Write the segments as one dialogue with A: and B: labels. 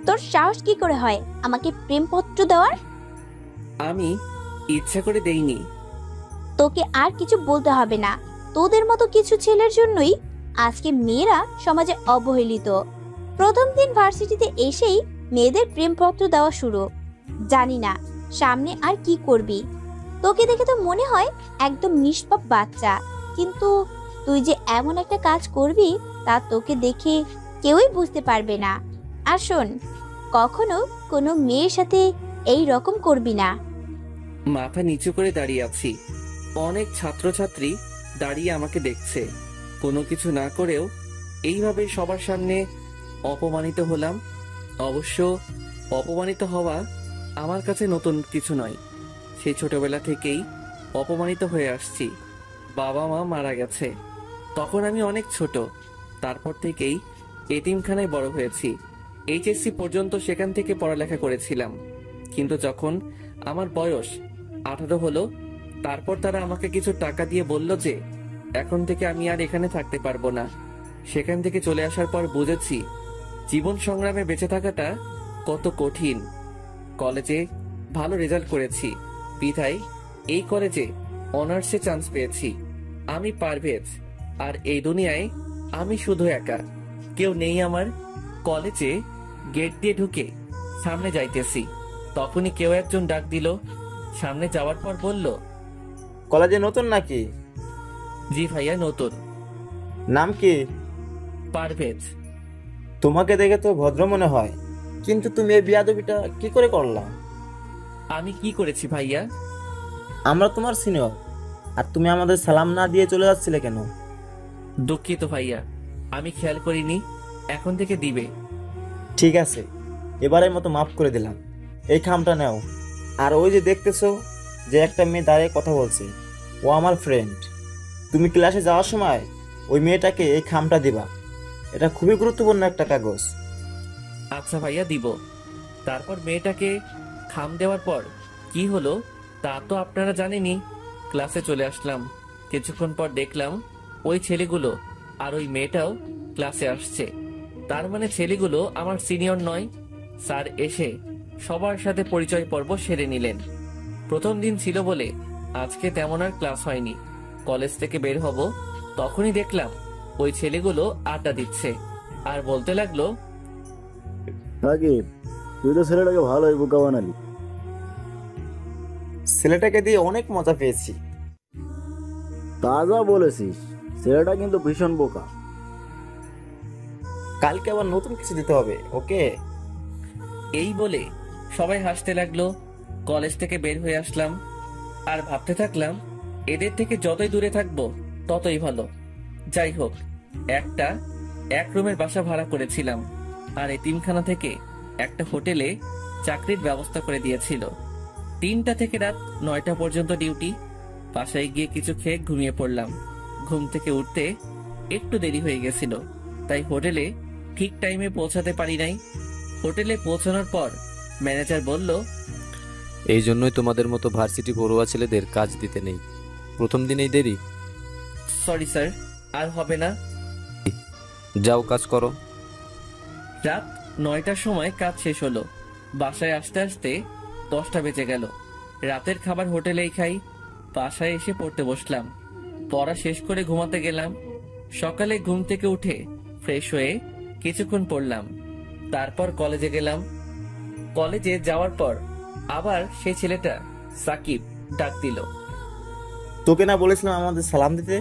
A: তোর সাহস কি করে হয় আমাকে প্রেমপত্র দেওয়ার?
B: আমি ইচ্ছা করে দেইনি।
A: তোকে আর কিছু বলতে হবে না। তোদের মতো কিছু ছেলের জন্যই আজকে মেয়েরা সমাজে অবহেলিত। প্রথম দিন ভার্সিটিতে এসেই মেয়েদের প্রেমপত্র দেওয়া শুরু। জানি না সামনে আর কি করবি। তোকে দেখে তো মনে হয় একদম নিষ্পাপ বাচ্চা, কিন্তু তুই যে এমন একটা কাজ করবি তা তোকে দেখে কেউই বুঝতে পারবে না। আর শোন, কখনো কোনো মেয়ের সাথে এই রকম করবি না।
B: মাথা নিচু করে দাঁড়িয়ে আছি। অনেক ছাত্রছাত্রী দাঁড়িয়ে আমাকে দেখছে। কোনো কিছু না করেও এইভাবে সবার সামনে অপমানিত হলাম। অবশ্য অপমানিত হওয়া আমার কাছে নতুন কিছু নয়। সেই ছোটবেলা থেকেই অপমানিত হয়ে আসছি। বাবা মা মারা গেছে তখন আমি অনেক ছোট। তারপর থেকেই এতিমখানায় বড় হয়েছি। এইচএসসি পর্যন্ত সেখান থেকে পড়ালেখা করেছিলাম। কিন্তু যখন আমার বয়স 18 হলো, তারপর তারা আমাকে কিছু টাকা দিয়ে বলল যে এখন থেকে আমি আর এখানে থাকতে পারবো না। সেখান থেকে চলে আসার পর বুঝেছি জীবন সংগ্রামে বেঁচে থাকাটা কত কঠিন। কলেজে ভালো রেজাল্ট করেছি বিধায় এই কলেজে অনার্সে চান্স পেয়েছি। আমি পারভেজ, আর এই দুনিয়ায় আমি শুধু একা, কেউ নেই আমার। কলেজে গেট দিয়ে ঢুকে সামনে যাইতেছি, তখনই কেউ একজন ডাক দিল। সামনে যাওয়ার পর বলল,
C: কলেজে নতুন নাকি?
B: জি ভাইয়া, নতুন।
C: নাম কি?
B: পারভেজ।
C: তোমাকে দেখে তো ভদ্র মনে হয়, কিন্তু তুমি এই বিয়াদবিটা কি করে করলা?
B: আমি কি করেছি ভাইয়া?
C: আমরা তোমার সিনিয়র, আর তুমি আমাদের সালাম না দিয়ে চলে যাচ্ছিলে কেন?
B: দুঃখিত ভাইয়া, আমি খেয়াল করিনি। এখন থেকে দিবে।
C: ঠিক আছে, এবারের মতো মাফ করে দিলাম। এই খামটা নাও। আর ওই যে দেখতেছো যে একটা মেয়ে দাঁড়িয়ে কথা বলছে, ও আমার ফ্রেন্ড। তুমি ক্লাসে যাওয়ার সময় ওই মেয়েটাকে এই খামটা দিবা। এটা খুবই গুরুত্বপূর্ণ একটা কাগজ।
B: আচ্ছা ভাইয়া, দিব। তারপর মেয়েটাকে খাম দেওয়ার পর কি হলো তা তো আপনারা জানেনই। ক্লাসে চলে আসলাম। কিছুক্ষণ পর দেখলাম ওই ছেলেগুলো আর ওই মেয়েটাও ক্লাসে আসছে। তার মানে ছেলেগুলো আমার সিনিয়র নয়। স্যার এসে সবার সাথে পরিচয় পর্ব সেরে নিলেন। প্রথম দিন ছিল বলে আজকে তেমন আর ক্লাস হয়নি। কলেজ থেকে বের হব তখনই দেখলাম ওই ছেলেগুলো আড্ডা দিচ্ছে আর বলতে লাগলো,
D: সাকিব, তুই তো ছেলেটাকে ভালোই বোকা বানালি।
C: ছেলেটাকে দিয়ে অনেক মজা পেয়েছি।
D: তাজা বলেছিস, ছেলেটা কিন্তু ভীষণ বোকা।
C: কালকে আবার নতুন কিছু দিতে হবে, ওকে?
B: এই বলে সবাই হাসতে লাগলো। কলেজ থেকে বের হয়ে আসলাম আর ভাবতে থাকলাম এদের থেকে যতই দূরে থাকবো ততই ভালো। যাই হোক, এক রুমের বাসা ভাড়া করেছিলাম আর এতিমখানা থেকে একটা হোটেলে চাকরির ব্যবস্থা করে দিয়েছিল। 3টা থেকে রাত 9টা পর্যন্ত ডিউটি। বাসায় গিয়ে কিছু খেয়ে ঘুমিয়ে পড়লাম। ঘুম থেকে উঠতে একটু দেরি হয়ে গেছিল, তাই হোটেলে ঠিক টাইমে পৌঁছাতে পারি নাই। হোটেলে পৌঁছানোর পর ম্যানেজার বলল,
E: এই জন্যই তোমাদের মতো ভার্সিটি পড়ুয়া ছেলেদের কাজ দিতে নেই। প্রথম দিনেই দেরি।
B: সরি স্যার, আর হবে না।
E: যাও কাজ করো।
B: রাত 9টার সময় কাজ শেষ হলো। বাসায় আসতে আসতে 10টা বেজে গেল। রাতের খাবার হোটেলেই খাই। বাসায় এসে পড়তে বসলাম। পড়া শেষ করে ঘুমাতে গেলাম। সকালে ঘুম থেকে উঠে ফ্রেশ হয়ে কিছুক্ষণ পড়লাম। তারপর কলেজে গেলাম। কলেজে যাওয়ার পর আবার সেই ছেলেটা সাকিব ডাক দিল।
C: তোকে না বলেছিলাম আমাদের সালাম দিতে?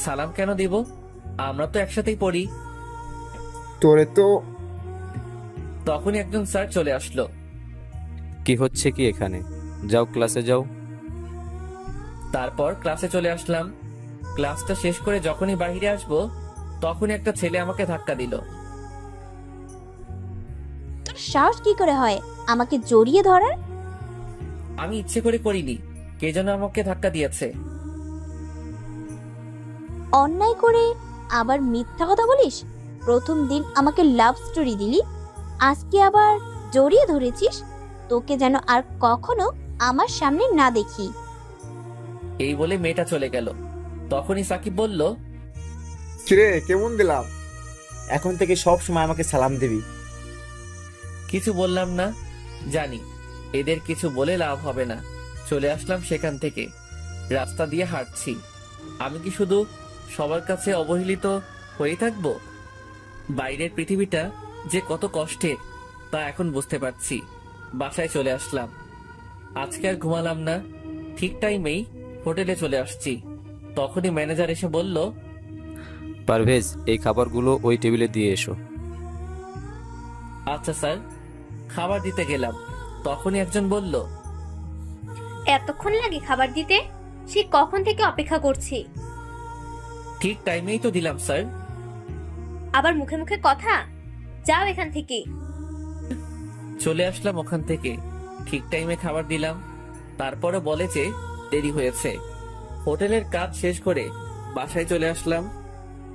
B: সালাম কেন দিব? আমরা তো একসাথেই পড়ি।
C: তোরে তো।
B: তখনই একজন স্যার চলে আসলো।
E: কি হচ্ছে কি এখানে? যাও ক্লাসে যাও।
B: তারপর ক্লাসে চলে আসলাম। ক্লাসটা শেষ করে যখনই বাইরে আসবো তখনই একটা ছেলে আমাকে ধাক্কা দিল।
A: তোর সাহস কি করে হয় আমাকে জড়িয়ে ধরার?
B: আমি ইচ্ছে করে করিনি, কে যেন আমাকে ধাক্কা দিয়েছে।
A: অন্যায় করে আবার মিথ্যা কথা বলিস? প্রথম দিন আমাকে লাভ স্টোরি দিলি, আজকে আবার জড়িয়ে ধরেছিস। তোকে যেন আর কখনো আমার সামনে না দেখি।
B: এই বলে মেয়েটা চলে গেল। তখনই সাকিব বলল,
C: কিরে, কেমন দিলাম? এখন থেকে সব সময় আমাকে সালাম দিবি।
B: কিছু বললাম না, জানি এদের কিছু বলে লাভ হবে না। চলে আসলাম সেখান থেকে। রাস্তা দিয়ে হাঁটছি। আমি কি শুধু সবার কাছে অবহেলিত হয়ে থাকবো? বাইরের পৃথিবীটা যে কত কষ্টের তা এখন বুঝতে পারছি। বাসায় চলে আসলাম। আজকে আর ঘুমালাম না, ঠিক টাইমেই হোটেলে চলে আসছি। তখনই ম্যানেজার এসে বলল,
E: পারভেজ, এই খাবারগুলো ওই টেবিলে দিয়ে এসো।
B: আচ্ছা স্যার। খাবার দিতে গেলাম, তখনই একজন বলল,
F: এতক্ষণ লাগে খাবার দিতে? সে কখন থেকে অপেক্ষা করছি।
B: ঠিক টাইমেই তো দিলাম স্যার।
F: আবার মুখে মুখে কথা, যাও এখান থেকে।
B: চলে আসলাম ওখান থেকে, ঠিক টাইমে খাবার দিলাম। তারপরে বলে যে দেরি হয়েছে। হোটেলের কাজ শেষ করে বাসায় চলে আসলাম।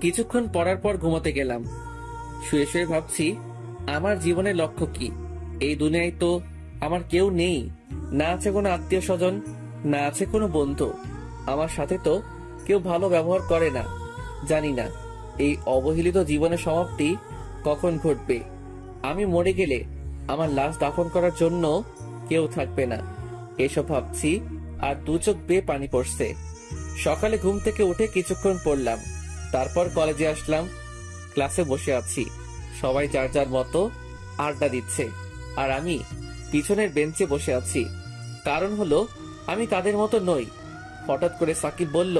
B: কিছুক্ষণ পড়ার পর ঘুমোতে গেলাম। শুয়ে শুয়ে ভাবছি, আমার জীবনের লক্ষ্য কি? এই দুনিয়ায় তো আমার কেউ নেই, না আছে কোনো আত্মীয় স্বজন, না আছে কোনো বন্ধু। আমার সাথে তো কেউ ভালো ব্যবহার করে না। জানি না এই অবহেলিত জীবনের সমাপ্তি কখন ঘটবে। আমি মরে গেলে আমার লাশ দাফন করার জন্য কেউ থাকবে না। এসব ভাবছি আর দু চোখ বেয়ে পানি পড়ছে। সকালে ঘুম থেকে উঠে কিছুক্ষণ পড়লাম, তারপর কলেজে আসলাম। ক্লাসে বসে আছি, সবাই যার যার মতো আড্ডা দিচ্ছে, আর আমি পিছনের বেঞ্চে বসে আছি। কারণ হলো আমি তাদের মতো নই। হঠাৎ করে সাকিব বলল,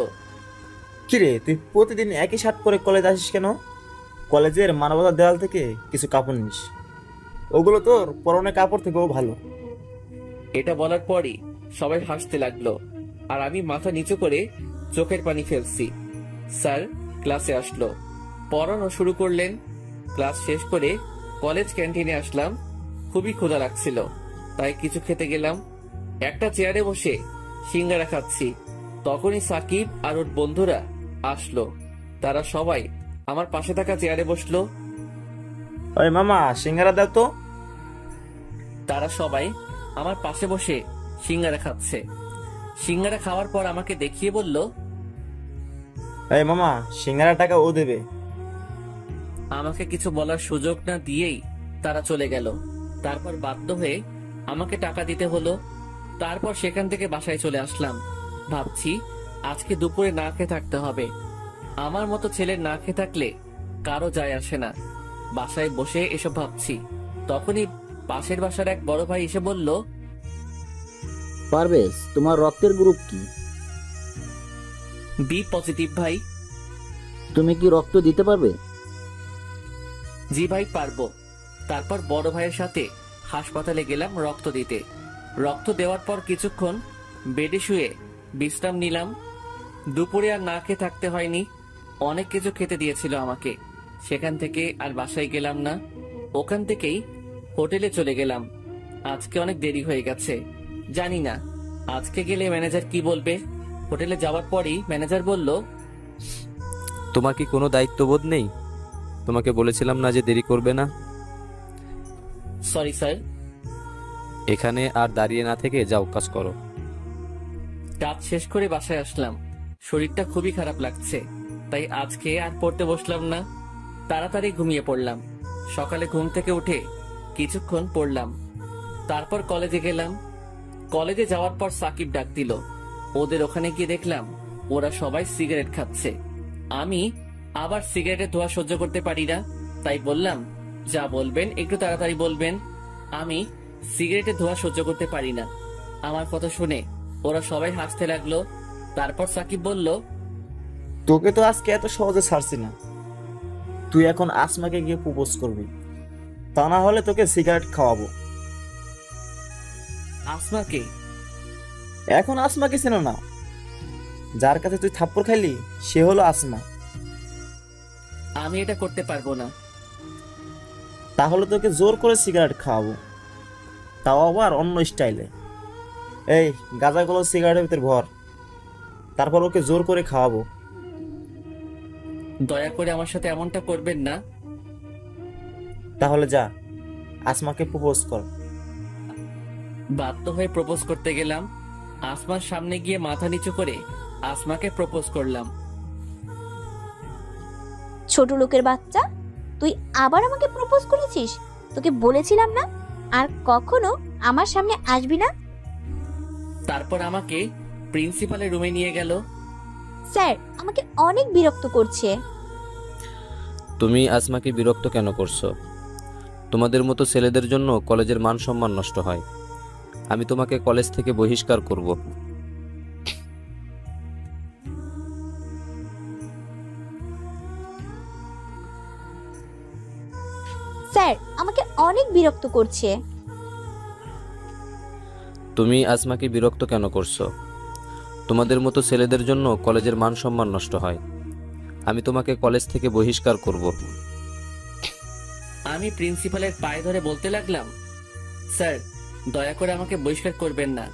C: কিরে, তুই প্রতিদিন একই শার্ট পরে কলেজ আসিস কেন? কলেজের মানবতার দেওয়াল থেকে কিছু কাপড় নিস, ওগুলো তোর পরনের কাপড় থেকেও ভালো।
B: এটা বলার পরই সবাই হাসতে লাগলো, আর আমি মাথা নিচু করে চোখের পানি ফেলছি। স্যার ক্লাসে আসলো, পড়ানো শুরু করলেন। ক্লাস শেষ করে কলেজ ক্যান্টিনে আসলাম। খুবই ক্ষুধা লাগছিল, তাই কিছু খেতে গেলাম। একটা চেয়ারে বসে সিঙ্গারা খাচ্ছি, তখনই সাকিব আর ওর বন্ধুরা আসলো। তারা সবাই আমার পাশে থাকা চেয়ারে বসলো।
C: ওই মামা, সিঙ্গারা দাও তো।
B: তারা সবাই আমার পাশে বসে সিঙ্গারা খাচ্ছে। সিঙ্গারা খাওয়ার পর আমাকে দেখিয়ে বলল,
C: এই মামা, সিঙ্গারা টাকা ও দেবে।
B: আমাকে কিছু বলার সুযোগ না দিয়েই তারা চলে গেল। তারপর বাধ্য হয়ে আমাকে টাকা দিতে হলো। তারপর সেখান থেকে বাসায় চলে আসলাম। ভাবছি আজকে দুপুরে না খেয়ে থাকতে হবে। আমার মতো ছেলে না খেয়ে থাকলে কারো যায় আসে না। বাসায় বসে এসব ভাবছি, তখনই পাশের বাসার এক বড় ভাই এসে বলল,
D: পারভেজ, তোমার রক্তের গ্রুপ কি?
B: বি পজিটিভ ভাই।
D: তুমি কি রক্ত দিতে পারবে?
B: জি ভাই, পারবো। তারপর বড় ভাইয়ের সাথে হাসপাতালে গেলাম রক্ত দিতে। রক্ত দেওয়ার পর কিছুক্ষণ বেডে শুয়ে বিশ্রাম নিলাম। দুপুরে আর না খেয়ে থাকতে হয়নি, অনেক কিছু খেতে দিয়েছিল আমাকে। সেখান থেকে আর বাসায় গেলাম না, ওখান থেকেই হোটেলে চলে গেলাম। আজকে অনেক দেরি হয়ে গেছে, জানি না আজকে গেলে ম্যানেজার কি বলবে। হোটেলে যাওয়ার পরই ম্যানেজার বলল,
E: তোমার কি কোনো দায়িত্ববোধ নেই? তোমাকে বলেছিলাম না যে দেরি করবে না?
B: Sorry sir.
E: এখানে আর দাঁড়িয়ে না থেকে যাও, কাজ করো।
B: কাজ শেষ করে বাসায় আসলাম। শরীরটা খুবই খারাপ লাগছে, তাই আজকে আর পড়তে বসলাম না, তাড়াতাড়ি ঘুমিয়ে পড়লাম। সকালে ঘুম থেকে উঠে কিছুক্ষণ পড়লাম, তারপর কলেজে গেলাম। কলেজে যাওয়ার পর সাকিব ডাক দিল। ওদের ওখানে গিয়ে দেখলাম ওরা সবাই সিগারেট খাচ্ছে। আমি আবার সিগারেটের ধোঁয়া সহ্য করতে পারি না, তাই বললাম, যা বলবেন একটু তাড়াতাড়ি বলবেন, আমি সিগারেটের ধোঁয়া সহ্য করতে পারি না। আমার কথা শুনে ওরা সবাই হাসতে লাগলো। তারপর সাকিব বলল,
C: তোকে তো আজকে এত সহজে ছাড়ছি না। তুই এখন আসমাকে গিয়ে প্রপোজ করবি, তা না হলে তোকে সিগারেট খাওয়াবো।
B: আসমাকে?
C: এখন আসমাকে চেনো না? যার কাছে তুই থাপ্পড় খাইলি সে হলো আসমা।
B: আমি এটা করতে পারবো না।
C: তাহলে তোকে জোর করে সিগারেট খাওয়াবো, তাও আবার অন্য স্টাইলে। এই গাঁজাগুলো সিগারেটের ভিতর ভর, তারপর ওকে জোর করে খাওয়াবো।
B: দয়া করে আমার সাথে এমনটা করবেন না।
C: তাহলে যা, আসমাকে প্রপোজ কর।
B: বাধ্য হয়ে প্রপোজ করতে গেলাম। আসমার সামনে গিয়ে মাথা নিচু করে আসমাকে প্রপোজ করলাম।
A: ছোট লোকের বাচ্চা, তুই আবার আমাকে প্রপোজ করেছিস? তোকে বলেছিলাম না আর কখনো আমার সামনে আসবি না।
B: তারপর আমাকে প্রিন্সিপালের রুমে নিয়ে গেল।
A: স্যার আমাকে অনেক বিরক্ত করছে।
E: তুমি আসমাকে বিরক্ত কেন করছো? তোমাদের মতো ছেলেদের জন্য কলেজের মান সম্মান নষ্ট হয়। আমি তোমাকে কলেজ থেকে বহিষ্কার করব।
A: স্যার আমাকে অনেক বিরক্ত করছে।
E: তুমি আসমাকে বিরক্ত কেন করছো? তোমাদের মতো ছেলেদের জন্য কলেজের মান সম্মান নষ্ট হয়। আমি তোমাকে কলেজ থেকে বহিষ্কার করব।
B: আমি প্রিন্সিপালের পায়ে ধরে বলতে লাগলাম, স্যার দয়া করে আমাকে বহিষ্কার করবেন না,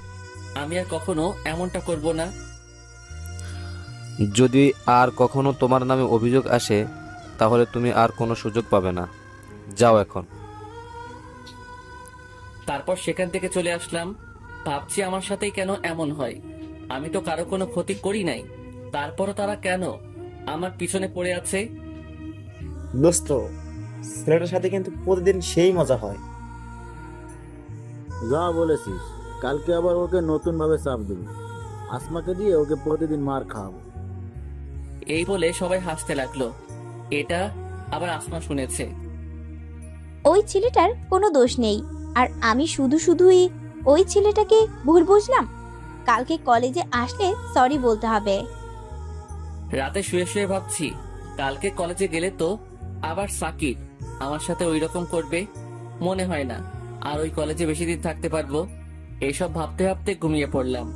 B: আমি আর কখনো এমনটা করব না।
E: যদি আর কখনো তোমার নামে অভিযোগ আসে তাহলে তুমি আর কোনো সুযোগ পাবে না। যাও এখন।
B: তারপর সেখান থেকে চলে আসলাম। ভাবছি আমার সাথেই কেন এমন হয়, আমি তো কারো কোনো ক্ষতি করি নাই, তারপরও তারা কেন আমার পিছনে পড়ে আছে।
C: দোস্ত, ছেলেটার সাথে কিন্তু প্রতিদিন সেই মজা হয়।
D: যা বলেছিস, কালকে আবার ওকে নতুন ভাবে চাপ দেবো। আসমাকে দিয়ে ওকে প্রতিদিন মার খাওয়াবো।
B: এই বলে সবাই হাসতে লাগলো। এটা আবার আসমা শুনেছে।
A: ওই ছেলেটার কোনো দোষ নেই, আর আমি শুধুই ওই ছেলেটাকে ভুল বুঝলাম। কালকে কলেজে আসলে সরি বলতে হবে।
B: রাতে শুয়ে শুয়ে ভাবছি, কালকে কলেজে গেলে তো আবার সাকিব আমার সাথে ওই রকম করবে। মনে হয় না আর ওই কলেজে বেশি দিন থাকতে পারবো। এইসব ভাবতে ভাবতে ঘুমিয়ে পড়লাম।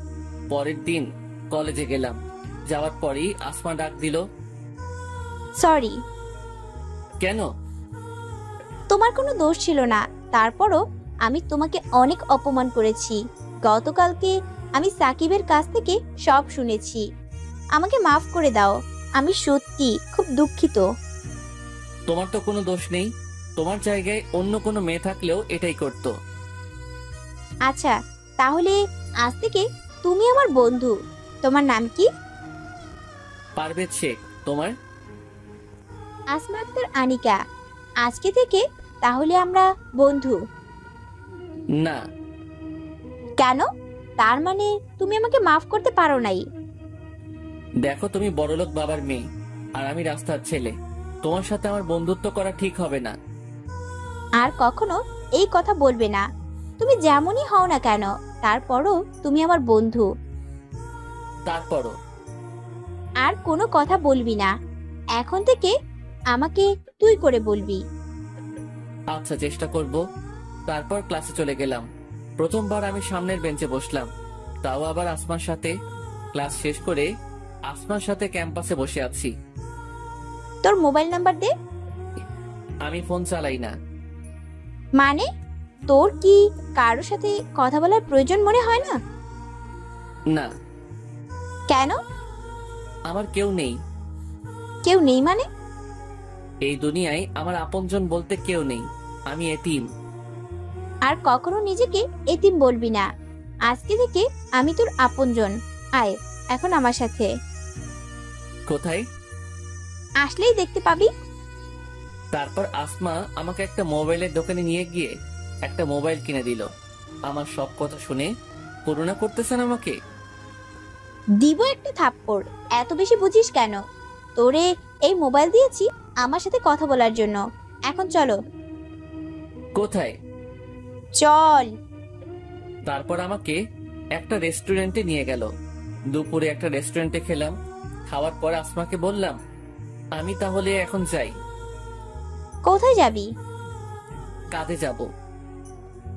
B: পরের দিন কলেজে গেলাম। যাওয়ার পরেই আসমা ডাক দিল।
A: সরি।
B: কেন?
A: তোমার কোনো দোষ ছিল না, তারপরও আমি তোমাকে অনেক অপমান করেছি। গতকালকে আমি সাকিবের কাছ থেকে সব শুনেছি। আমাকে মাফ করে দাও, আমি সত্যি খুব দুঃখিত।
B: তোমার তো কোনো দোষ নেই, তোমার জায়গায় অন্য কোনো মেয়ে থাকলেও এটাই করতো।
A: আচ্ছা তাহলে আজ থেকে তুমি আমার বন্ধু। তোমার নাম কি?
B: পারভেজ শেখ। তোমার?
A: আসমা আক্তার আনিকা। আজকে থেকে তাহলে আমরা বন্ধু।
B: না।
A: কেন? তার মানে তুমি আমাকে মাফ করতে পারো নাই?
B: দেখো, তুমি বড়লোক বাবার মেয়ে আর আমি রাস্তার ছেলে, তোমার সাথে আমার বন্ধুত্ব করা ঠিক হবে না।
A: আর কখনো এই কথা বলবে না। তুমি যেমনই হও না কেন, তারপরও তুমি আমার বন্ধু।
B: তারপরও
A: আর কোনো কথা বলবি না। এখন থেকে আমাকে তুই করে বলবি।
B: আচ্ছা, চেষ্টা করব। তারপর ক্লাসে চলে গেলাম। প্রথমবার আমি সামনের বেঞ্চে বসলাম, তাও আবার আসমার সাথে। ক্লাস শেষ করে আসমার সাথে ক্যাম্পাসে বসে আছি।
A: তোর মোবাইল নাম্বার দে।
B: আমি ফোন চালাই না।
A: মানে তোর কি কারোর সাথে কথা বলার প্রয়োজন মনে হয় না?
B: না।
A: কেন?
B: আমার কেউ নেই।
A: কেউ নেই মানে?
B: এই দুনিয়ায় আমার আপনজন বলতে কেউ নেই, আমি এতিম।
A: আর কখনো নিজেকে এতিম বলবি না। আজকে থেকে আমি তোর আপনজন। আয় এখন আমার সাথে।
B: কোথায়?
A: আসলেই দেখতে পাবি।
B: তারপর আসমা আমাকে একটা মোবাইলের দোকানে নিয়ে গিয়ে একটা মোবাইল কিনে দিল। আমার সব কথা শুনে করুণা করতেছেন আমাকে।
A: দিব একটা থাপ্পড়। এত বেশি বুঝিস কেন? তোরে এই মোবাইল দিয়েছি আমার সাথে কথা বলার জন্য। এখন চলো।
B: কোথায়?
A: চল।
B: তারপর আমাকে একটা রেস্টুরেন্টে নিয়ে গেল। দুপুরে একটা রেস্টুরেন্টে খেলাম। খাওয়ার পর আসমাকে বললাম, আমি তাহলে এখন যাই।
A: কোথায় যাবি?
B: কাজে যাব।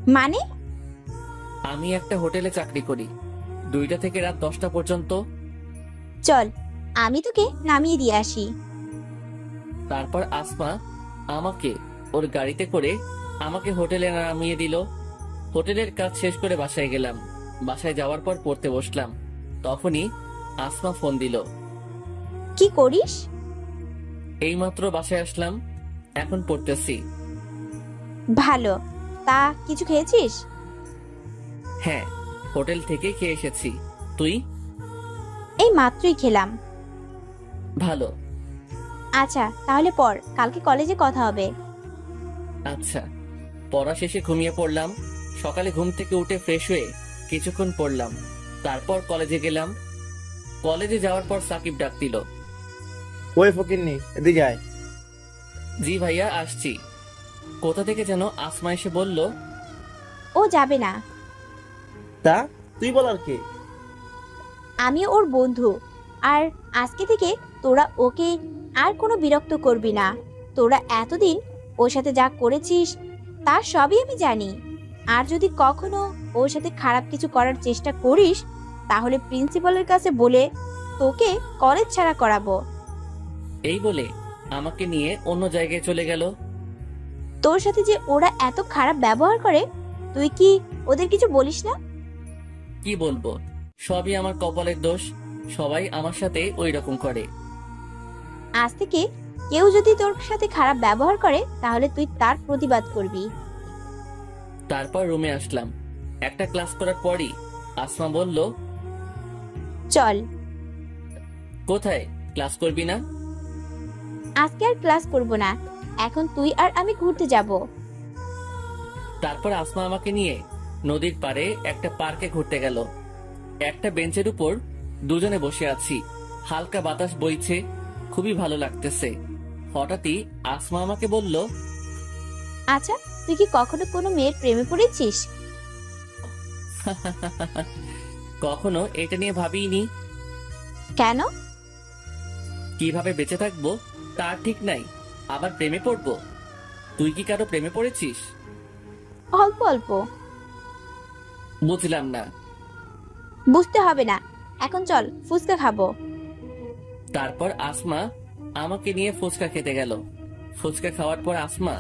A: মানে?
B: আমি একটা হোটেলে চাকরি করি, 2টা থেকে রাত 10টা পর্যন্ত।
A: চল আমি তোকে নামিয়ে দিয়ে আসি।
B: তারপর আসমা আমাকে ওর গাড়িতে করে আমাকে হোটেলে নামিয়ে দিল। হোটেলের কাজ শেষ করে বাসায় গেলাম। বাসায় যাওয়ার পর পড়তে বসলাম। তখনই আসমা ফোন দিল।
A: কি করিস?
B: এইমাত্র বাসায় আসলাম, এখন পড়তেছি।
A: ভালো। তা কিছু খেয়েছিস?
B: হ্যাঁ, হোটেল থেকে খেয়ে এসেছি। তুই?
A: এই মাত্রই খেলাম।
B: ভালো।
A: আচ্ছা তাহলে পর, কালকে কলেজে কথা হবে।
B: আচ্ছা। পড়া শেষে ঘুমিয়ে পড়লাম। সকালে ঘুম থেকে উঠে ফ্রেশ হয়ে কিছুক্ষণ পড়লাম, তারপর কলেজে গেলাম। কলেজে যাওয়ার পর সাকিব ডাক দিল।
C: ওই ফকিন্নি, এদিকে আয়।
B: জি ভাইয়া, আসছি। কোথা থেকে যেন আসমা এসে বলল,
A: ও যাবে না,
C: তা তুই বলার কে?
A: আমি ওর বন্ধু। আর আজকে থেকে তোরা ওকে আর কোনো বিরক্ত করবি না। তোরা এতদিন ওর সাথে যা করেছিস তার সবই আমি জানি। আর যদি কখনো ওর সাথে খারাপ কিছু করার চেষ্টা করিস তাহলে প্রিন্সিপালের কাছে বলে তোকে কলেজ ছাড়া করাবো।
B: এই বলে আমাকে নিয়ে অন্য জায়গায় চলে গেল।
A: তোর সাথে যে ওরা এত খারাপ ব্যবহার করে তুই কি ওদের কিছু বলিস না?
B: কি বলবো, সবই আমার কপালের দোষ। সবাই আমার সাথে ওই রকম করে।
A: আজ থেকে কেউ যদি তোর সাথে খারাপ ব্যবহার করে তাহলে তুই তার প্রতিবাদ করবি।
B: তারপর রুমে আসলাম। একটা ক্লাস করার পরই আসমা বলল,
A: চল,
B: কোথায়? ক্লাস করবি না?
A: আজকে আর ক্লাস করব না, এখন তুই আর আমি ঘুরতে যাব।
B: তারপর আসমা আমাকে নিয়ে নদীর পাড়ে একটা পার্কে ঘুরতে গেল। একটা বেঞ্চের উপর দুজনে বসে আছি, হালকা বাতাস বইছে, খুবই ভালো লাগতেছে। হঠাৎই আসমা আমাকে বলল,
A: আচ্ছা, তুই কি কখনো কোনো মেয়ের প্রেমে পড়েছিস?
B: কখনো এটা নিয়ে ভাবিনি।
A: কেন?
B: কিভাবে বেঁচে থাকবো তার ঠিক নাই, আবার প্রেমে পড়বো? তুই কি কারো প্রেমে পড়েছিস?
A: অল্প অল্প।
B: বুঝলাম না।
A: বুঝতে হবে না, এখন চল ফুচকা খাবো।
B: তারপর আসমা আমাকে নিয়ে ফুচকা খেতে গেল। ফুচকা খাওয়ার পর আসমা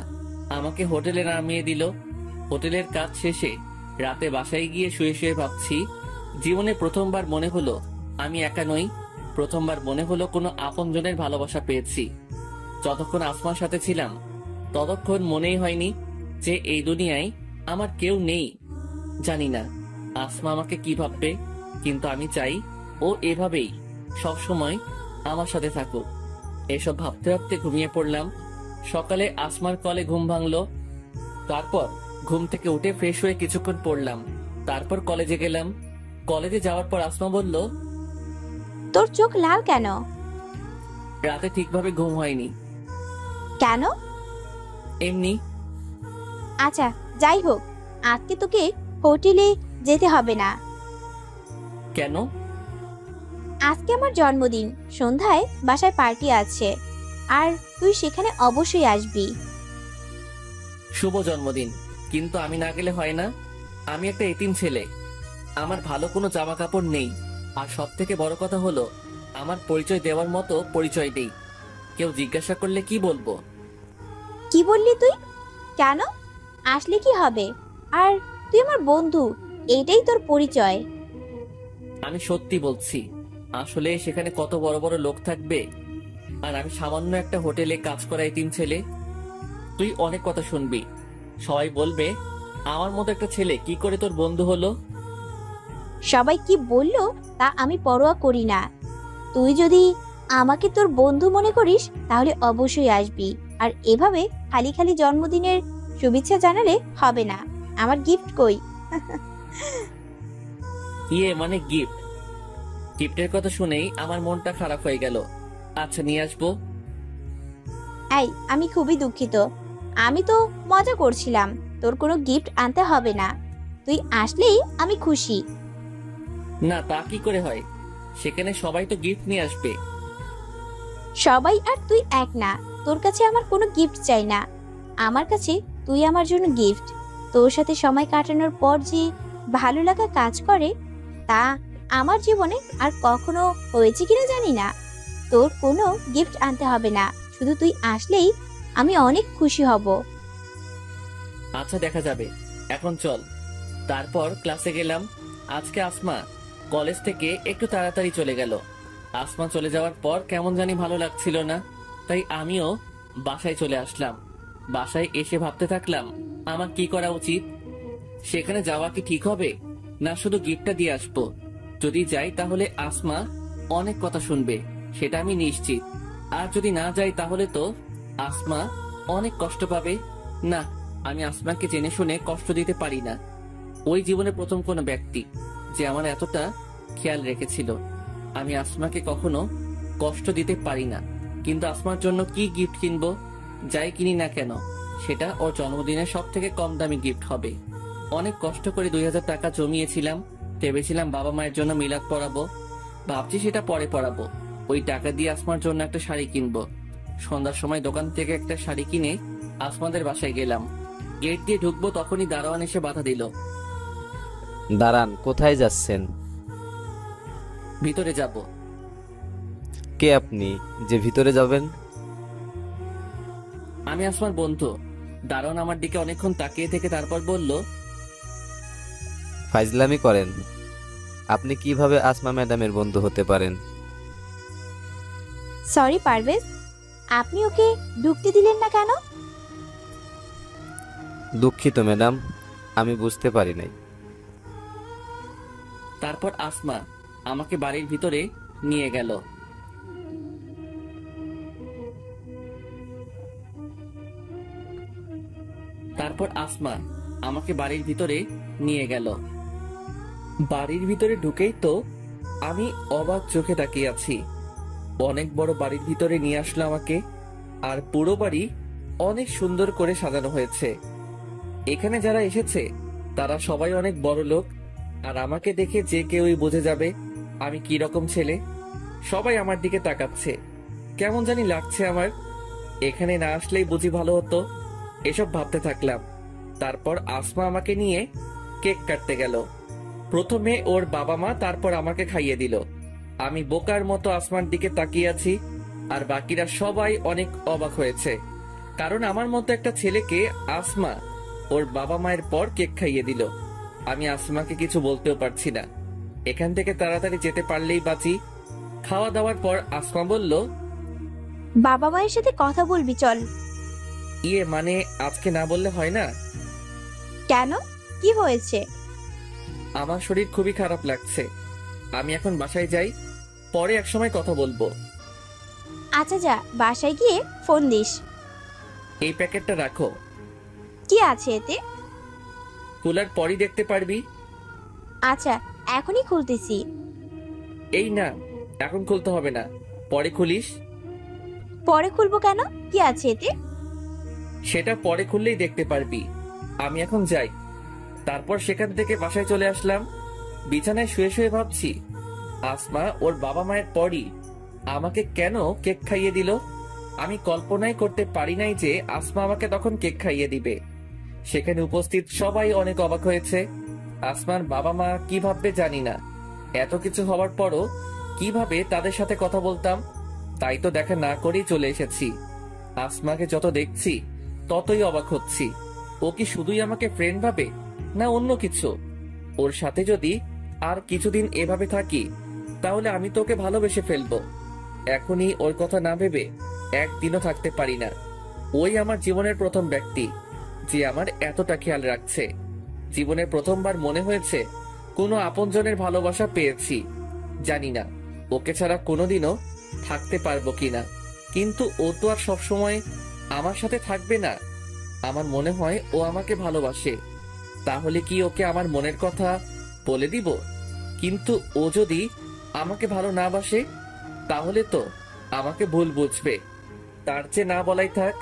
B: আমাকে হোটেলে নামিয়ে দিল। হোটেলের কাজ শেষে রাতে বাসায় গিয়ে শুয়ে শুয়ে ভাবছি, জীবনে প্রথমবার মনে হলো আমি একা নই। প্রথমবার মনে হলো কোনো আপনজনের ভালোবাসা পেয়েছি। যতক্ষণ আসমার সাথে ছিলাম ততক্ষণ মনেই হয়নি যে এই দুনিয়ায় আমার কেউ নেই। জানি না আসমা আমাকে কি ভাববে, কিন্তু আমি চাই ও এভাবেই সব সময় আমার সাথে থাকুক। এসব ভাবতে ভাবতে ঘুমিয়ে পড়লাম। সকালে আসমার কলে ঘুম ভাঙলো। তারপর ঘুম থেকে উঠে ফ্রেশ হয়ে কিছুক্ষণ পড়লাম, তারপর কলেজে গেলাম। কলেজে যাওয়ার পর আসমা বলল,
A: তোর চোখ লাল কেন?
B: রাতে ঠিকভাবে ঘুম হয়নি।
A: কেন?
B: এমনি।
A: আচ্ছা, যাই হোক, আজকে তোকে হোটেলে যেতে হবে না।
B: কেন?
A: আজকে আমার জন্মদিন, সন্ধ্যায় বাসায় পার্টি আছে, আর তুই সেখানে অবশ্যই আসবি।
B: শুভ জন্মদিন, কিন্তু আমি না গেলে হয় না? আমি একটা এতিম ছেলে, আমার ভালো কোনো জামা কাপড় নেই। আর সব থেকে বড় কথা হলো আমার পরিচয় দেওয়ার মতো পরিচয় নেই। কেউ জিজ্ঞাসা করলে কি বলবো?
A: কি বললি তুই? কেন? আসলে কি হবে? আর তুই আমার বন্ধু, এইটাই তোর পরিচয়।
B: আমি সত্যি বলছি, আসলে সেখানে কত বড় বড় লোক থাকবে, আর আমি সামান্য একটা হোটেলে কাজ করা এতিম ছেলে। তুই অনেক কথা শুনবি, সবাই বলবে আমার মতো একটা ছেলে কি করে তোর বন্ধু হলো।
A: সবাই কি বললো তা আমি পরোয়া করি না। তুই যদি আমাকে তোর বন্ধু মনে করিস তাহলে অবশ্যই আসবি। আর এভাবে খালি খালি জন্মদিনের শুভেচ্ছা জানালে হবে না। আমার গিফট কই?
B: মানে গিফট? গিফটের কথা শুনেই আমার মনটা খারাপ হয়ে গেল। আচ্ছা, নিয়ে আসবো।
A: এই, আমি খুবই দুঃখিত, আমি তো মজা করছিলাম। তোর কোনো গিফট আনতে হবে না, তুই আসলেই আমি খুশি।
B: না, তা কি করে হয়? সেখানে সবাই তো গিফট নিয়ে আসবে।
A: সবাই আর তুই এক না, তোর কাছে আমার কোনো গিফট চাই না। আমার কাছে তুই আমার জন্য গিফট। তোর সাথে সময় কাটানোর পর যে ভালো লাগা কাজ করে তা আমার জীবনে আর কখনো হয়েছে কিনা জানি না। তোর কোনো গিফট আনতে হবে না, শুধু তুই আসলেই আমি অনেক খুশি হব।
B: আচ্ছা, দেখা যাবে, এখন চল। তারপর ক্লাসে গেলাম। আজকে আসমা কলেজ থেকে একটু তাড়াতাড়ি চলে গেল। আসমা চলে যাওয়ার পর কেমন জানি ভালো লাগছিল না, তাই আমিও বাসায় চলে আসলাম। বাসায় এসে ভাবতে থাকলাম আমার কি করা উচিত। সেখানে যাওয়া কি ঠিক হবে, না শুধু গিফটটা দিয়ে আসবো? যদি যাই তাহলে আসমা অনেক কথা শুনবে, সেটা আমি নিশ্চিত। আর যদি না যাই তাহলে তো আসমা অনেক কষ্ট পাবে। না, আমি আসমাকে জেনে শুনে কষ্ট দিতে পারি না। ওই জীবনে প্রথম কোনো ব্যক্তি যে আমার এতটা খেয়াল রেখেছিল। আমি আসমাকে কখনো কষ্ট দিতে পারি না, কিন্তু আসমার জন্য কি গিফট কিনবো? যাই কিনি না কেন, সেটা ওর জন্মদিনের সব থেকে কম দামি গিফট হবে। অনেক কষ্ট করে 2000 টাকা জমিয়েছিলাম, ভেবেছিলাম বাবা মায়ের জন্য মিলাদ পড়াবো। ভাবছি সেটা পরে পড়াবো। ওই টাকা দিয়ে আসমার জন্য একটা শাড়ি কিনবো। সন্ধ্যার সময় দোকান থেকে একটা শাড়ি কিনে আসমাদের বাসায় গেলাম। গেট দিয়ে ঢুকবো, তখনই দারোয়ান এসে বাধা দিল।
E: দাঁড়ান, কোথায় যাচ্ছেন?
B: ভিতরে যাব।
E: কে আপনি যে ভিতরে যাবেন?
B: আমি আসমার বন্ধু। দারোয়ান আমার দিকে অনেকক্ষণ তাকিয়ে থেকে তারপর বলল,
E: ফাইজলামি করেন? আপনি কিভাবে আসমা ম্যাডামের বন্ধু হতে পারেন?
A: সরি পারভেজ, আপনি ওকে ঢুকতে দিলেন না কেন?
E: দুঃখিত ম্যাডাম, আমি বুঝতে পারি নাই।
B: তারপর আসমা আমাকে বাড়ির ভিতরে নিয়ে গেল। বাড়ির ভিতরে ঢুকেই তো আমি অবাক চোখে তাকিয়ে আছি। অনেক বড় বাড়ির ভিতরে নিয়ে আসলো আমাকে, আর পুরো বাড়ি অনেক সুন্দর করে সাজানো হয়েছে। এখানে যারা এসেছে তারা সবাই অনেক বড় লোক, আর আমাকে দেখে যে কেউই বুঝে যাবে আমি কি রকম ছেলে। সবাই আমার দিকে তাকাচ্ছে, কেমন জানি লাগছে আমার। এখানে না আসলেই বুঝি ভালো হতো, এসব ভাবতে থাকলাম। তারপর আসমা আমাকে নিয়ে কেক কাটতে গেল। প্রথমে ওর বাবা মা, তারপর আমাকে খাইয়ে দিল। আমি বোকার মতো আসমার দিকে তাকিয়ে আছি, আর বাকিরা সবাই অনেক অবাক হয়েছে, কারণ আমার মতো একটা ছেলেকে আসমা ওর বাবা মায়ের পর কেক খাইয়ে দিল। আমি আসমাকে কিছু বলতেও পারছি না। এখান থেকে তাড়াতাড়ি যেতে পারলেই বাঁচি। খাওয়া দাওয়ার পর আসমা বলল,
A: বাবা মায়ের সাথে কথা বলবি, চল।
B: ইয়ে মানে আজকে না বললে হয় না?
A: কেন, কি হয়েছে?
B: আমার শরীর খুবই খারাপ লাগছে। আমি এখন বাসায় যাই, পরে একসময় কথা বলবো।
A: আচ্ছা যা, বাসায় গিয়ে ফোন দিস।
B: এই প্যাকেটটা রাখো।
A: কি আছে এতে?
B: খোলার পরই দেখতে পারবি।
A: আচ্ছা, এখনই খুলতেছি।
B: এই না, এখন খুলতে হবে না, পরে খুলিস।
A: পরে খুলবো কেন? কি আছে এতে?
B: সেটা পরে খুললেই দেখতে পারবি। আমি এখন যাই। তারপর সেখান থেকে বাসায় চলে আসলাম। বিছানায় শুয়ে শুয়ে ভাবছি, আসমা ওর বাবা মায়ের পরই আমাকে কেন কেক খাইয়ে দিল। আমি কল্পনাই করতে পারি নাই যে আসমা আমাকে তখন কেক খাইয়ে দিবে। সেখানে উপস্থিত সবাই অনেক অবাক হয়েছে। আসমার বাবা মা কি ভাববে জানি না। এত কিছু হওয়ার পরও কিভাবে তাদের সাথে কথা বলতাম, তাই তো দেখা না করেই চলে এসেছি। আসমাকে যত দেখছি ততই অবাক হচ্ছি। ও কি শুধুই আমাকে ফ্রেন্ড ভাবে, না অন্য কিছু? ওর সাথে যদি আর কিছুদিন এভাবে থাকি তাহলে আমি তোকে ভালোবেসে ফেলবো। এখনই ওর কথা না ভেবে একদিনও থাকতে পারি না। ওই আমার জীবনের প্রথম ব্যক্তি যে আমার এতটা খেয়াল রাখছে। জীবনে প্রথমবার মনে হয়েছে কোনো আপনজনের ভালোবাসা পেয়েছি। জানি না ওকে ছাড়া কোনোদিনও থাকতে পারবো কিনা, কিন্তু ও তো আর সবসময় আমার সাথে থাকবে না। আমার মনে হয় ও আমাকে ভালোবাসে। তাহলে কি ওকে আমার মনের কথা বলে দিব? কিন্তু ও যদি আমাকে ভালো না বাসে তাহলে তো আমাকে ভুল বুঝবে। তার চেয়ে না বলাই থাক,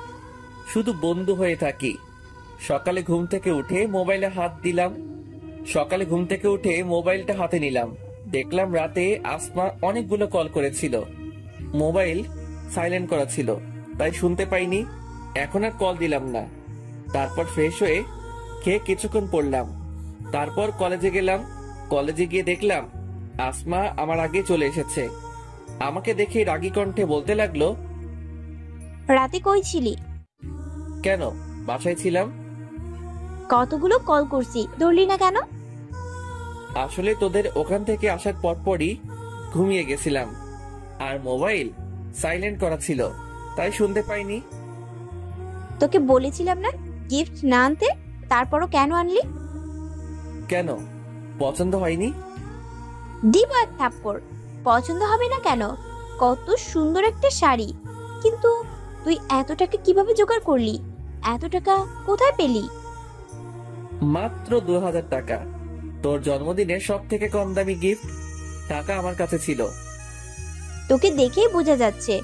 B: শুধু বন্ধু হয়ে থাকি। সকালে ঘুম থেকে উঠে মোবাইলটা হাতে নিলাম। দেখলাম রাতে আসমা অনেকগুলো কল করেছিল। মোবাইল সাইলেন্ট করা ছিল, তাই শুনতে পাইনি। এখন আর কল দিলাম না। তারপর ফ্রেশ হয়ে খেয়ে কিছুক্ষণ পড়লাম। তারপর কলেজে গেলাম। কলেজে গিয়ে দেখলাম আসমা আমার আগে চলে এসেছে। আমাকে দেখে রাগী কণ্ঠে বলতে লাগলো,
A: রাতে কই ছিলি?
B: কেন, বাসায় ছিলাম।
A: কতগুলো কল করছি, ধরলি না কেন?
B: আসলে তোদের ওখান থেকে আসার পরপরই ঘুমিয়ে গেছিলাম, আর মোবাইল সাইলেন্ট করা ছিল, তাই শুনতে পাইনি।
A: তোকে বলেছিলাম না গিফট না আনতে, তারপরও কেন আনলি?
B: কেন, পছন্দ হয়নি?
A: দিব এক থাপ্পড়। পছন্দ হবে না কেন? কত সুন্দর একটা শাড়ি, কিন্তু তুই এত টাকা কিভাবে জোগাড় করলি? এত টাকা কোথায় পেলি?
B: মাত্র 2000 টাকা। তোর জন্মদিনে সব থেকে কম দামি গিফট। টাকা আমার কাছে ছিল।
A: তোকে দেখেই বোঝা যাচ্ছে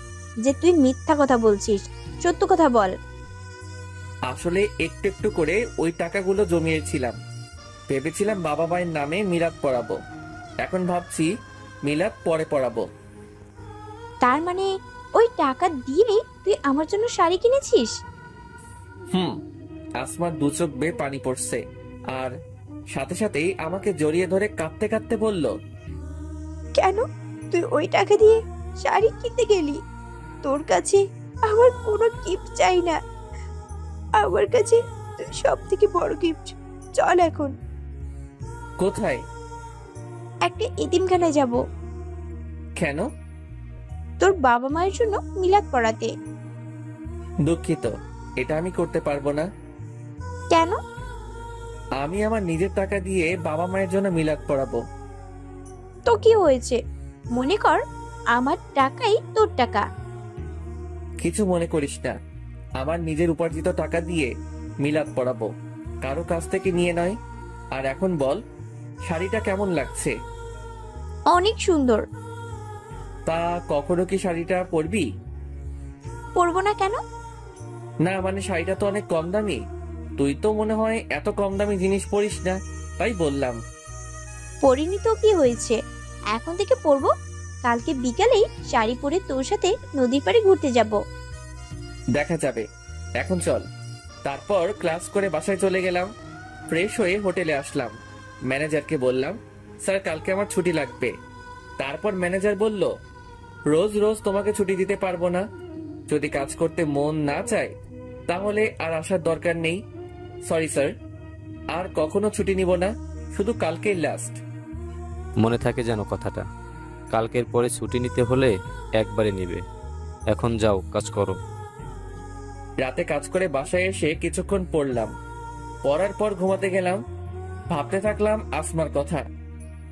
A: যে তুই মিথ্যা কথা বলছিস। সত্য কথা বল।
B: আসলে একটু একটু করে ওই টাকাগুলো জমিয়েছিলাম। ভেবেছিলাম বাবা মায়ের নামে মিলাদ পড়াবো। এখন ভাবছি মিলাদ পরে পড়াবো।
A: তার মানে ওই টাকা দিয়েই তুই আমার জন্য শাড়ি কিনেছিস?
B: আসমার দু চোখ বেয়ে পানি পড়ছে, আর সাথে সাথেই আমাকে জড়িয়ে ধরে কাঁদতে কাঁদতে বলল,
A: কেন তুই ওই টাকা দিয়ে শাড়ি কিনতে গেলি? তোর কাছে আমার কোনো গিফট চাই না। আমার কাছে তুই সব থেকে বড় গিফট। চল এখন
B: কোথায়?
A: একটা এতিমখানায় যাব,
B: কেন?
A: তোর বাবা মায়ের জন্য মিলাদ পড়াতে।
B: দুঃখিত, এটা আমি করতে পারবো না।
A: কেন?
B: আমি আমার নিজের টাকা দিয়ে বাবা মায়ের জন্য মিলাদ পড়াবো।
A: তো কি হয়েছে? মনে কর আমার টাকাই তোর টাকা।
B: কিছু মনে করিস না, আমার নিজের উপার্জিত টাকা দিয়ে মিলাদ পড়াবো, কারো কাছ থেকে নিয়ে নয়। আর এখন বল, শাড়িটা কেমন লাগছে?
A: অনেক সুন্দর।
B: তা কখনো কি শাড়িটা পরবি?
A: পরবো না কেন?
B: না মানে শাড়িটা তো অনেক কম দামি। তুই তো মনে হয় এত কম দামি জিনিস পরিস না, তাই বললাম।
A: পরিনি তো কি হয়েছে, এখন থেকে পরবো। কালকে বিকালেই শাড়ি পরে তোর সাথে নদীর পাড়ে ঘুরতে যাব।
B: দেখা যাবে, এখন চল। তারপর ক্লাস করে বাসায় চলে গেলাম। ফ্রেশ হয়ে হোটেলে আসলাম। ম্যানেজারকে বললাম, স্যার কালকে আমার ছুটি লাগবে। তারপর ম্যানেজার বলল, রোজ রোজ তোমাকে ছুটি দিতে পারবো না। যদি কাজ করতে মন না চায় তাহলে আর আসার দরকার নেই। সরি স্যার, আর কখনো ছুটি নিব না, শুধু কালকেই লাস্ট।
E: মনে থাকে যেন কথাটা। কালকের পরে ছুটি নিতে হলে একবারে নিবে। এখন যাও, কাজ করো।
B: রাতে কাজ করে বাসায় এসে কিছুক্ষণ পড়লাম। পড়ার পর ঘুমাতে গেলাম। ভাবতে থাকলাম আসমার কথা।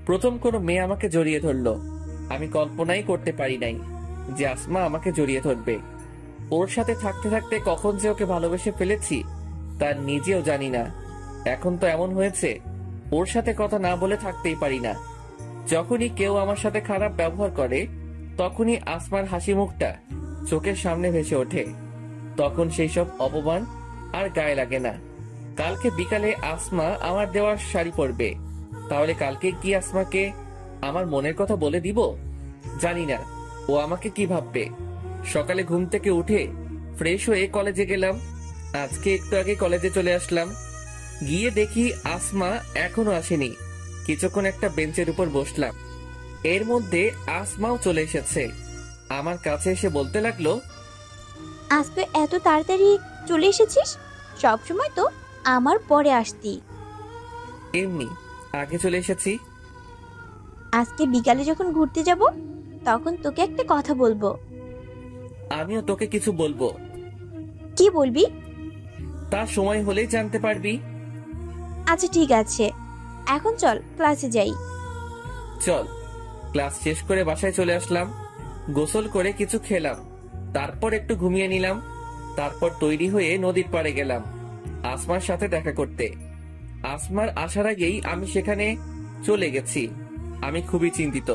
B: প্রথম কোনো মেয়ে আমাকে জড়িয়ে ধরলো। আমি কল্পনাই করতে পারি নাই যে আসমা আমাকে জড়িয়ে ধরবে। ওর সাথে থাকতে থাকতে কখন যে ওকে ভালোবেসে ফেলেছি তার নিজেও জানি না। এখন তো এমন হয়েছে, ওর সাথে কথা না বলে থাকতেই পারি না। যখনই কেউ আমার সাথে খারাপ ব্যবহার করে তখনই আসমার হাসি মুখটা চোখের সামনে ভেসে ওঠে। তখন সেই সব অপমান আর গায়ে লাগে না। কালকে বিকালে আসমা আমার দেওয়া শাড়ি পরবে, তাহলে কালকে কি আসমাকে আমার মনের কথা বলে দিব? জানি না ও আমাকে কি ভাববে। সকালে ঘুম থেকে উঠে ফ্রেশ হয়ে কলেজে গেলাম। আজকে একটু আগে কলেজে চলে আসলাম। গিয়ে দেখি আসমা এখনো আসেনি। কিছুক্ষণ একটা বেঞ্চের উপর বসলাম। এর মধ্যে আসমাও চলে এসেছে। আমার কাছে এসে বলতে লাগলো,
A: আজ তুই এত তাড়াতাড়ি চলে এসেছিস? সবসময় তো আমার পরে আসতি।
B: এমনি আগে চলে এসেছি।
A: আজকে বিকালে যখন ঘুরতে যাব তখন তোকে একটা কথা বলবো।
B: আমিও তোকে কিছু বলবো।
A: কি বলবি?
B: তার সময় হলেই জানতে পারবি।
A: আচ্ছা ঠিক আছে, এখন চল ক্লাসে যাই।
B: চল। ক্লাস শেষ করে বাসায় চলে আসলাম। গোসল করে কিছু খেলাম, তারপর একটু ঘুমিয়ে নিলাম। তারপর তৈরি হয়ে নদীর পাড়ে গেলাম আসমার সাথে দেখা করতে। আসমার আসার আগেই আমি সেখানে চলে গেছি। আমি খুবই চিন্তিত।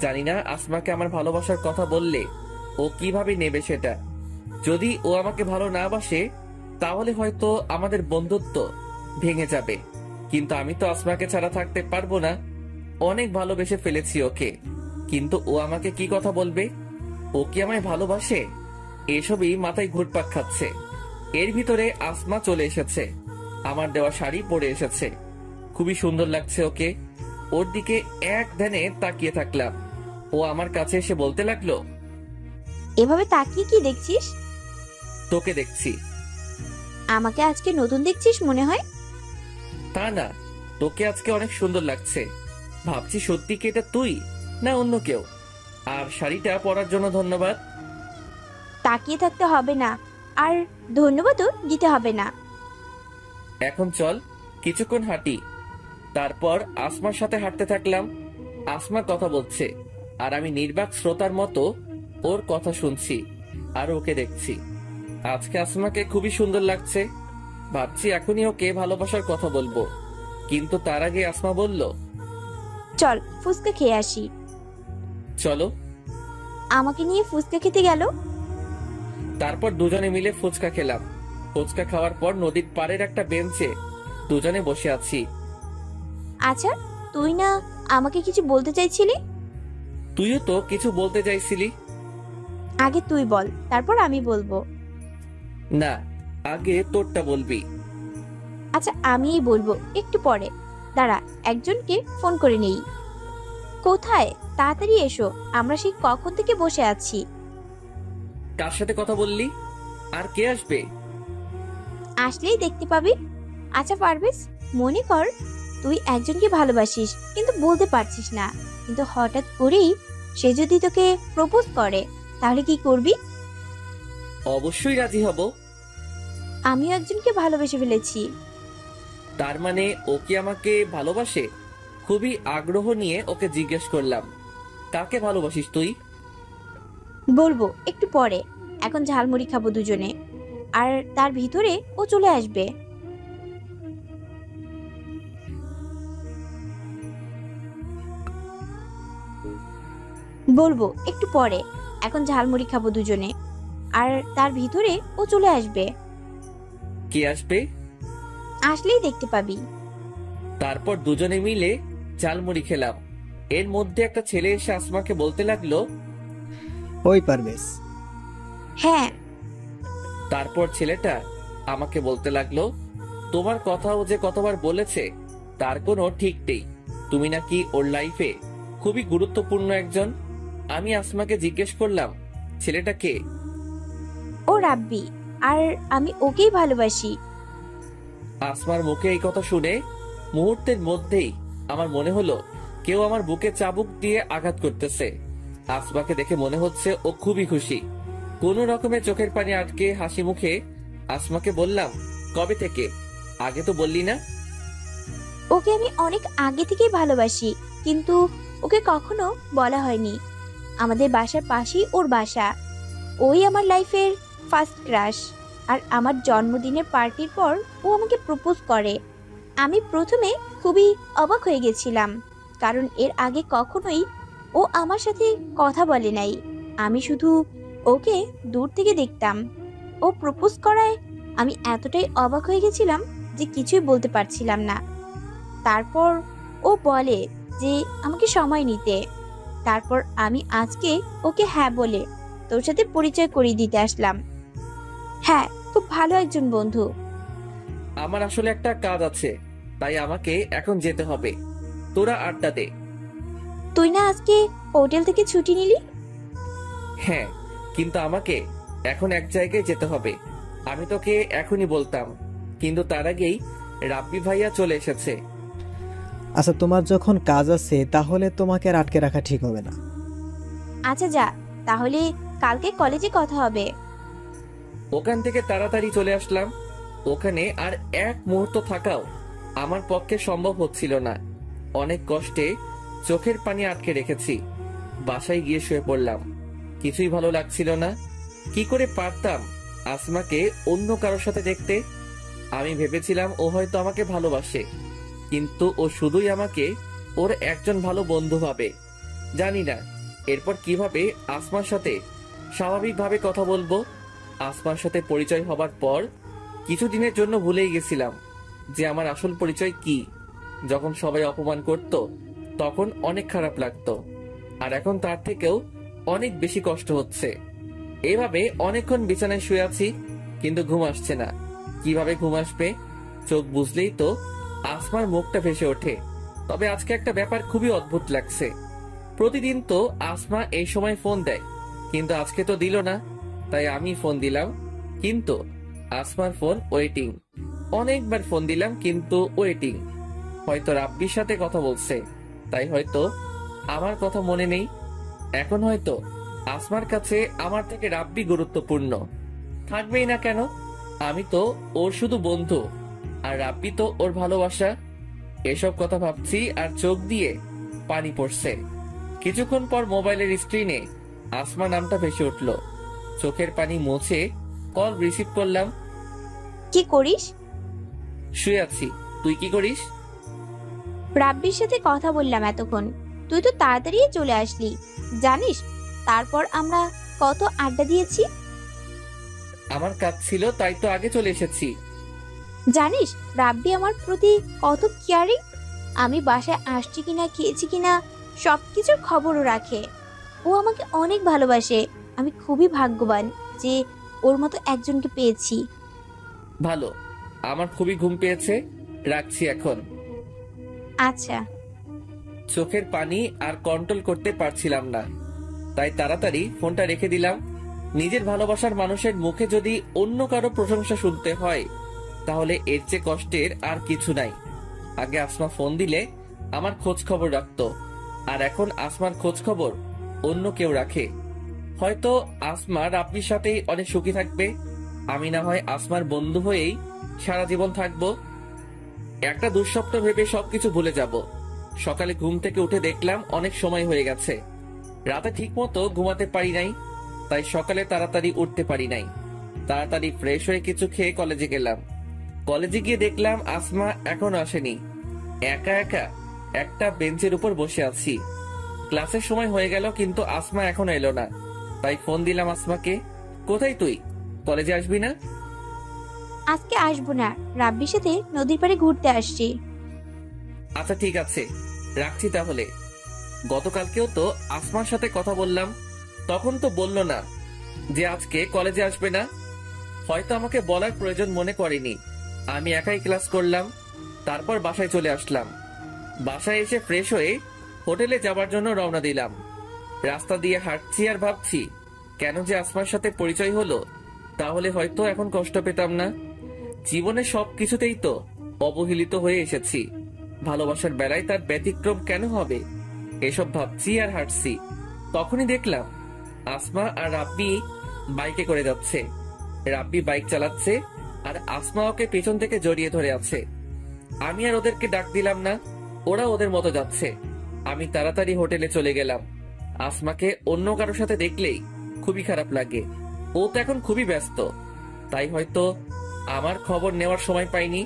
B: জানি না আসমাকে আমার ভালোবাসার কথা বললে ও কিভাবে নেবে সেটা। যদি ও আমাকে ভালো না বাসে তাহলে হয়তো আমাদের বন্ধুত্ব ভেঙে যাবে। কিন্তু আমি তো আসমাকে ছাড়া থাকতে পারবো না। অনেক ভালোবেসে ফেলেছি ওকে, কিন্তু ও আমাকে কি কথা বলবে? ও কি আমায় ভালোবাসে? এসবই মাথায় ঘুরপাক খাচ্ছে। এর ভিতরে আসমা চলে এসেছে। আমার দেওয়া শাড়ি পরে এসেছে। খুবই সুন্দর লাগছে ওকে। ওর দিকে এক ধ্যানে তাকিয়ে থাকলাম। ও আমার কাছে এসে বলতে লাগলো,
A: এভাবে তাকিয়ে কি দেখছিস?
B: তোকে দেখছি।
A: আমাকে আজকে নতুন দেখছিস মনে হয়।
B: তা না, তোকে আজকে অনেক সুন্দর লাগছে। ভাবছি সত্যি কি এটা তুই না অন্য কেউ। আর শাড়িটা পরার জন্য ধন্যবাদ।
A: তাকিয়ে থাকতে হবে না, আর ধন্যবাদও দিতে হবে না।
B: এখন চল কিছুক্ষণ হাঁটি। তারপর আসমার সাথে হাঁটতে থাকলাম। আসমা কথা বলছে আর আমি নির্বাক শ্রোতার মতো ওর কথা শুনছি আর ওকে দেখছি। আজকে আসমাকে খুবই সুন্দর লাগছে। ভাবছি এখনই ওকে ভালোবাসার কথা বলবো, কিন্তু তার আগে আসমা বলল,
A: চল ফুচকা খেয়ে আসি।
B: চলো।
A: আমাকে নিয়ে ফুচকা খেতে গেল।
B: তারপর দুজনে মিলে ফুচকা খেলাম। ফুচকা খাওয়ার পর নদীর পাড়ের একটা বেঞ্চে দুজনে বসে আছি।
A: আচ্ছা, তুই না আমাকে কিছু বলতে চাইছিলি?
B: তুইও তো কিছু বলতে চাইছিলি।
A: আগে তুই বল, তারপর আমি বলবো।
B: না, আগে তোরটা বলবি।
A: আচ্ছা, আমিই বলবো একটু পরে। দাঁড়া, একজনকে ফোন করে নেই। কোথায়? তাড়াতাড়ি এসো, আমরা সেই কখন থেকে বসে আছি।
B: কার সাথে কথা বললি? আর কে আসবে?
A: আসলেই দেখতে পাবি। আচ্ছা পারভেজ, মনে কর তুই একজনকে ভালোবাসিস কিন্তু বলতে পারছিস না, কিন্তু হঠাৎ করেই সে যদি তোকে প্রপোজ করে, তাহলে কি করবি?
B: অবশ্যই রাজি হব।
A: আমিও একজনকে ভালোবেসে ফেলেছি।
B: তার মানে ও কি আমাকে ভালোবাসে? খুবই আগ্রহ নিয়ে ওকে জিজ্ঞেস করলাম, কাকে ভালোবাসিস তুই?
A: বলবো একটু পরে, এখন ঝালমুড়ি খাবো দুজনে, আর তার ভিতরে ও চলে আসবে। বলবো একটু পরে, এখন ঝালমুড়ি খাবো দুজনে, আর তার ভিতরে ও চলে আসবে।
B: কে আসবে?
A: আসলেই দেখতে পাবি।
B: তারপর দুজনে মিলে ঝালমুড়ি খেলাম। এর মধ্যে একটা ছেলে এসে আসমাকে বলতে লাগলো,
G: ওই পারভেজ।
A: হ্যাঁ।
B: তারপর ছেলেটা আমাকে বলতে লাগলো, তোমার কথাও যে কতবার বলেছে তার কোনো ঠিক নেই। তুমি নাকি ওর লাইফে খুবই গুরুত্বপূর্ণ একজন। আমি আসমাকে জিজ্ঞেস করলাম, ছেলেটা কে?
A: ও রাব্বি, আর আমি ওকেই ভালোবাসি।
B: আসমার মুখে এই কথা শুনে মুহূর্তের মধ্যেই আমার মনে হলো কেউ আমার বুকে চাবুক দিয়ে আঘাত করতেছে। আসমাকে দেখে মনে হচ্ছে ও খুবই খুশি। কোনো রকমে চোখের পানি আটকে হাসি মুখে আসমাকে বললাম, কবে থেকে? আগে তো বললি না।
A: ওকে আমি অনেক আগে থেকেই ভালোবাসি, কিন্তু ওকে কখনো বলা হয়নি। আমাদের বাসার পাশেই ওর বাসা। ওই আমার লাইফের ফার্স্ট ক্রাশ। আর আমার জন্মদিনের পার্টির পর ও আমাকে প্রপোজ করে। আমি প্রথমে খুবই অবাক হয়ে গেছিলাম, কারণ এর আগে কখনোই ও আমার সাথে কথা বলে নাই। আমি শুধু ওকে দূর থেকে দেখতাম। ও প্রপোজ করায় আমি এতটাই অবাক হয়ে গেছিলাম যে কিছুই বলতে পারছিলাম না। তারপর ও বলে যে আমাকে সময় নিতে। তারপর আমি আজকে ওকে হ্যাঁ বলে তোর সাথে পরিচয় করিয়ে দিতে আসলাম। হ্যাঁ, খুব ভালো একজন বন্ধু।
B: আমার আসলে একটা কাজ আছে, তাই আমাকে এখন যেতে হবে। তোরা আড্ডা দে।
A: তুই না আজকে হোটেল থেকে ছুটি নিলি?
B: হ্যাঁ, কিন্তু আমাকে এখন এক জায়গায় যেতে হবে। আমি তোকে এখনই বলতাম, কিন্তু তার আগেই রাব্বি ভাইয়া চলে এসেছে।
G: আচ্ছা, তোমার যখন কাজ আছে তাহলে তোমাকে আর আটকে রাখা ঠিক হবে না।
A: আচ্ছা যা, তাহলে কালকে কলেজে কথা হবে।
B: ওখান থেকে তাড়াতাড়ি চলে আসলাম। ওখানে আর এক মুহূর্ত থাকাও আমার পক্ষে সম্ভব হচ্ছিল না। অনেক কষ্টে চোখের পানি আটকে রেখেছি। বাসায় গিয়ে শুয়ে পড়লাম। কিছুই ভালো লাগছিল না। কি করে পারতাম আসমাকে অন্য কারোর সাথে দেখতে? আমি ভেবেছিলাম ও হয়তো আমাকে ভালোবাসে, কিন্তু ও শুধুই আমাকে ওর একজন ভালো বন্ধু ভাবে। জানি না এরপর কিভাবে আসমার সাথে স্বাভাবিকভাবে কথা বলবো। আসমার সাথে পরিচয় হবার পর কিছুদিনের জন্য ভুলেই গেছিলাম যে আমার আসল পরিচয় কি। যখন সবাই অপমান করত তখন অনেক খারাপ লাগতো, আর এখন তার থেকেও অনেক বেশি কষ্ট হচ্ছে। এভাবে অনেকক্ষণ বিছানায় শুয়ে আছি, কিন্তু ঘুম আসছে না। কিভাবে ঘুম আসবে? চোখ বুঝলেই তো আসমার মুখটা ভেসে ওঠে। তবে আজকে একটা ব্যাপার খুবই অদ্ভুত লাগছে। প্রতিদিন তো আসমা এই সময় ফোন দেয়, কিন্তু আজকে তো দিল না। তাই আমি ফোন দিলাম, কিন্তু আসমার ফোন ওয়েটিং। অনেকবার ফোন দিলাম, কিন্তু ওয়েটিং। হয়তো রাব্বির সাথে কথা বলছে, তাই হয়তো আমার কথা মনে নেই। এখন হয়তো আসমার কাছে আমার থেকে রাব্বি গুরুত্বপূর্ণ। থাকবেই না কেন? আমি তো ওর শুধু বন্ধু, আর রাব্বি তো ওর ভালোবাসা। এসব কথা ভাবছি আর চোখ দিয়ে পানি পড়ছে। কিছুক্ষণ পর মোবাইলের স্ক্রিনে আসমা নামটা ভেসে উঠল। চোখের পানি মুছে কল রিসিভ করলাম।
A: কি করিস?
B: শুয়ে আছি। তুই কি করিস?
A: রাব্বির সাথে কথা বললাম এতক্ষণ, তুই তো তাড়াতাড়ি চলে আসলি। জানিস তারপর আমরা কত আড্ডা দিয়েছি?
B: আমার কাজ ছিল তাই তো আগে চলে এসেছি।
A: জানিস রাব্বি আমার প্রতি কত কেয়ারিং। আমি বাসায় আসছি কিনা, খেয়েছি কিনা সবকিছুর খবরও রাখে। ও আমাকে অনেক ভালোবাসে। আমি খুবই ভাগ্যবান যে ওর মতো একজনকে পেয়েছি।
B: ভালো, আমার খুবই ঘুম পেয়েছে, রাখছি এখন।
A: আচ্ছা।
B: চোখের পানি আর কন্ট্রোল করতে পারছিলাম না, তাই তাড়াতাড়ি ফোনটা রেখে দিলাম। নিজের ভালোবাসার মানুষের মুখে যদি অন্য কারো প্রশংসা শুনতে হয় তাহলে এর চেয়ে কষ্টের আর কিছু নাই। আগে আসমা ফোন দিলে আমার খোঁজ খবর রাখতো, আর এখন আসমার খোঁজ খবর অন্য কেউ রাখে। হয়তো আসমা রাব্বির সাথেই অনেক সুখী থাকবে, আমি না হয় আসমার বন্ধু হয়েই সারা জীবন থাকবো। একটা দুঃস্বপ্ন ভেবে সবকিছু ভুলে যাব। সকালে ঘুম থেকে উঠে দেখলাম অনেক সময় হয়ে গেছে। রাতে ঠিক মতো ঘুমাতে পারি নাই, তাই সকালে তাড়াতাড়ি উঠতে পারি নাই। তাড়াতাড়ি ফ্রেশ হয়ে কিছু খেয়ে কলেজে গেলাম। কলেজে গিয়ে দেখলাম আসমা এখনো আসেনি। একা একা একটা বেঞ্চের উপর বসে আছি। ক্লাসের সময় হয়ে গেল কিন্তু আসমা এখনো এলো না, তাই ফোন দিলাম আসমাকে। কোথায় তুই? কলেজে আসবি না?
A: আজকে আসবো না, রাব্বির সাথে নদীর পাড়ে ঘুরতে আসছি।
B: আচ্ছা ঠিক আছে, রাখছি তাহলে। গতকালকেও তো আসমার সাথে কথা বললাম, তখন তো বললো না যে আজকে কলেজে আসবে না। হয়তো আমাকে বলার প্রয়োজন মনে করেনি। আমি একাই ক্লাস করলাম, তারপর বাসায় চলে আসলাম। বাসায় এসে ফ্রেশ হয়ে হোটেলে যাবার জন্য রওনা দিলাম। রাস্তা দিয়ে হাঁটছি আর ভাবছি কেন যে আসমার সাথে পরিচয় হলো, তাহলে হয়তো এখন কষ্ট পেতাম না। জীবনে সবকিছুতেই তো অবহেলিত হয়ে এসেছি, ভালোবাসার বেলায় তার ব্যতিক্রম কেন হবে? এসব ভাবছি আর হাঁটছি, তখনই দেখলাম আসমা আর রাব্বি বাইকে করে যাচ্ছে। রাব্বি বাইক চালাচ্ছে আর আসমা ওকে পেছন থেকে জড়িয়ে ধরে আছে। আমি আর ওদেরকে ডাক দিলাম না, ওরা ওদের মতো যাচ্ছে। আমি তাড়াতাড়ি হোটেলে চলে গেলাম। আসমাকে অন্য কারোর সাথে দেখলেই খুবই খারাপ লাগে। ও তো এখন খুবই ব্যস্ত, তাই হয়তো আমার খবর নেওয়ার সময় পাইনি।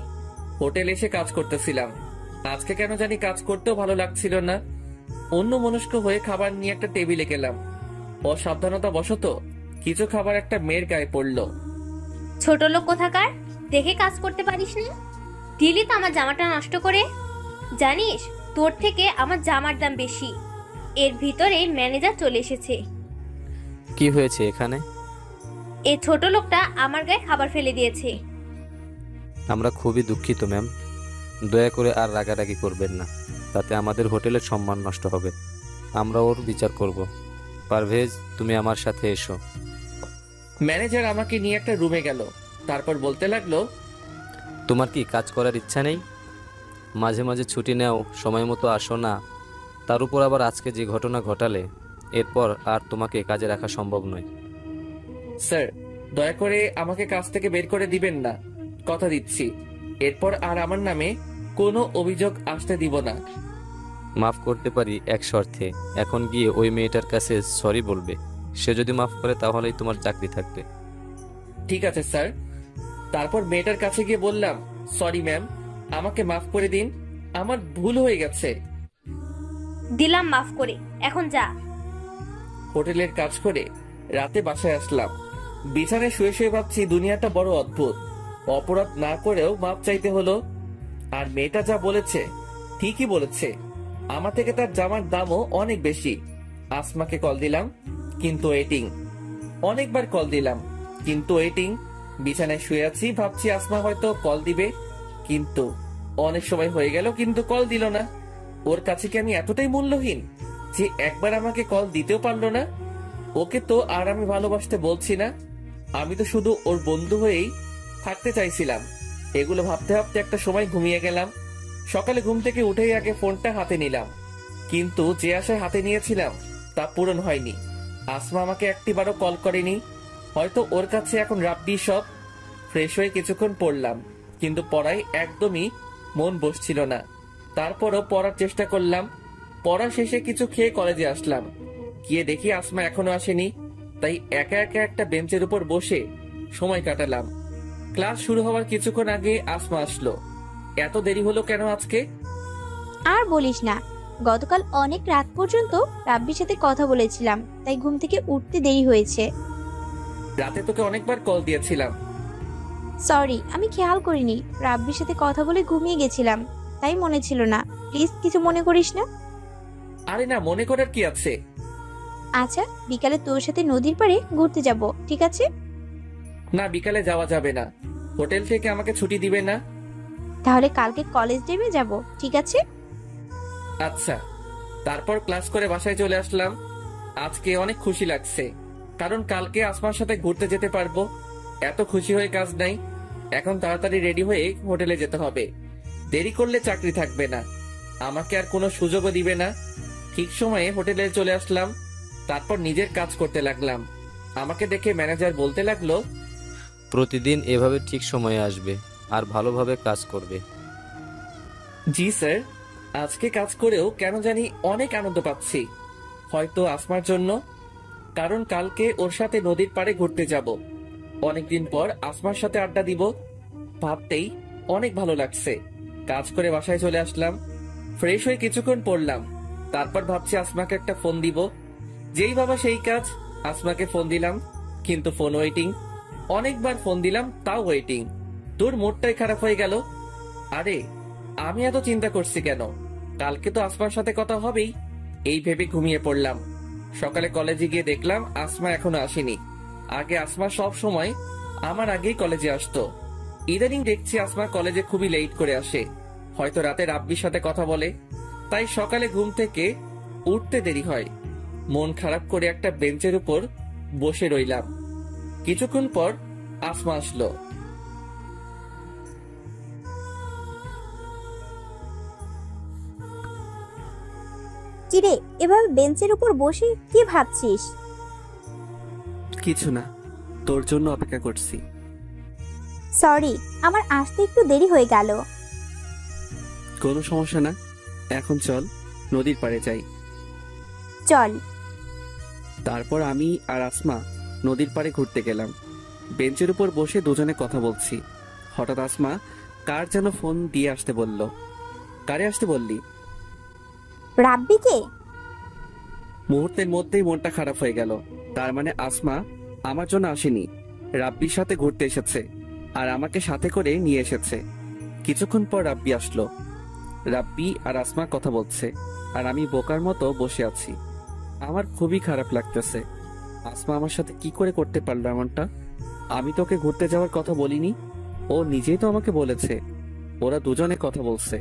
B: হোটেলে এসে কাজ করতেছিলাম। আজকে কেন জানি কাজ করতেও ভালো লাগছিল না। অন্য মনস্ক হয়ে খাবার নিয়ে একটা টেবিলে গেলাম। অসাবধানতা বশত কিছু খাবার একটা মেয়ের গায়ে পড়লো।
F: ছোট লোক কোথাকার, দেখে কাজ করতে পারিস না? দিলি তো আমার জামাটা নষ্ট করে। জানিস তোর থেকে আমার জামার দাম বেশি। এর ভিতরে ম্যানেজার চলে এসেছে।
E: কি হয়েছে এখানে?
F: এই ছোট লোকটা আমার গায়ে খাবার ফেলে দিয়েছে।
E: আমরা খুবই দুঃখিত ম্যাম, দয়া করে আর রাগারাগি করবেন না, তাতে আমাদের হোটেলের সম্মান নষ্ট হবে। আমরা ওর বিচার করব। পারভেজ, তুমি আমার সাথে এসো।
B: ম্যানেজার আমাকে নিয়ে একটা রুমে গেল, তারপর বলতে লাগলো,
E: তোমার কি কাজ করার ইচ্ছা নেই? মাঝে মাঝে ছুটি নাও, সময় মতো আসো না। তার উপর আবার আজকে যে ঘটনা ঘটালে, এরপর আর তোমাকে কাজে রাখা সম্ভব নয়।
B: স্যার দয়া করে আমাকে কাজ থেকে বের করে দিবেন না, কথা দিচ্ছি এরপর আর আমার নামে কোনো অভিযোগ আসতে দিব না।
E: মাফ করতে পারি এক শর্তে, এখন গিয়ে ওই মেয়েটার কাছে সরি বলবে। সে যদি মাফ করে তাহলেই তোমার চাকরি থাকবে।
B: ঠিক আছে স্যার। তারপর মেয়েটার কাছে গিয়ে বললাম, সরি ম্যাম, আমাকে মাফ করে দিন, আমার ভুল হয়ে গেছে।
F: দিলাম মাফ করে, এখন যা।
B: হোটেলের কাজ করে রাতে বাসায় আসলাম। বিছানায় শুয়ে শুয়ে ভাবছি দুনিয়াটা বড় অদ্ভুত। অপরাধ না করেও মাপ চাইতে হলো। আর মেয়েটা যা বলেছে ঠিকই বলেছে, আমার থেকে তার জামার দামও অনেক বেশি। আসমাকে কল দিলাম কিন্তু ওয়েটিং। অনেকবার কল দিলাম কিন্তু ওয়েটিং। বিছানায় শুয়ে আছি, ভাবছি আসমা হয়তো কল দিবে, কিন্তু অনেক সময় হয়ে গেল কিন্তু কল দিল না। ওর কাছে কি আমি এতটাই মূল্যহীন যে একবার আমাকে কল দিতেও পারলো না? ওকে তো আর আমি ভালোবাসতে বলছি না, আমি তো শুধু ওর বন্ধু হয়েই থাকতে চাইছিলাম। এগুলো ভাবতে ভাবতে একটা সময় ঘুমিয়ে গেলাম। সকালে ঘুম থেকে উঠেই আগে ফোনটা হাতে নিলাম, কিন্তু যে আশায় হাতে নিয়েছিলাম তা পূরণ হয়নি। আসমা আমাকে একটিবারও কল করেনি, হয়তো ওর কাছে এখন রাব্বি সব। ফ্রেশ হয়ে কিছুক্ষণ পড়লাম, কিন্তু পড়ায় একদমই মন বসছিল না। তারপরও পড়ার চেষ্টা করলাম। পড়া শেষে কিছু খেয়ে কলেজে আসলাম। গিয়ে দেখি আসমা এখনো আসেনি, তাই একা একা একটা বেঞ্চের উপর বসে সময় কাটালাম। ক্লাস শুরু হওয়ার কিছুক্ষণ আগে আসমা আসলো। এত দেরি হলো কেন আজকে?
A: আর বলিস না, গতকাল অনেক রাত পর্যন্ত রাব্বির সাথে কথা বলেছিলাম, তাই ঘুম থেকে উঠতে দেরি হয়েছে।
B: রাতে তোকে অনেকবার কল দিয়েছিলাম।
A: সরি, আমি খেয়াল করিনি। রাব্বির সাথে কথা বলে ঘুমিয়ে গেছিলাম, তাই মনে ছিল না। প্লিজ কিছু মনে করিস না।
B: আরে না, মনে করার কি আছে?
A: আচ্ছা, বিকালে তোর সাথে নদীর পাড়ে ঘুরতে যাব, ঠিক আছে?
B: না, বিকালে যাওয়া যাবে না। হোটেল থেকে আমাকে ছুটি দিবে না।
A: তাহলে কালকে কলেজ ডেমে যাব, ঠিক আছে?
B: আচ্ছা। তারপর ক্লাস করে বাসায় চলে আসলাম। আজকে অনেক খুশি লাগছে, কারণ কালকে আসমার সাথে ঘুরতে যেতে পারবো। এত খুশি হয়ে কাজ নাই। এখন তাড়াতাড়ি রেডি হয়ে হোটেলে যেতে হবে। দেরি করলে চাকরি থাকবে না, আমাকে আর কোনো সুযোগও দিবে না। ঠিক সময়ে হোটেলে চলে আসলাম। তারপর নিজের কাজ করতে লাগলাম। আমাকে দেখে ম্যানেজার বলতে লাগলো,
E: প্রতিদিন এভাবে ঠিক সময়ে আসবে আর ভালোভাবে কাজ করবে।
B: জি স্যার। আজকে কাজ করেও কেন জানি অনেক আনন্দ পাচ্ছি। হয়তো আসমার জন্য, কারণ কালকে ওর সাথে নদীর পাড়ে ঘুরতে যাব। অনেকদিন পর আসমার সাথে আড্ডা দিব, ভাবতেই অনেক ভালো লাগছে। কাজ করে বাসায় চলে আসলাম। ফ্রেশ হয়ে কিছুক্ষণ পড়লাম। তারপর ভাবছি আসমাকে একটা ফোন দিব। যেই ভাবা সেই কাজ, আসমাকে ফোন দিলাম, কিন্তু ফোন ওয়েটিং। অনেকবার ফোন দিলাম, তাও ওয়েটিং। তোর মুডটাই খারাপ হয়ে গেল। আরে, আমি এত চিন্তা করছি কেন? কালকে তো আসমার সাথে কথা হবেই, এই ভেবে ঘুমিয়ে পড়লাম। সকালে কলেজে গিয়ে দেখলাম আসমা এখনো আসেনি। আগে আসমা সব সময় আমার আগেই কলেজে আসতো। ইদানিং দেখছি আসমা কলেজে খুবই লেট করে আসে। হয়তো রাতে রাব্বির সাথে কথা বলে, তাই সকালে ঘুম থেকে উঠতে দেরি হয়। মন খারাপ করে একটা বেঞ্চের উপর বসে রইলাম। কিছুক্ষণ পর আসমা আসলো।
A: কিরে, এভাবে বেঞ্চের উপর বসে কি ভাবছিস?
B: কিছু না, তোর জন্য অপেক্ষা করছি।
A: সরি, আমার আসতে একটু দেরি হয়ে গেল।
B: কোনো সমস্যা না। এখন চল নদীর পাড়ে যাই।
A: চল।
B: তারপর আমি আর আসমা নদীর পাড়ে ঘুরতে গেলাম। বেঞ্চের উপর বসে দুজনে কথা বলছি। হঠাৎ আসমা কার যেন ফোন দিয়ে আসতে বলল। কারে আসতে বললি?
A: রাব্বিকে।
B: মুহূর্তের মধ্যেই মনটা খারাপ হয়ে গেল। তার মানে আসমা আমার জন্য আসেনি, রাব্বির সাথে ঘুরতে এসেছে, আর আমাকে সাথে করে নিয়ে এসেছে। কিছুক্ষণ পর রাব্বি আসলো। রাব্বি আর আসমা কথা বলছে, আর আমি বোকার মতো বসে আছি। আমার খুবই খারাপ লাগতেছে। আসমা আমার সাথে কি করে করতে পারলো এমনটা? আমি তোকে ঘুরতে যাওয়ার কথা বলিনি, ও নিজেই তো আমাকে বলেছে। ওরা দুজনে কথা বলছে,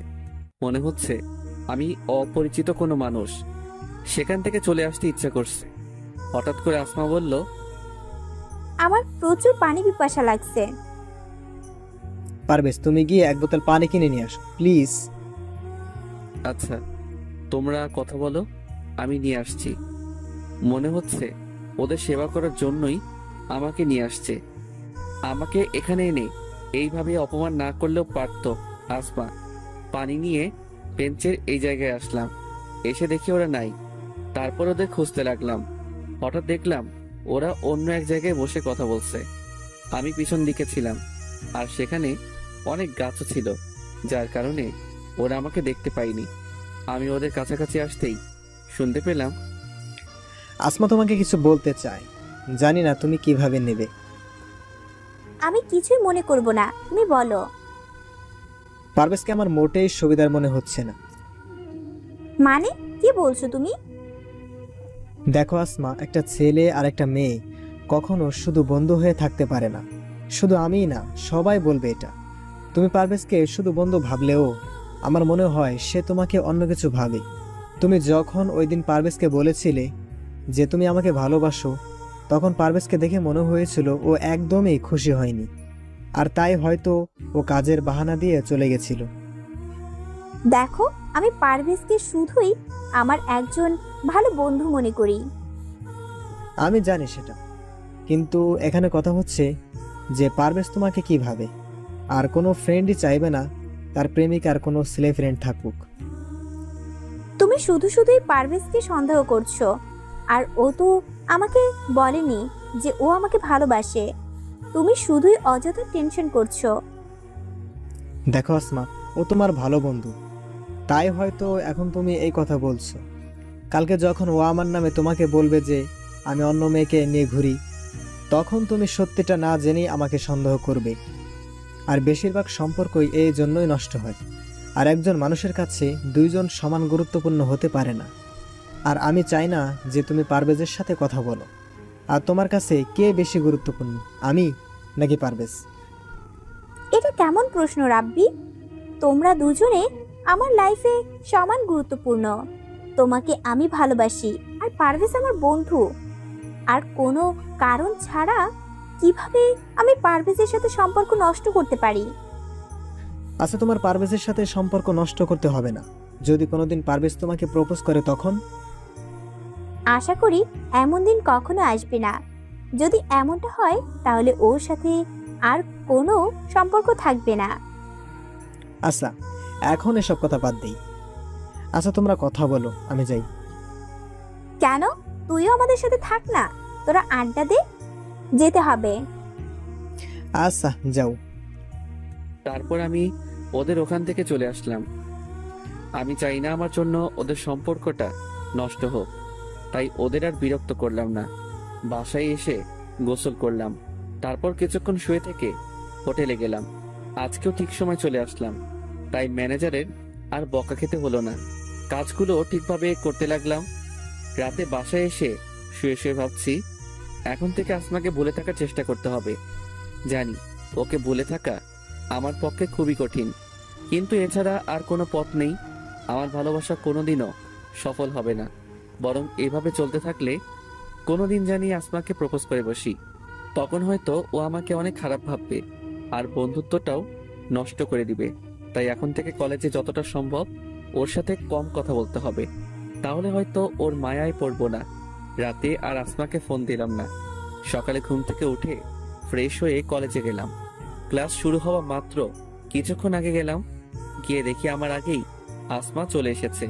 B: মনে হচ্ছে আমি অপরিচিত কোনো মানুষ। সেখান থেকে চলে আসতে ইচ্ছা করছে। হঠাৎ করে আসমা বলল,
A: আমার প্রচুর পানি পিপাসা লাগছে।
G: পারভেজ, তুমি গিয়ে এক বোতল পানি কিনে নিয়ে আসো প্লিজ।
B: আচ্ছা, তোমরা কথা বলো, আমি নিয়ে আসছি। মনে হচ্ছে ওদের সেবা করার জন্যই আমাকে নিয়ে আসছে। আমাকে এখানে এনে এইভাবে অপমান না করলেও পারতো আসমা। পানি নিয়ে বেঞ্চের এই জায়গায় আসলাম। এসে দেখি ওরা নাই। তারপর ওদের খুঁজতে লাগলাম। হঠাৎ দেখলাম ওরা অন্য এক জায়গায় বসে কথা বলছে। আমি পিছন দিকে ছিলাম, আর সেখানে অনেক গাছও ছিল, যার কারণে ওরা আমাকে দেখতে পায়নি। আমি ওদের কাছাকাছি আসতেই শুনতে পেলাম,
G: আসমা তোমাকে কিছু বলতে চায়, জানি না তুমি কিভাবে নেবে।
A: আমি কিছুই মনে করব না, তুমি বলো।
G: পারভেজকে আমার মোটেই সুবিধার মনে হচ্ছে না।
A: মানে কি বলছো তুমি?
G: দেখো আসমা, একটা ছেলে আর একটা মেয়ে কখনো শুধু বন্ধু হয়ে থাকতে পারে না। শুধু আমিই না, সবাই বলবে এটা। তুমি পারভেজকে শুধু বন্ধু ভাবলেও আমার মনে হয় সে তোমাকে অন্য কিছু ভাবে। তুমি যখন ওই দিন পারভেজকে বলেছিলে যে তুমি আমাকে ভালোবাসো, তখন পারভেজকে দেখে মনে হয়েছিল ও একদমই খুশি হয়নি, আর তাই হয়তো ও কাজের বাহানা দিয়ে চলে গেছিল।
A: দেখো, আমি পারভেজকে শুধুই আমার একজন ভালো বন্ধু মনে করি।
G: আমি জানি সেটা, কিন্তু এখানে কথা হচ্ছে যে পারভেজ তোমাকে কি ভাবে। আর কোনো ফ্রেন্ডই চাইবে না তার প্রেমিকার কোনো ছেলে ফ্রেন্ড থাকুক।
A: তুমি শুধু শুধুই পারভেজকে সন্দেহ করছো। আর ও তো আমাকে বলেনি যে ও আমাকে ভালোবাসে। তুমি শুধুই অযথা টেনশন করছো।
G: দেখো আসমা, ও তোমার ভালো বন্ধু, তাই হয়তো এখন তুমি এই কথা বলছো। কালকে যখন ও আমার নামে তোমাকে বলবে যে আমি অন্য মেয়েকে নিয়ে ঘুরি, তখন তুমি সত্যিটা না জেনেই আমাকে সন্দেহ করবে। আর বেশিরভাগ সম্পর্কই এই জন্যই নষ্ট হয়। আর একজন মানুষের কাছে দুইজন সমান গুরুত্বপূর্ণ হতে পারে না। আর আমি চাই না যে তুমি পারভেজের সাথে কথা বলো। আর তোমার কাছে কে বেশি গুরুত্বপূর্ণ, আমি নাকি পারভেজ?
A: এটা কেমন প্রশ্ন রাব্বি? তোমরা দুজনে আমার লাইফে সমান গুরুত্বপূর্ণ। তোমাকে আমি ভালোবাসি আর পারভেজ আমার বন্ধু। আর কোনো কারণ ছাড়া কিভাবে আমি পারভেজের সাথে সম্পর্ক নষ্ট করতে পারি?
G: আচ্ছা, তোমার পারভেজের সাথে সম্পর্ক নষ্ট করতে হবে না। যদি কোনোদিন পারভেজ তোমাকে প্রপোজ করে তখন?
A: আশা করি এমন দিন কখনো আসবে না। যদি এমনটা হয় তাহলে ওর সাথে আর কোনো সম্পর্ক থাকবে না।
G: আচ্ছা, এখন এসব কথা বাদ দেই। আচ্ছা, তোমরা কথা বলো, আমি যাই।
A: কেন? তুইও আমাদের সাথে থাক না, তোরা আড্ডা দে। যেতে হবে।
G: আচ্ছা, যাও।
B: তারপর আমি ওদের ওখান থেকে চলে আসলাম। আমি চাই না আমার জন্য ওদের সম্পর্কটা নষ্ট হোক, তাই ওদের আর বিরক্ত করলাম না। বাসায় এসে গোসল করলাম, তারপর কিছুক্ষণ শুয়ে থেকে হোটেলে গেলাম। আজকেও ঠিক সময় চলে আসলাম, তাই ম্যানেজারের আর বকা খেতে হলো না। কাজগুলো ঠিকভাবে করতে লাগলাম। রাতে বাসায় এসে শুয়ে শুয়ে ভাবছি, এখন থেকে আসমাকে ভুলে থাকার চেষ্টা করতে হবে। জানি ওকে ভুলে থাকা আমার পক্ষে খুবই কঠিন, কিন্তু এছাড়া আর কোনো পথ নেই। আমার ভালোবাসা কোনোদিনও সফল হবে না, বরং এভাবে চলতে থাকলে কোনোদিন জানি আসমাকে প্রপোজ করে বসি। তখন হয়তো ও আমাকে অনেক খারাপ ভাববে আর বন্ধুত্বটাও নষ্ট করে দিবে। তাই এখন থেকে কলেজে যতটা সম্ভব ওর সাথে কম কথা বলতে হবে, তাহলে হয়তো ওর মায়ায় পড়বো না। রাতে আর আসমাকে ফোন দিলাম না। সকালে ঘুম থেকে উঠে ফ্রেশ হয়ে কলেজে গেলাম। ক্লাস শুরু হওয়া মাত্র কিছুক্ষণ আগে গেলাম, গিয়ে দেখি আমার আগেই আসমা চলে এসেছে।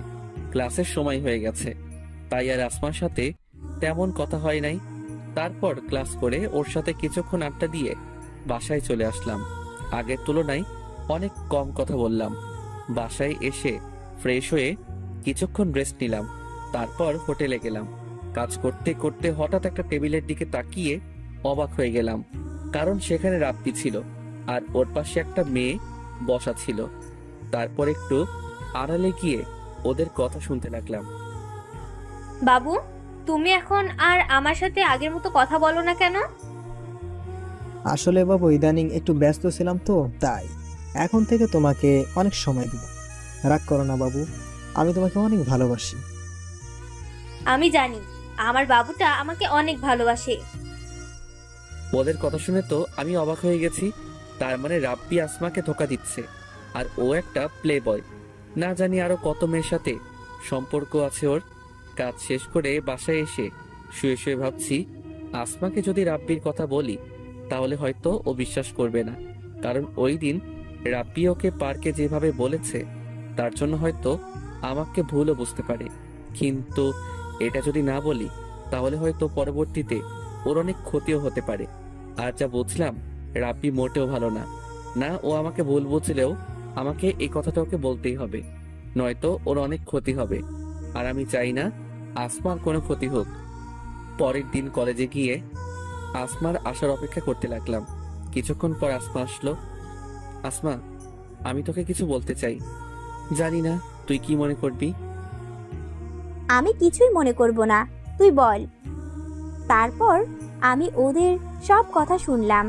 B: ক্লাসের সময় হয়ে গেছে, তাই আর আসমার সাথে তেমন কথা হয় নাই। তারপর ক্লাস করে ওর সাথে কিছুক্ষণ আড্ডা দিয়ে বাসায় চলে আসলাম। আগের তুলনায় অনেক কম কথা বললাম। বাসায় এসে ফ্রেশ হয়ে কিছুক্ষণ রেস্ট নিলাম, তারপর হোটেলে গেলাম। কাজ করতে করতে হঠাৎ একটা টেবিলের দিকে তাকিয়ে অবাক হয়ে গেলাম, কারণ সেখানে রাব্বি ছিল আর ওর পাশে একটা মেয়ে বসা ছিল। তারপর একটু আড়ালে গিয়ে ওদের কথা শুনতে লাগলাম।
F: বাবু, তুমি এখন আর আমার সাথে আগের মতো কথা বলো না কেন?
G: আসলে বাবু, ইদানিং একটু ব্যস্ত ছিলাম তো, তাই এখন থেকে তোমাকে অনেক সময় দিব। রাগ করো না বাবু, আমি তোমাকে অনেক ভালোবাসি।
F: আমি জানি আমার বাবুটা আমাকে অনেক ভালোবাসে।
B: ওদের কথা শুনে তো আমি অবাক হয়ে গেছি। তার মানে রাব্বি আসমাকে ধোকা দিচ্ছে, আর ও একটা প্লে বয়। না জানি আরো কত মেয়ের সাথে সম্পর্ক আছে ওর। কাজ শেষ করে বাসায় এসে শুয়ে শুয়ে ভাবছি, আসমাকে যদি রাব্বির কথা বলি তাহলে হয়তো ও বিশ্বাস করবে না, কারণ ওই দিন রাব্বি ওকে পার্কে যেভাবে বলেছে তার জন্য হয়তো আমাকে ভুলও বুঝতে পারে। কিন্তু এটা যদি না বলি তাহলে হয়তো পরবর্তীতে ওর অনেক ক্ষতিও হতে পারে। আর যা বুঝলাম, রাব্বি মোটেও ভালো না। না ও আমাকে ভুল বুঝলেও আমাকে এই কথাটা ওকে বলতেই হবে, নয়তো ওর অনেক ক্ষতি হবে। আর আমি চাই না আসমার কোনো ক্ষতি হোক। পরের দিন কলেজে গিয়ে আসমার আসার অপেক্ষা করতে লাগলাম। কিছুক্ষণ পর আসমা আসলো। আসমা, আমি তোকে কিছু বলতে চাই, জানি না তুই কি মনে করবি।
A: আমি কিছুই মনে করব না, তুই বল। তারপর আমি ওদের সব কথা শুনলাম।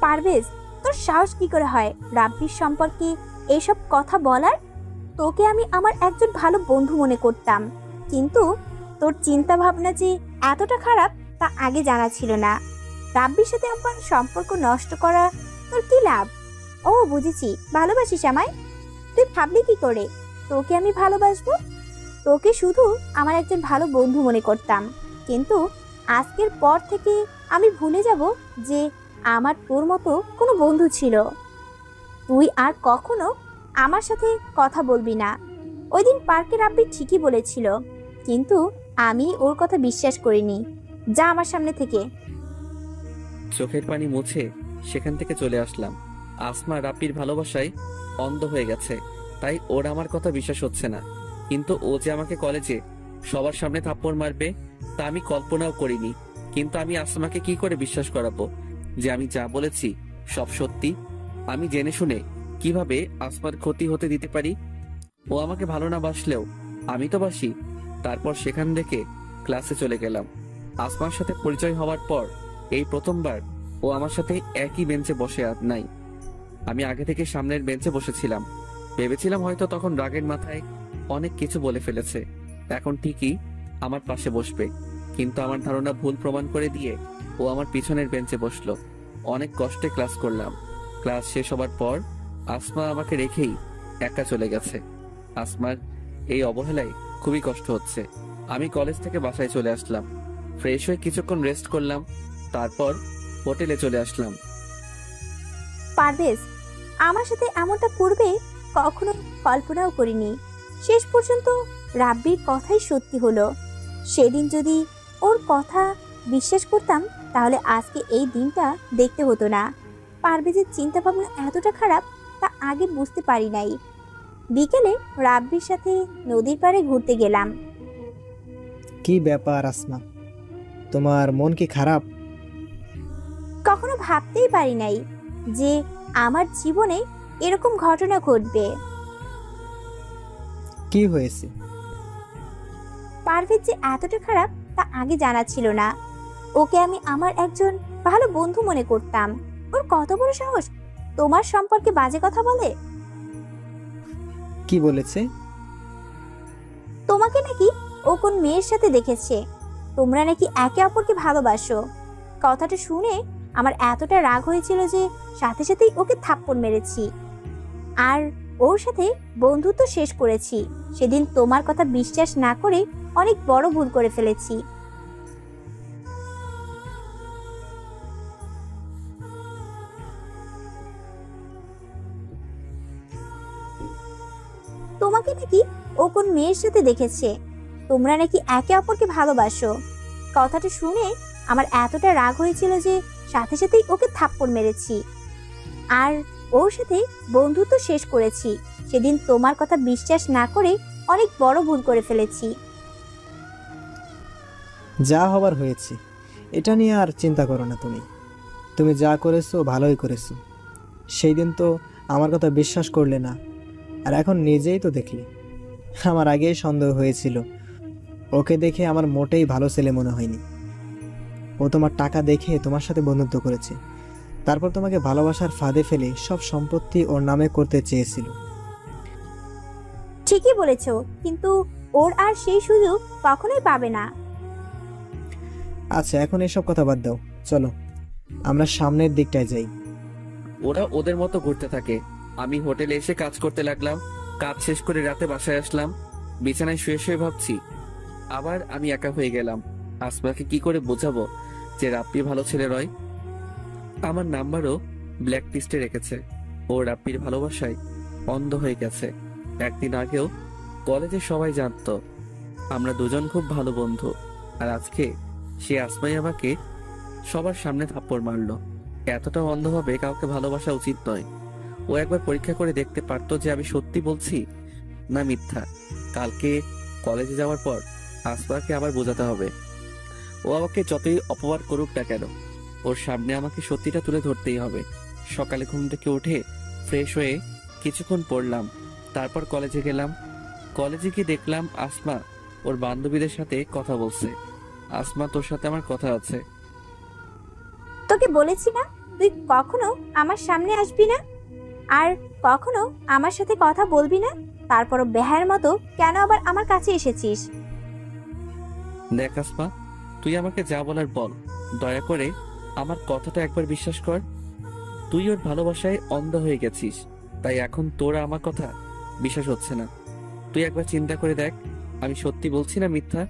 A: পারভেজ, তোর সাহস কি করে হয় রাব্বির সম্পর্কে এসব কথা বলার? তোকে আমি আমার একজন ভালো বন্ধু মনে করতাম, কিন্তু তোর চিন্তা ভাবনা যে এতটা খারাপ তা আগে জানা ছিল না। রাব্বির সাথে আমার সম্পর্ক নষ্ট করা তোর কি লাভ? ও বুঝেছি, ভালোবাসিস আমায়। তুই ভাবলি কি করে তোকে আমি ভালোবাসবো? তোকে শুধু আমার একজন ভালো বন্ধু মনে করতাম, কিন্তু আজকের পর থেকে আমি ভুলে যাব যে আমার তোর মতো কোনো বন্ধু ছিল। তুই আর কখনো আমার সাথে কথা বলবি না। ওই দিন পার্কে রাব্বি ঠিকই বলেছিল, কিন্তু আমি ওর কথা বিশ্বাস করিনি। যা আমার সামনে থেকে।
B: চোখের পানি মুছে সেখান থেকে চলে আসলাম। আসমা রাব্বির ভালোবাসায় অন্ধ হয়ে গেছে, তাই ওর আমার কথা বিশ্বাস হচ্ছে না। কিন্তু ও যে আমাকে কলেজে সবার সামনে থাপ্পড় মারবে তা আমি কল্পনাও করিনি। কিন্তু আমি আসমাকে কি করে বিশ্বাস করাবো যে আমি যা বলেছি সব সত্যি? আমি জেনে শুনে কিভাবে আসমার ক্ষতি হতে দিতে পারি? ও আমাকে ভালো না বাসলেও আমি তো বাসি। তারপর সেখান থেকে ক্লাসে চলে গেলাম। আসমার সাথে পরিচয় হওয়ার পর এই প্রথমবার ও আমার সাথে একই বেঞ্চে বসে আর নাই। আমি আগে থেকে সামনের বেঞ্চে বসেছিলাম, ভেবেছিলাম হয়তো তখন রাগের মাথায় অনেক কিছু বলে ফেলেছে, এখন ঠিকই আমার পাশে বসবে। কিন্তু আমার ধারণা ভুল প্রমাণ করে দিয়ে ও আমার পিছনের বেঞ্চে বসলো। অনেক কষ্টে ক্লাস করলাম। ক্লাস শেষ হবার পর আসমা আমাকে রেখেই একা চলে গেছে। আসমার এই অবহেলায় খুবই কষ্ট হচ্ছে। আমি কলেজ থেকে বাসায় চলে আসলাম, ফ্রেশ হয়ে কিছুক্ষণ রেস্ট করলাম, তারপর হোটেলে চলে আসলাম।
A: পারভেজ আমার সাথে এমনটা করবে কখনো কল্পনাও করিনি। শেষ পর্যন্ত রাব্বির কথাই সত্যি হলো। সেদিন যদি ওর কথা বিশ্বাস করতাম তাহলে আজকে এই দিনটা দেখতে হতো না। পারভেজের চিন্তা ভাবনা এতটা খারাপ তা আগে বুঝতে পারি নাই। বিকেলে রাব্বির সাথে নদীর পাড়ে ঘুরতে গেলাম।
G: কি ব্যাপার আসমা, তোমার মন কি খারাপ?
A: কখনো ভাবতেই পারি নাই যে আমার জীবনে এরকম ঘটনা ঘটবে।
G: কি হয়েছে?
A: পারভেজ যে এতটা খারাপ তা আগে জানা ছিল না। ওকে আমি আমার একজন ভালো বন্ধু মনে করতাম। ওর কত বড় সাহস তোমার সম্পর্কে বাজে কথা বলে।
G: কি বলেছে?
A: তোমাকে নাকি ও কোন মেয়ের সাথে দেখেছে, তোমরা নাকি একে অপরকে ভালোবাসো। কথাটা শুনে আমার এতটা রাগ হয়েছিল যে সাথে সাথেই ওকে থাপ্পড় মেরেছি আর ওর সাথে বন্ধুত্ব শেষ করেছি। সেদিন তোমার কথা বিশ্বাস না করে অনেক বড় ভুল করে ফেলেছি। তোমাকে নাকি ও কোন মেয়ের সাথে দেখেছে, তোমরা নাকি একে অপরকে ভালোবাসো। কথাটা শুনে আমার এতটা রাগ হয়েছিল যে সাথে সাথেই ওকে থাপ্পড় মেরেছি আর ওর সাথে বন্ধুত্ব শেষ করেছি। সেদিন তোমার কথা বিশ্বাস না করে অনেক বড় ভুল করে ফেলেছি।
G: যা হবার হয়েছে, এটা নিয়ে আর চিন্তা করো না। তুমি যা করেছো ভালোই করেছো। সেই দিন তো আমার কথা বিশ্বাস করলে না, আর এখন নিজেই তো দেখলে। আমার আগেই সন্দেহ হয়েছিল। ওকে দেখে আমার মোটেই ভালো ছেলে মনে হয়নি। ও তোমার টাকা দেখে তোমার সাথে বন্ধুত্ব করেছে, তারপর তোমাকে ভালোবাসার ফাঁদে ফেলে সব সম্পত্তি ওর নামে করতে চেয়েছিল।
A: ঠিকই বলেছো, কিন্তু ওর আর সেই সুযোগ কখনোই পাবে না।
G: আচ্ছা, এখন এসব কথা বাদ দাও, চলো আমরা সামনের দিকটায় যাই।
B: ওরা ওদের মতো ঘুরতে থাকে, আমি হোটেলে এসে কাজ করতে লাগলাম। কাজ শেষ করে রাতে বাসায় আসলাম। বিছানায় শুয়ে শুয়ে ভাবছি আবার আমি একা হয়ে গেলাম। আসমাকে কি করে বোঝাবো যে রাপ্পি ভালো ছেলে নয়? আমার নাম্বারও ব্ল্যাক লিস্টে রেখেছে। ও রাপ্পির ভালোবাসায় অন্ধ হয়ে গেছে। একদিন আগেও কলেজে সবাই জানতো আমরা দুজন খুব ভালো বন্ধু, আর আজকে সে আসমাই আমাকে সবার সামনে থাপ্পড় মারলো। এতটা অন্ধভাবে কাউকে ভালোবাসা উচিত নয়। ও একবার পরীক্ষা করে দেখতে পারতো যে আমি সত্যি বলছি না মিথ্যা। কালকে কলেজে যাওয়ার পর আসমাকে আবার বোঝাতে হবে। ও আমাকে যতই অপমান করুক না কেন, ওর সামনে আমাকে সত্যিটা তুলে ধরতেই হবে। সকালে ঘুম থেকে উঠে ফ্রেশ হয়ে কিছুক্ষণ পড়লাম, তারপর কলেজে গেলাম। কলেজে গিয়ে দেখলাম আসমা ওর বান্ধবীদের সাথে কথা বলছে। আসমা, তোর সাথে আমার কথা আছে।
A: তোকে বলেছি না তুই কখনো আমার সামনে আসবি না আর কখনো আমার সাথে কথা বলবি না, তারপরও বেহায়ের মতো কেন আবার আমার কাছে এসেছিস?
B: দেখ আসমা, তুই আমাকে যা বলার বল, দয়া করে আমার কথাটা একবার বিশ্বাস কর। তুই ওর ভালোবাসায় অন্ধ হয়ে গেছিস, তাই এখন তোর আমার কথা বিশ্বাস হচ্ছে না। তুই একবার চিন্তা করে দেখ, আমি সত্যি বলছি না মিথ্যা।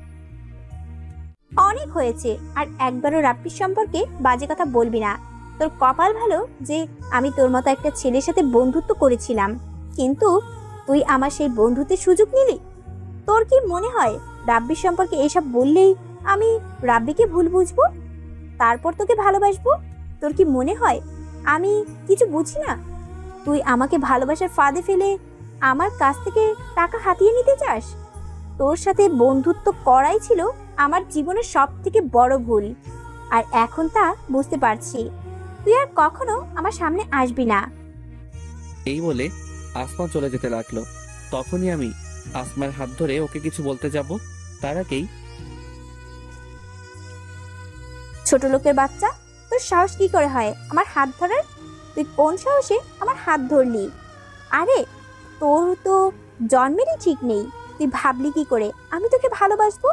A: অনেক হয়েছে, আর একবারও রাব্বির সম্পর্কে বাজে কথা বলবি না। তোর কপাল ভালো যে আমি তোর মতো একটা ছেলের সাথে বন্ধুত্ব করেছিলাম, কিন্তু তুই আমার সেই বন্ধুত্বের সুযোগ নিলি। তোর কি মনে হয় রাব্বির সম্পর্কে এসব বললেই আমি রাব্বিকে ভুল বুঝবো, তারপর তোকে ভালোবাসবো? তোর কি মনে হয় আমি কিছু বুঝি না? তুই আমাকে ভালোবাসার ফাঁদে ফেলে আমার কাছ থেকে টাকা হাতিয়ে নিতে চাস? তোর সাথে বন্ধুত্ব করাই ছিল আমার জীবনের সব থেকে বড় ভুল, আর এখন তা বুঝতে পারছি। তুই আর কখনো আমার সামনে আসবি না।
B: এই বলে আসমা চলে যেতে লাগলো। তখনই আমি আসমার হাত ধরে ওকে কিছু বলতে যাব, তার আগেই
A: ছোট লোকের বাচ্চা, তোর সাহস কি করে হয় আমার হাত ধরার? তুই কোন সাহসে আমার হাত ধরলি? আরে তোর তো জন্মেরই ঠিক নেই। তুই ভাবলি কি করে আমি তোকে ভালোবাসবো?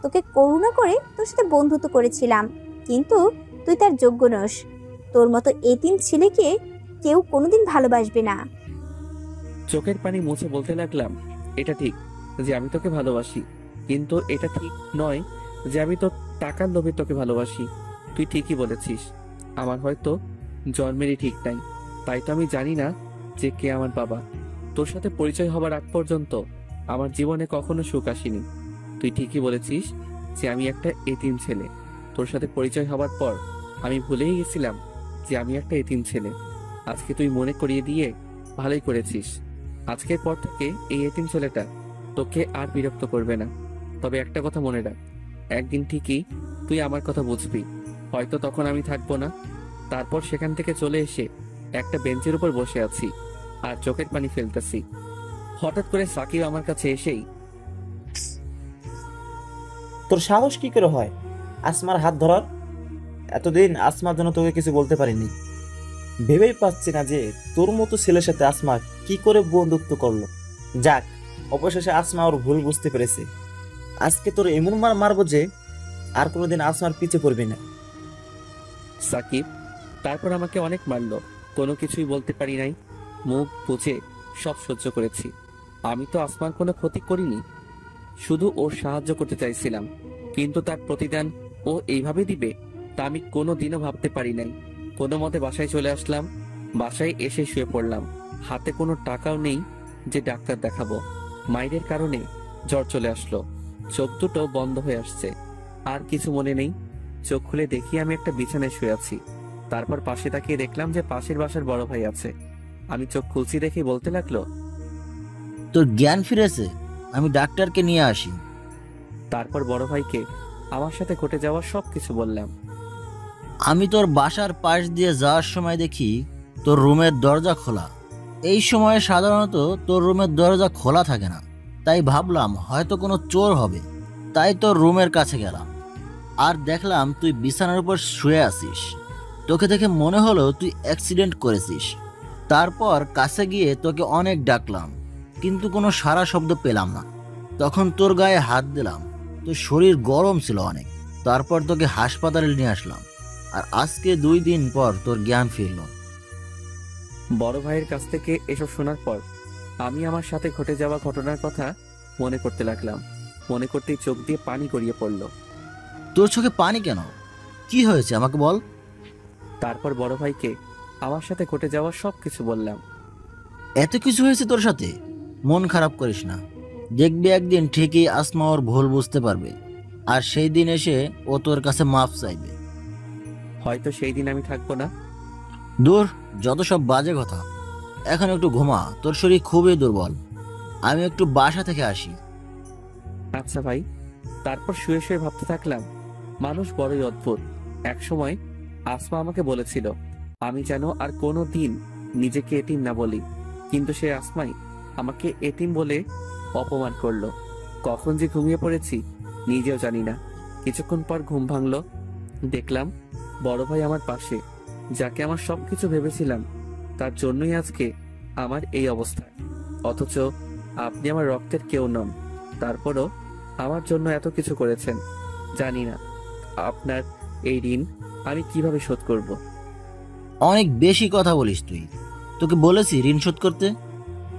A: তোকে করুণা করে তোর সাথে বন্ধুত্ব করেছিলাম, কিন্তু তুই তার যোগ্য নস। তোর মতো এতিম ছেলেকে কেউ কোনোদিন ভালোবাসবে না।
B: চোখের পানি মুছে বলতে লাগলাম, এটা ঠিক যে আমি তোকে ভালোবাসি, কিন্তু এটা ঠিক নয় যে আমি তোর টাকার লোভে তোকে ভালোবাসি। তুই ঠিকই বলেছিস, আমার হয়তো জন্মেরই ঠিক নাই, তাই তো আমি জানি না যে কে আমার বাবা। তোর সাথে পরিচয় হবার আগ পর্যন্ত আমার জীবনে কখনো সুখ আসেনি। তুই ঠিকই বলেছিস যে আমি একটা এতিম ছেলে। তোর সাথে পরিচয় হবার পর আমি ভুলেই গেছিলাম যে আমি একটা এতিম ছেলে। আজকে তুই মনে করিয়ে দিয়ে ভালোই করেছিস। আজকের পর থেকে এই এতিম ছেলেটা তোকে আর বিরক্ত করবে না। তবে একটা কথা মনে রাখ, একদিন ঠিকই তুই আমার কথা বুঝবি। হয়তো তখন আমি থাকবো না, তারপর সেখান থেকে চলে এসে একটা বেঞ্চের উপর বসে আছি আর চোখের পানি ফেলতেছি। হঠাৎ করে সাকিব আমার কাছে এসেই,
C: তোর সাহস কি করে হয় আসমার হাত ধরার? এতদিন আসমার জন্য তোকে কিছু বলতে পারিনি। ভেবেই পাচ্ছি না যে তোর মতো ছেলের সাথে আসমা কি করে বন্ধুত্ব করলো। যাক, অবশেষে আসমা ওর ভুল বুঝতে পেরেছে। আজকে তোর এমন মার মারবো যে আর কোনোদিন আসমার পিছে পড়বি না।
B: সাকিব তারপর আমাকে অনেক মারলো, কোনো কিছুই বলতে পারি নাই। মুখ বুঝে সব সহ্য করেছি। আমি তো আসমার কোনো ক্ষতি করিনি, শুধু ওর সাহায্য করতে চাইছিলাম, কিন্তু তার প্রতিদান ও এইভাবে দিবে তা আমি কোনো দিনও ভাবতে পারি নাই। কোনো মতে বাসায় চলে আসলাম। বাসায় এসে শুয়ে পড়লাম। হাতে কোনো টাকাও নেই যে ডাক্তার দেখাবো। মায়ের কারণে জ্বর চলে আসলো, চোখ দুটো বন্ধ হয়ে আসছে, আর কিছু মনে নেই। চোখ খুলে দেখি আমি একটা বিছানায় শুয়ে আছি। তারপর পাশে তাকিয়ে দেখলাম যে পাশের বাসার বড় ভাই আছে। আমি চোখ খুলছি দেখে বলতে লাগলো,
H: তোর জ্ঞান ফিরেছে, আমি ডাক্তারকে নিয়ে আসি।
B: তারপর বড় ভাইকে আমার সাথে ঘটে যাওয়া সবকিছু বললাম।
H: আমি তোর বাসার পাশ দিয়ে যাওয়ার সময় দেখি তোর রুমের দরজা খোলা। এই সময়ে সাধারণত তোর রুমের দরজা খোলা থাকে না, তাই ভাবলাম হয়তো কোনো চোর হবে, তাই তোর রুমের কাছে গেলাম আর দেখলাম তুই বিছানার উপর শুয়ে আছিস। তোকে দেখে মনে হলো তুই অ্যাক্সিডেন্ট করেছিস। তারপর কাছে গিয়ে তোকে অনেক ডাকলাম, কিন্তু কোনো সাড়া শব্দ পেলাম না। তখন তোর গায়ে হাত দিলাম, তোর শরীর গরম ছিল অনেক। তারপর তোকে হাসপাতালে নিয়ে আসলাম, আর আজকে 2 দিন পর তোর জ্ঞান ফিরল।
B: বড় ভাইয়ের কাছ থেকে এসব শোনার পর আমি আমার সাথে ঘটে যাওয়া ঘটনার কথা মনে করতে লাগলাম। মনে করতেই চোখ দিয়ে পানি গড়িয়ে পড়ল।
H: তোর চোখে পানি কেন? কি হয়েছে আমাকে বল।
B: তারপর বড় ভাইকে আমার সাথে ঘটে যাওয়া সবকিছু বললাম।
H: এত কিছু হয়েছে তোর সাথে? মন খারাপ করিস না, দেখবি একদিন ঠিকই আসমা ওর ভুল বুঝতে পারবে, আর সেই দিন এসে ও তোর কাছে মাফ চাইবে।
B: হয়তো সেই দিন আমি থাকবো না।
H: দূর, যত সব বাজে কথা। এখন একটু ঘুমা, তোর শরীর খুবই দুর্বল। আমি একটু বাসা থেকে আসি।
B: আচ্ছা ভাই। তারপর শুয়ে শুয়ে ভাবতে থাকলাম, মানুষ বড়ই অদ্ভুত। এক সময় আসমা আমাকে বলেছিল আমি যেন আর কোনো দিন নিজেকে এতিম না বলি, কিন্তু সে আসমাই আমাকে এতিম বলে অপমান করলো। কখন যে ঘুমিয়ে পড়েছি নিজেও জানি না। কিছুক্ষণ পর ঘুম ভাঙলো, দেখলাম বড় ভাই আমার পাশে। যাকে আমার সবকিছু ভেবেছিলাম তার জন্যই আজকে আমার এই অবস্থা। অথচ আপনি আমার রক্তের কেউ নন, তারপরও আমার জন্য এত কিছু করেছেন। জানি না আপনার এই ঋণ আমি কিভাবে শোধ করব।
H: অনেক বেশি কথা বলিস তুই। তোকে বলেছি ঋণ শোধ করতে,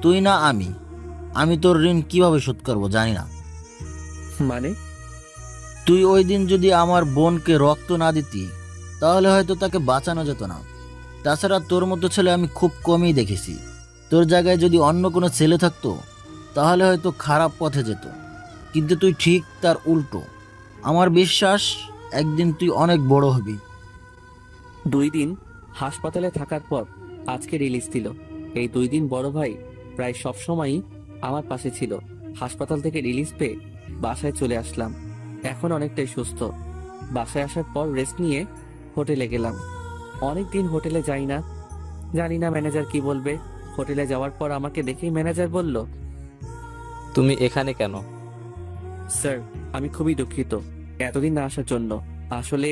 H: তুই না আমি। আমি তোর ঋণ কিভাবে শোধ করবো জানি না।
B: মানে?
H: তুই ওই দিন যদি আমার বোনকে রক্ত না দিতি তাহলে হয়তো তাকে বাঁচানো যেত না। তাছাড়া তোর মতো ছেলে আমি খুব কমই দেখেছি। তোর জায়গায় যদি অন্য কোনো ছেলে থাকতো তাহলে হয়তো খারাপ পথে যেত, কিন্তু তুই ঠিক তার উল্টো। আমার বিশ্বাস একদিন তুই অনেক বড় হবি।
B: 2 দিন হাসপাতালে থাকার পর আজকে রিলিজ দিল। এই 2 দিন বড় ভাই প্রায় সব সময়ই আমার পাশে ছিল। হাসপাতাল থেকে রিলিজ পেয়ে বাসায় চলে আসলাম। এখন অনেকটাই সুস্থ। বাসায় আসার পর রেস্ট নিয়ে হোটেলে গেলাম। অনেক দিন হোটেলে যাই না, জানি না ম্যানেজার কি বলবে। হোটেলে যাওয়ার পর আমাকে দেখেই ম্যানেজার বলল,
E: তুমি এখানে কেন?
B: স্যার আমি খুবই দুঃখিত এতদিন না আসার জন্য। আসলে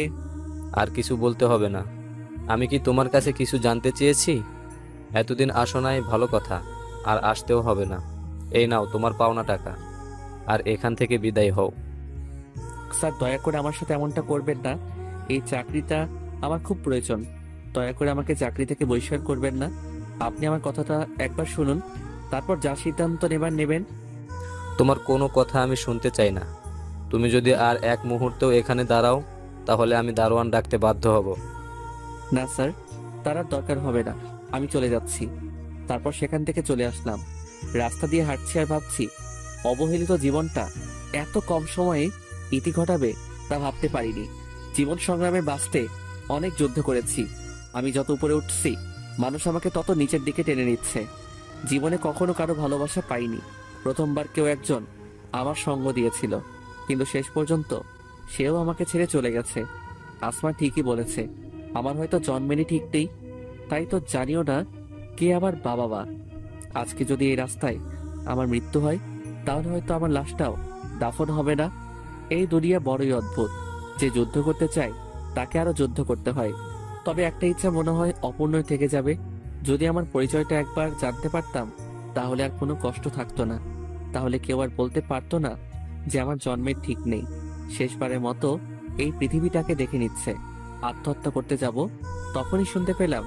E: আর কিছু বলতে হবে না। আমি কি তোমার কাছে কিছু জানতে চেয়েছি? এতদিন আসো নাই ভালো কথা, আর আসতেও হবে না। এই নাও তোমার পাওনা টাকা, আর এখান থেকে বিদায় হও।
B: স্যার দয়া করে আমার সাথে এমনটা করবেন না। এই চাকরিটা আমার খুব প্রয়োজন। দয়া করে আমাকে চাকরি থেকে বহিষ্কার করবেন না। আপনি আমার কথাটা একবার শুনুন, তারপর যা সিদ্ধান্ত নেবেন।
E: তোমার কোনো কথা আমি শুনতে চাই না। তুমি যদি আর এক মুহূর্তেও এখানে দাঁড়াও, তাহলে আমি দারোয়ান ডাকতে বাধ্য হব।
B: না স্যার, তার আর দরকার হবে না, আমি চলে যাচ্ছি। তারপর সেখান থেকে চলে আসলাম। রাস্তা দিয়ে হাঁটছি আর ভাবছি, অবহেলিত জীবনটা এত কম সময়ে ইতি ঘটাবে তা ভাবতে পারিনি। জীবন সংগ্রামে বাঁচতে অনেক যুদ্ধ করেছি। আমি যত উপরে উঠছি, মানুষ আমাকে তত নিচের দিকে টেনে নিচ্ছে। জীবনে কখনো কারো ভালোবাসা পাইনি। প্রথমবার কেউ একজন আমার সঙ্গ দিয়েছিল, কিন্তু শেষ পর্যন্ত সেও আমাকে ছেড়ে চলে গেছে। আসমা ঠিকই বলেছে, আমার হয়তো জন্মেরই ঠিক নেই, তাই তো জানিও না কে আবার বাবা। আজকে যদি এই রাস্তায় আমার মৃত্যু হয়, তাহলে হয়তো আমার লাশটাও দাফন হবে না। এই দুনিয়া বড়ই অদ্ভুত। যে যুদ্ধ করতে চায় তাকে আরো যুদ্ধ করতে হয়। তবে একটা ইচ্ছা মনে হয় অপূর্ণই থেকে যাবে। যদি আমার পরিচয়টা একবার জানতে পারতাম, তাহলে আর কোনো কষ্ট থাকতো না। তাহলে কেউ আর বলতে পারতো না যে আমার জন্মের ঠিক নেই। শেষবারের মতো এই পৃথিবীটাকে দেখে নিচ্ছে। আত্মহত্যা করতে যাব, তখনই শুনতে পেলাম,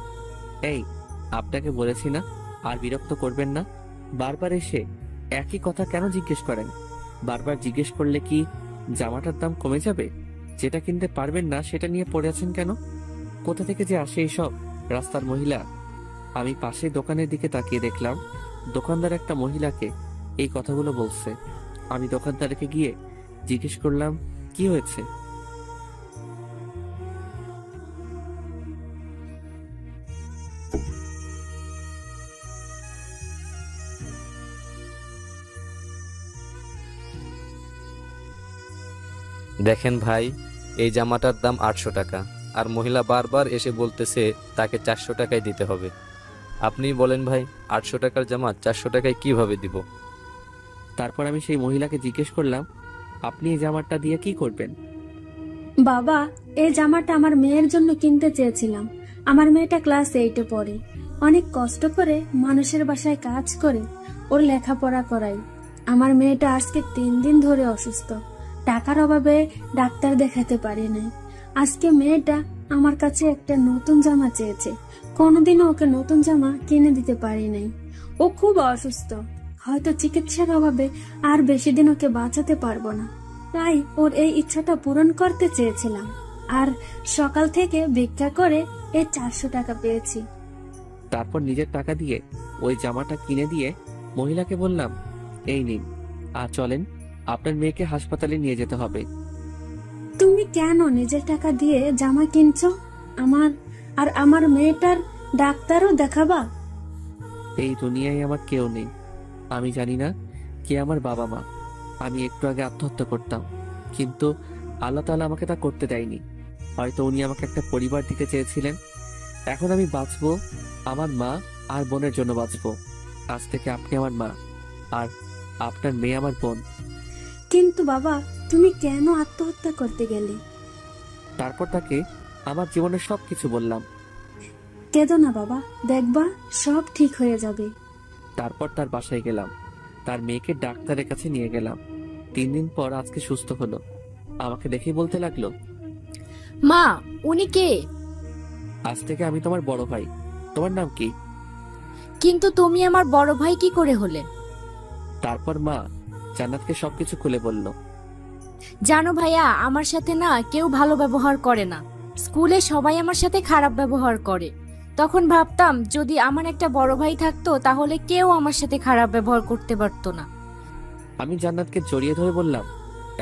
B: এই আপনাকে বলেছি না আর বিরক্ত করবেন না। বারবার এসে একই কথা কেন জিজ্ঞেস করেন? বারবার জিজ্ঞেস করলে কি জামাটার দাম কমে যাবে? যেটা কিনতে পারবেন না সেটা নিয়ে পড়ে আছেন কেন? কোথা থেকে যে আসে এইসব রাস্তার মহিলা? আমি পাশে দোকানের দিকে তাকিয়ে দেখলাম দোকানদার একটা মহিলাকে এই কথাগুলো বলছে। আমি দোকানদারকে গিয়ে জিজ্ঞেস করলাম, কি হয়েছে?
E: দেখেন ভাই, এই জামাটার দাম 800 টাকা, আর মহিলা বারবার এসে বলতেছে তাকে 400 টাকায় দিতে হবে। আপনিই বলেন ভাই, 800 টাকার জামা 400 টাকায় কিভাবে দিব?
B: তারপর আমি সেই মহিলাকে জিজ্ঞেস করলাম, আপনি এই জামাটা দিয়ে কি করবেন?
I: বাবা, এই জামাটা আমার মেয়ের জন্য কিনতে চেয়েছিলাম। আমার মেয়েটা ক্লাস 8-এ পড়ে। অনেক কষ্ট করে মানুষের বাসায় কাজ করে ওর লেখাপড়া করাই। আমার মেয়েটা আজকে 3 দিন ধরে অসুস্থ। টাকার অভাবে ডাক্তার দেখাতে পারি নাই। আজকে মেয়েটা আমার কাছে একটা নতুন জামা চেয়েছে। কোনোদিনও ওকে নতুন জামা কিনে দিতে পারি নাই। ও খুব অসুস্থ, হয়তো চিকিৎসার অভাবে আর বেশি দিন ওকে বাঁচাতে পারবো না। তাই ওর এই ইচ্ছাটা পূরণ করতে চেয়েছিলাম, আর সকাল থেকে ভিক্ষা করে এই 400 টাকা পেয়েছি।
B: তারপর নিজের টাকা দিয়ে ওই জামাটা কিনে দিয়ে মহিলাকে বললাম, এই নিন, আর চলেন, আপনার মেয়েকে হাসপাতালে নিয়ে যেতে হবে।
I: তুমি কেন নিজের টাকা দিয়ে জামা কিনছো? আমার মেয়েটার ডাক্তারও দেখাবা?
B: এই দুনিয়ায় আমার কেউ নেই। আমি জানি না কে আমার বাবা মা। আমি একটু আগে আত্মহত্যা করতাম, কিন্তু আল্লাহ তাআলা আমাকে তা করতে দেয়নি। হয়তো উনি আমাকে একটা পরিবার দিতে চেয়েছিলেন। এখন আমি বাঁচবো আমার মা আর বোনের জন্য বাঁচবো। আজ থেকে আপনি আমার মা, আর আপনার মেয়ে আমার বোন।
I: কিন্তু বাবা, তুমি কেন আত্মহত্যা করতে গেলে?
B: তারপর তাকে আমার জীবনের সবকিছু বললাম।
I: কেঁদো না বাবা, দেখবা সব ঠিক হয়ে যাবে।
B: তারপর তার বাসায় গেলাম, তার মেয়েকে ডাক্তারের কাছে নিয়ে গেলাম। 3 দিন পর আজকে সুস্থ হলো। আমাকে দেখে বলতে লাগলো,
J: মা, উনি কে?
B: আজ থেকে আমি তোমার বড় ভাই। তোমার নাম কি?
J: কিন্তু তুমি আমার বড় ভাই কি করে হলে?
B: তারপর মা জান্নাতকে সবকিছু খুলে বলল।
J: জানো ভাইয়া, আমার সাথে না কেউ ভালো ব্যবহার করে না। স্কুলে সবাই আমার সাথে খারাপ ব্যবহার করে। তখন ভাবতাম যদি আমার একটা বড় ভাই থাকতো, তাহলে কেউ আমার সাথে খারাপ ব্যবহার করতে পারতো না।
B: আমি জান্নাতকে জড়িয়ে ধরে বললাম,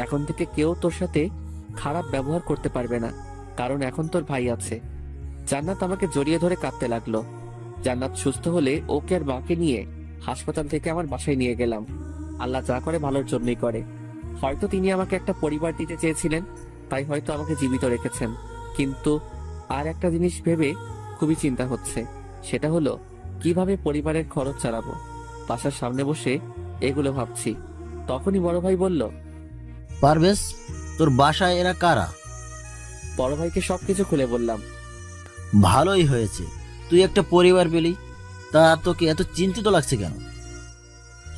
B: এখন থেকে কেউ তোর সাথে খারাপ ব্যবহার করতে পারবে না, কারণ এখন তোর ভাই আছে। জান্নাত আমাকে জড়িয়ে ধরে কাঁদতে লাগলো। জান্নাত সুস্থ হলে ওকে আর মাকে নিয়ে হাসপাতাল থেকে আমার বাসায় নিয়ে গেলাম। আল্লাহ যা করে ভালোর জন্যই করে। হয়তো তিনি আমাকে একটা পরিবার দিতে চেয়েছিলেন, তাই হয়তো আমাকে জীবিত রেখেছেন। কিন্তু আর একটা জিনিস ভেবে খুবই চিন্তা হচ্ছে, সেটা হলো কিভাবে পরিবারের খরচ চালাবো। বাসার সামনে বসে এগুলো ভাবছি, তখনই বড় ভাই বলল,
H: পারভেজ, তোর বাসায় এরা কারা?
B: বড় ভাইকে সবকিছু খুলে বললাম।
H: ভালোই হয়েছে, তুই একটা পরিবার পেলি। তা তোকে এত চিন্তিত লাগছে কেন?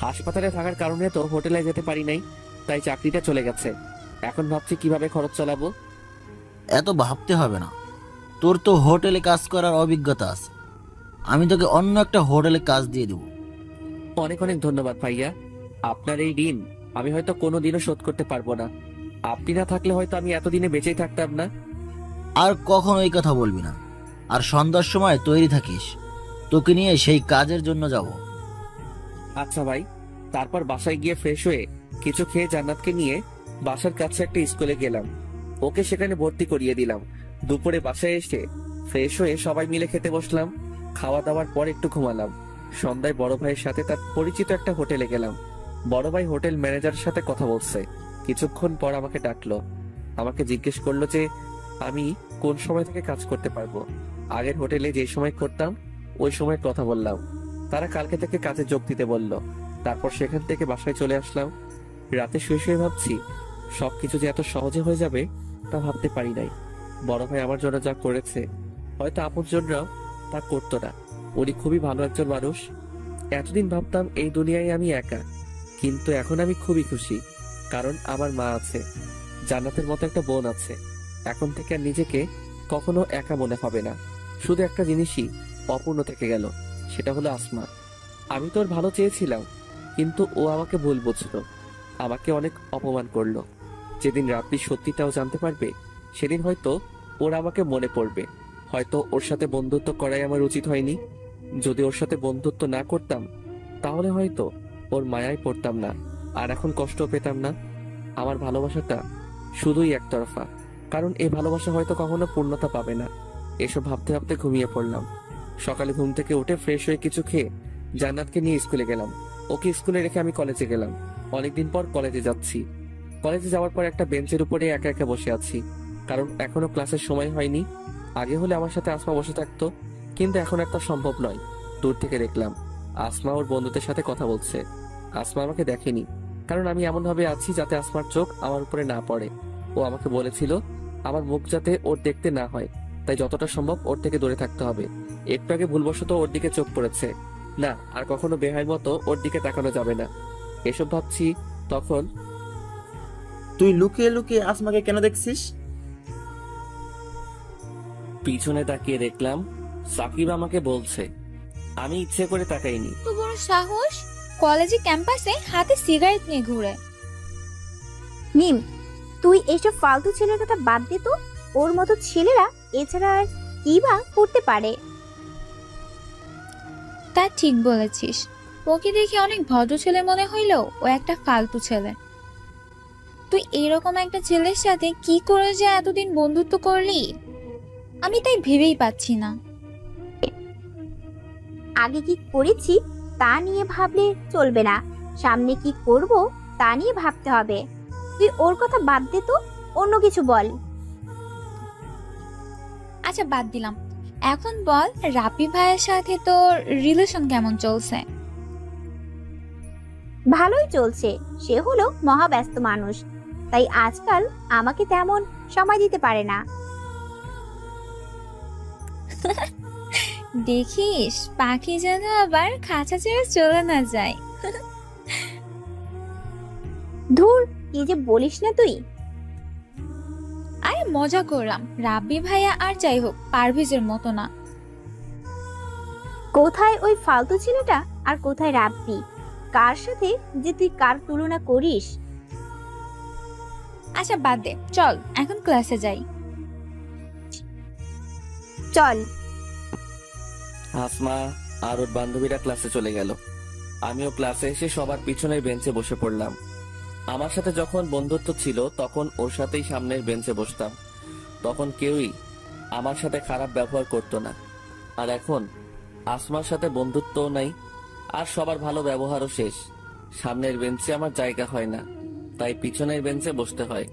B: হাসপাতালে থাকার কারণে তো হোটেলে যেতে পারি নাই, তাই চাকরিটা চলে গেছে। এখন ভাবছি কিভাবে খরচ চালাবো।
H: এত ভাবতে হবে না, তোর তো হোটেলে কাজ করার অভিজ্ঞতা আছে। আমি তোকে অন্য একটা হোটেলে কাজ দিয়ে দেবো।
B: অনেক অনেক ধন্যবাদ ভাইয়া। আপনার এই ঋণ আমি হয়তো কোনোদিনও শোধ করতে পারবো না। আপনি না থাকলে হয়তো আমি এতদিনে বেঁচেই থাকতাম না।
H: আর কখনো এই কথা বলবি না। আর সন্ধ্যার সময় তৈরি থাকিস, তোকে নিয়ে সেই কাজের জন্য যাব।
B: আচ্ছা ভাই। তারপর বাসায় গিয়ে ফ্রেশ হয়ে কিছু খেয়ে জান্নাতকে নিয়ে বাসার কাছে একটা স্কুলে গেলাম। ওকে সেখানে ভর্তি করিয়ে দিলাম। দুপুরে বাসায় এসে ফ্রেশ হয়ে সবাই মিলে খেতে বসলাম। খাওয়া দাওয়ার পর একটু ঘুমালাম। সন্ধ্যায় বড় ভাইয়ের সাথে তার পরিচিত একটা হোটেলে গেলাম। বড় ভাই হোটেল ম্যানেজারের সাথে কথা বলছে। কিছুক্ষণ পর আমাকে ডাকলো। আমাকে জিজ্ঞেস করলো যে আমি কোন সময় থেকে কাজ করতে পারবো। আগের হোটেলে যে সময় করতাম ওই সময় কথা বললাম। তারা কালকে থেকে কাজে যোগ দিতে বলল। তারপর সেখান থেকে বাসায় চলে আসলাম। রাতে শুয়ে শুয়ে ভাবছি সবকিছু যে এত সহজে হয়ে যাবে তা ভাবতে পারি নাই। বড় ভাই আমার জন্য যা করেছে হয়তো আপনজনরাও তা করতো না। উনি খুবই ভালো একজন মানুষ। এতদিন ভাবতাম এই দুনিয়ায় আমি একা, কিন্তু এখন আমি খুবই খুশি, কারণ আমার মা আছে, জান্নাতের মতো একটা বোন আছে। এখন থেকে আর নিজেকে কখনো একা মনে হবে না। শুধু একটা জিনিসই অপূর্ণ থেকে গেল, সেটা হলো আসমা। আমি তো ওর ভালো চেয়েছিলাম, কিন্তু ও আমাকে ভুল বুঝলো, আমাকে অনেক অপমান করলো। যেদিন রাব্বি সত্যিটাও জানতে পারবে সেদিন হয়তো ওর আমাকে মনে পড়বে। হয়তো ওর সাথে বন্ধুত্ব করাই আমার উচিত হয়নি। যদি ওর সাথে বন্ধুত্ব না করতাম তাহলে হয়তো ওর মায়ায় পড়তাম না, আর এখন কষ্ট পেতাম না। আমার ভালোবাসাটা শুধুই একতরফা, কারণ এই ভালোবাসা হয়তো কখনো পূর্ণতা পাবে না। এসব ভাবতে ভাবতে ঘুমিয়ে পড়লাম। সকালে ঘুম থেকে উঠে ফ্রেশ হয়ে কিছু খেয়ে জান্নাতকে নিয়ে স্কুলে গেলাম। ওকে স্কুলে রেখে আমি কলেজে গেলাম। অনেকদিন পর কলেজে যাচ্ছি। কলেজে যাওয়ার পর একটা বেঞ্চের উপরে একা একা বসে আছি, কারণ এখনো ক্লাসের সময় হয়নি। আগে হলে আমার সাথে আসমা বসে থাকতো, কিন্তু এখন একটা সম্ভব নয়। দূর থেকে দেখলাম আসমা ওর বন্ধুদের সাথে কথা বলছে। আসমা আমাকে দেখেনি, কারণ আমি এমন ভাবে আছি যাতে আসমার চোখ আমার উপরে না পড়ে। ও আমাকে বলেছিল আমার মুখ যাতে ওর দেখতে না হয়, তাই যতটা সম্ভব ওর থেকে দূরে থাকতে হবে। একটু আগে ভুলবশত ওর দিকে চোখ পড়েছে, না আর কখনো বেহাইয়ের মতো ওর দিকে তাকানো যাবে না। এসব ভাবছি তখন
C: তুই লুকিয়ে লুকিয়ে আসমাকে কেন দেখছিস?
B: পিছনে তাকিয়ে দেখলাম সাকিব আমাকে বলছে। আমি ইচ্ছে করে তাকাইনি।
K: তো বড় সাহস, কলেজে ক্যাম্পাসে হাতে সিগারেট নিয়ে ঘুরে।
A: মিম, তুই এইসব ফালতু ছেলের কথা বাদ দে তো। ওর মতো ছেলেরা এছাড়া আর কি বা করতে পারে?
K: তা ঠিক বলেছিস, ওকে দেখে অনেক ভদ্র ছেলে মনে হইলেও ও একটা ফালতু ছেলে। তুই এরকম একটা ছেলের সাথে কি করে যে এতদিন বন্ধুত্ব করলি, আমি তাই ভেবেই পাচ্ছি না।
A: আগে কি করেছি তা নিয়ে ভাবলে চলবে না, সামনে কি করব তা নিয়ে ভাবতে হবে। তুই ওর কথা বাদ দে তো, অন্য কিছু বল।
K: আচ্ছা বাদ দিলাম, এখন বল রাপি ভাইয়ের সাথে তোর রিলেশন কেমন চলছে?
A: ভালোই চলছে। সে হলো মহাব্যস্ত মানুষ, তাই আজকাল আমাকে তেমন সময় দিতে পারে না।
K: দেখিস পাখি যেন আবার খাঁচা ছেড়ে চলে না যায়।
A: ধুর, কি যে বলিস না তুই।
K: আরে মজা করলাম, রাব্বি ভাইয়া আর যাই হোক পারভেজের মতো না।
A: কোথায় ওই ফালতু ছেলেটা আর কোথায় রাব্বি? কার সাথে যে তুই কার তুলনা করিস?
K: আচ্ছা বাদ দে, চল এখন ক্লাসে যাই।
A: চল।
B: আসমা আর ওর বান্ধবীরা ক্লাসে চলে গেল। আমিও ক্লাসে এসে সবার পিছনের বেঞ্চে বসে পড়লাম। আমার সাথে যখন বন্ধুত্ব ছিল তখন ওর সাথেই সামনের বেঞ্চে বসতাম। তখন কেউই আমার সাথে খারাপ ব্যবহার করতো না। আর এখন আসমার সাথে বন্ধুত্বও নাই, আর সবার ভালো ব্যবহারও শেষ। সামনের বেঞ্চে আমার জায়গা হয় না, তাই পিছনের বেঞ্চে বসতে হয়।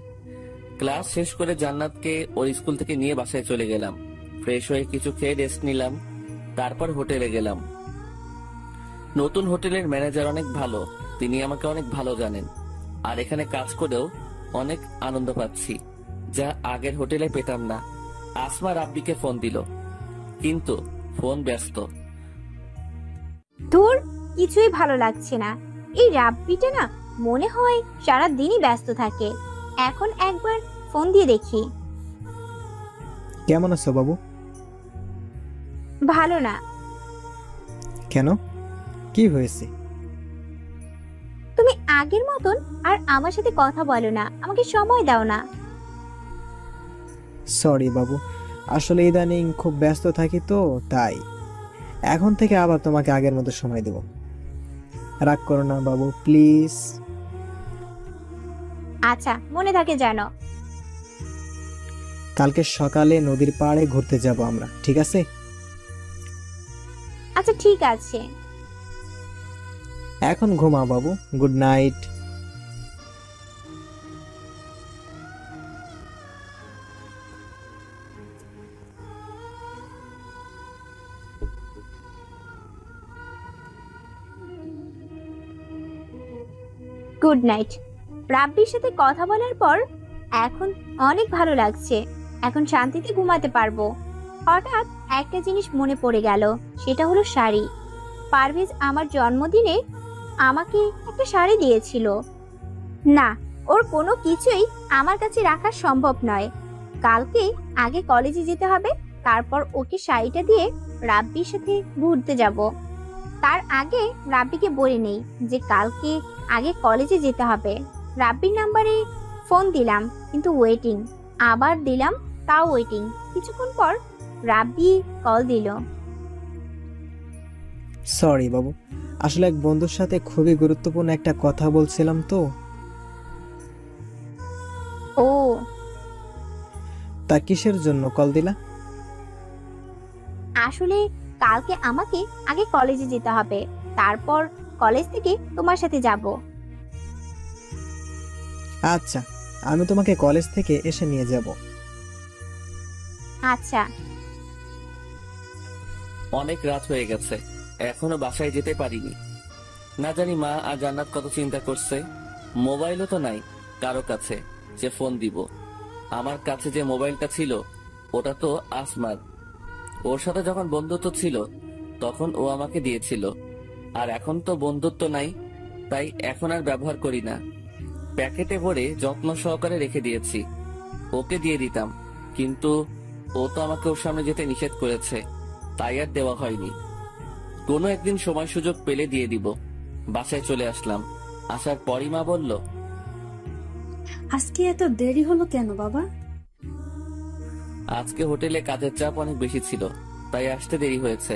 B: ক্লাস শেষ করে জান্নাতকে ওর স্কুল থেকে নিয়ে বাসায় চলে গেলাম। ফ্রেশ হয়ে কিছু খেয়ে রেস্ট নিলাম, তারপর হোটেলে গেলাম। নতুন হোটেলের ম্যানেজার অনেক ভালো, তিনি আমাকে অনেক ভালো জানেন, আর এখানে কাজ করেও অনেক আনন্দ পাচ্ছি, যা আগের হোটেলে পেতাম না। আসমা রাব্বিকে ফোন দিল, কিন্তু ফোন ব্যস্ত।
A: তোর কিছুই ভালো লাগছে না। এই রাব্বিটা না মনে হয় সারা দিনই ব্যস্ত থাকে। এখন একবার ফোন দিয়ে দেখি।
G: কেমন আছো বাবু?
A: ভালো না।
G: কেন, কি হয়েছে?
A: তুমি আগের মতন আর আমার সাথে কথা বলো না, আমাকে সময় দাও না।
G: সরি বাবু, আসলে ইদানিং খুব ব্যস্ত থাকি তো তাই। এখন থেকে আবার তোমাকে আগের মতো সময় দেব। রাগ করো না বাবু, প্লিজ।
A: আচ্ছা, মনে থাকে জানো।
G: কালকে সকালে নদীর পাড়ে ঘুরতে যাব আমরা, ঠিক আছে?
A: আচ্ছা ঠিক আছে।
G: এখন ঘুমা বাবু, গুড নাইট।
A: Good night. রাব্বির সাথে কথা বলার পর এখন অনেক ভালো লাগছে। এখন শান্তিতে ঘুমাতে পারবো। হঠাৎ একটা জিনিস মনে পড়ে গেল, সেটা হলো শাড়ি। পারভেজ আমার জন্মদিনে আমাকে একটা শাড়ি দিয়েছিল। না, ওর কোনো কিছুই আমার কাছে রাখা সম্ভব নয়। কালকে আগে কলেজে যেতে হবে, তারপর ওকে শাড়িটা দিয়ে রাব্বির সাথে ঘুরতে যাব। তার আগে রাব্বিকে বলে নেই যে কালকে আগে কলেজে যেতে হবে। রাব্বির নাম্বারে ফোন দিলাম, কিন্তু ওয়েটিং। আবার দিলাম, তাও ওয়েটিং। কিছুক্ষণ পর রাব্বি কল দিল।
G: সরি বাবু, আসলে এক বন্ধুর সাথে খুবই গুরুত্বপূর্ণ একটা কথা বলছিলাম তো।
A: ও,
G: তা কিসের জন্য কল দিলা?
A: আসলে কালকে আমাকে আগে কলেজে যেতে হবে, তারপর কলেজ থেকে তোমার সাথে যাব।
G: আচ্ছা, আমি তোমাকে কলেজ থেকে এসে নিয়ে যাব।
A: আচ্ছা।
B: অনেক রাত হয়ে গেছে, এখনো বাসায় যেতে পারিনি। না জানি মা আর জান্নাত কত চিন্তা করছে। মোবাইলও তো নাই কারো কাছে যে ফোন দিব। আমার কাছে যে মোবাইলটা ছিল ওটা তো আসমার। ওর সাথে যখন বন্ধুত্ব ছিল তখন ও আমাকে দিয়েছিল, আর এখন তো বন্ধুত্ব নাই, তাই এখন আর ব্যবহার করি না। প্যাকেটে ভরে যত্ন সহকারে রেখে দিয়েছি। ওকে দিয়ে দিতাম, কিন্তু ও তো আমাকে ওর সামনে যেতে নিষেধ করেছে, তাই আর দেওয়া হয়নি। কোনো একদিন সময় সুযোগ পেলে দিয়ে দিব। বাসায় চলে আসলাম। আসার পরই মা বলল,
I: আজকে এত দেরি হলো কেন বাবা?
B: আজকে হোটেলে কাজের চাপ অনেক বেশি ছিল, তাই আসতে দেরি হয়েছে।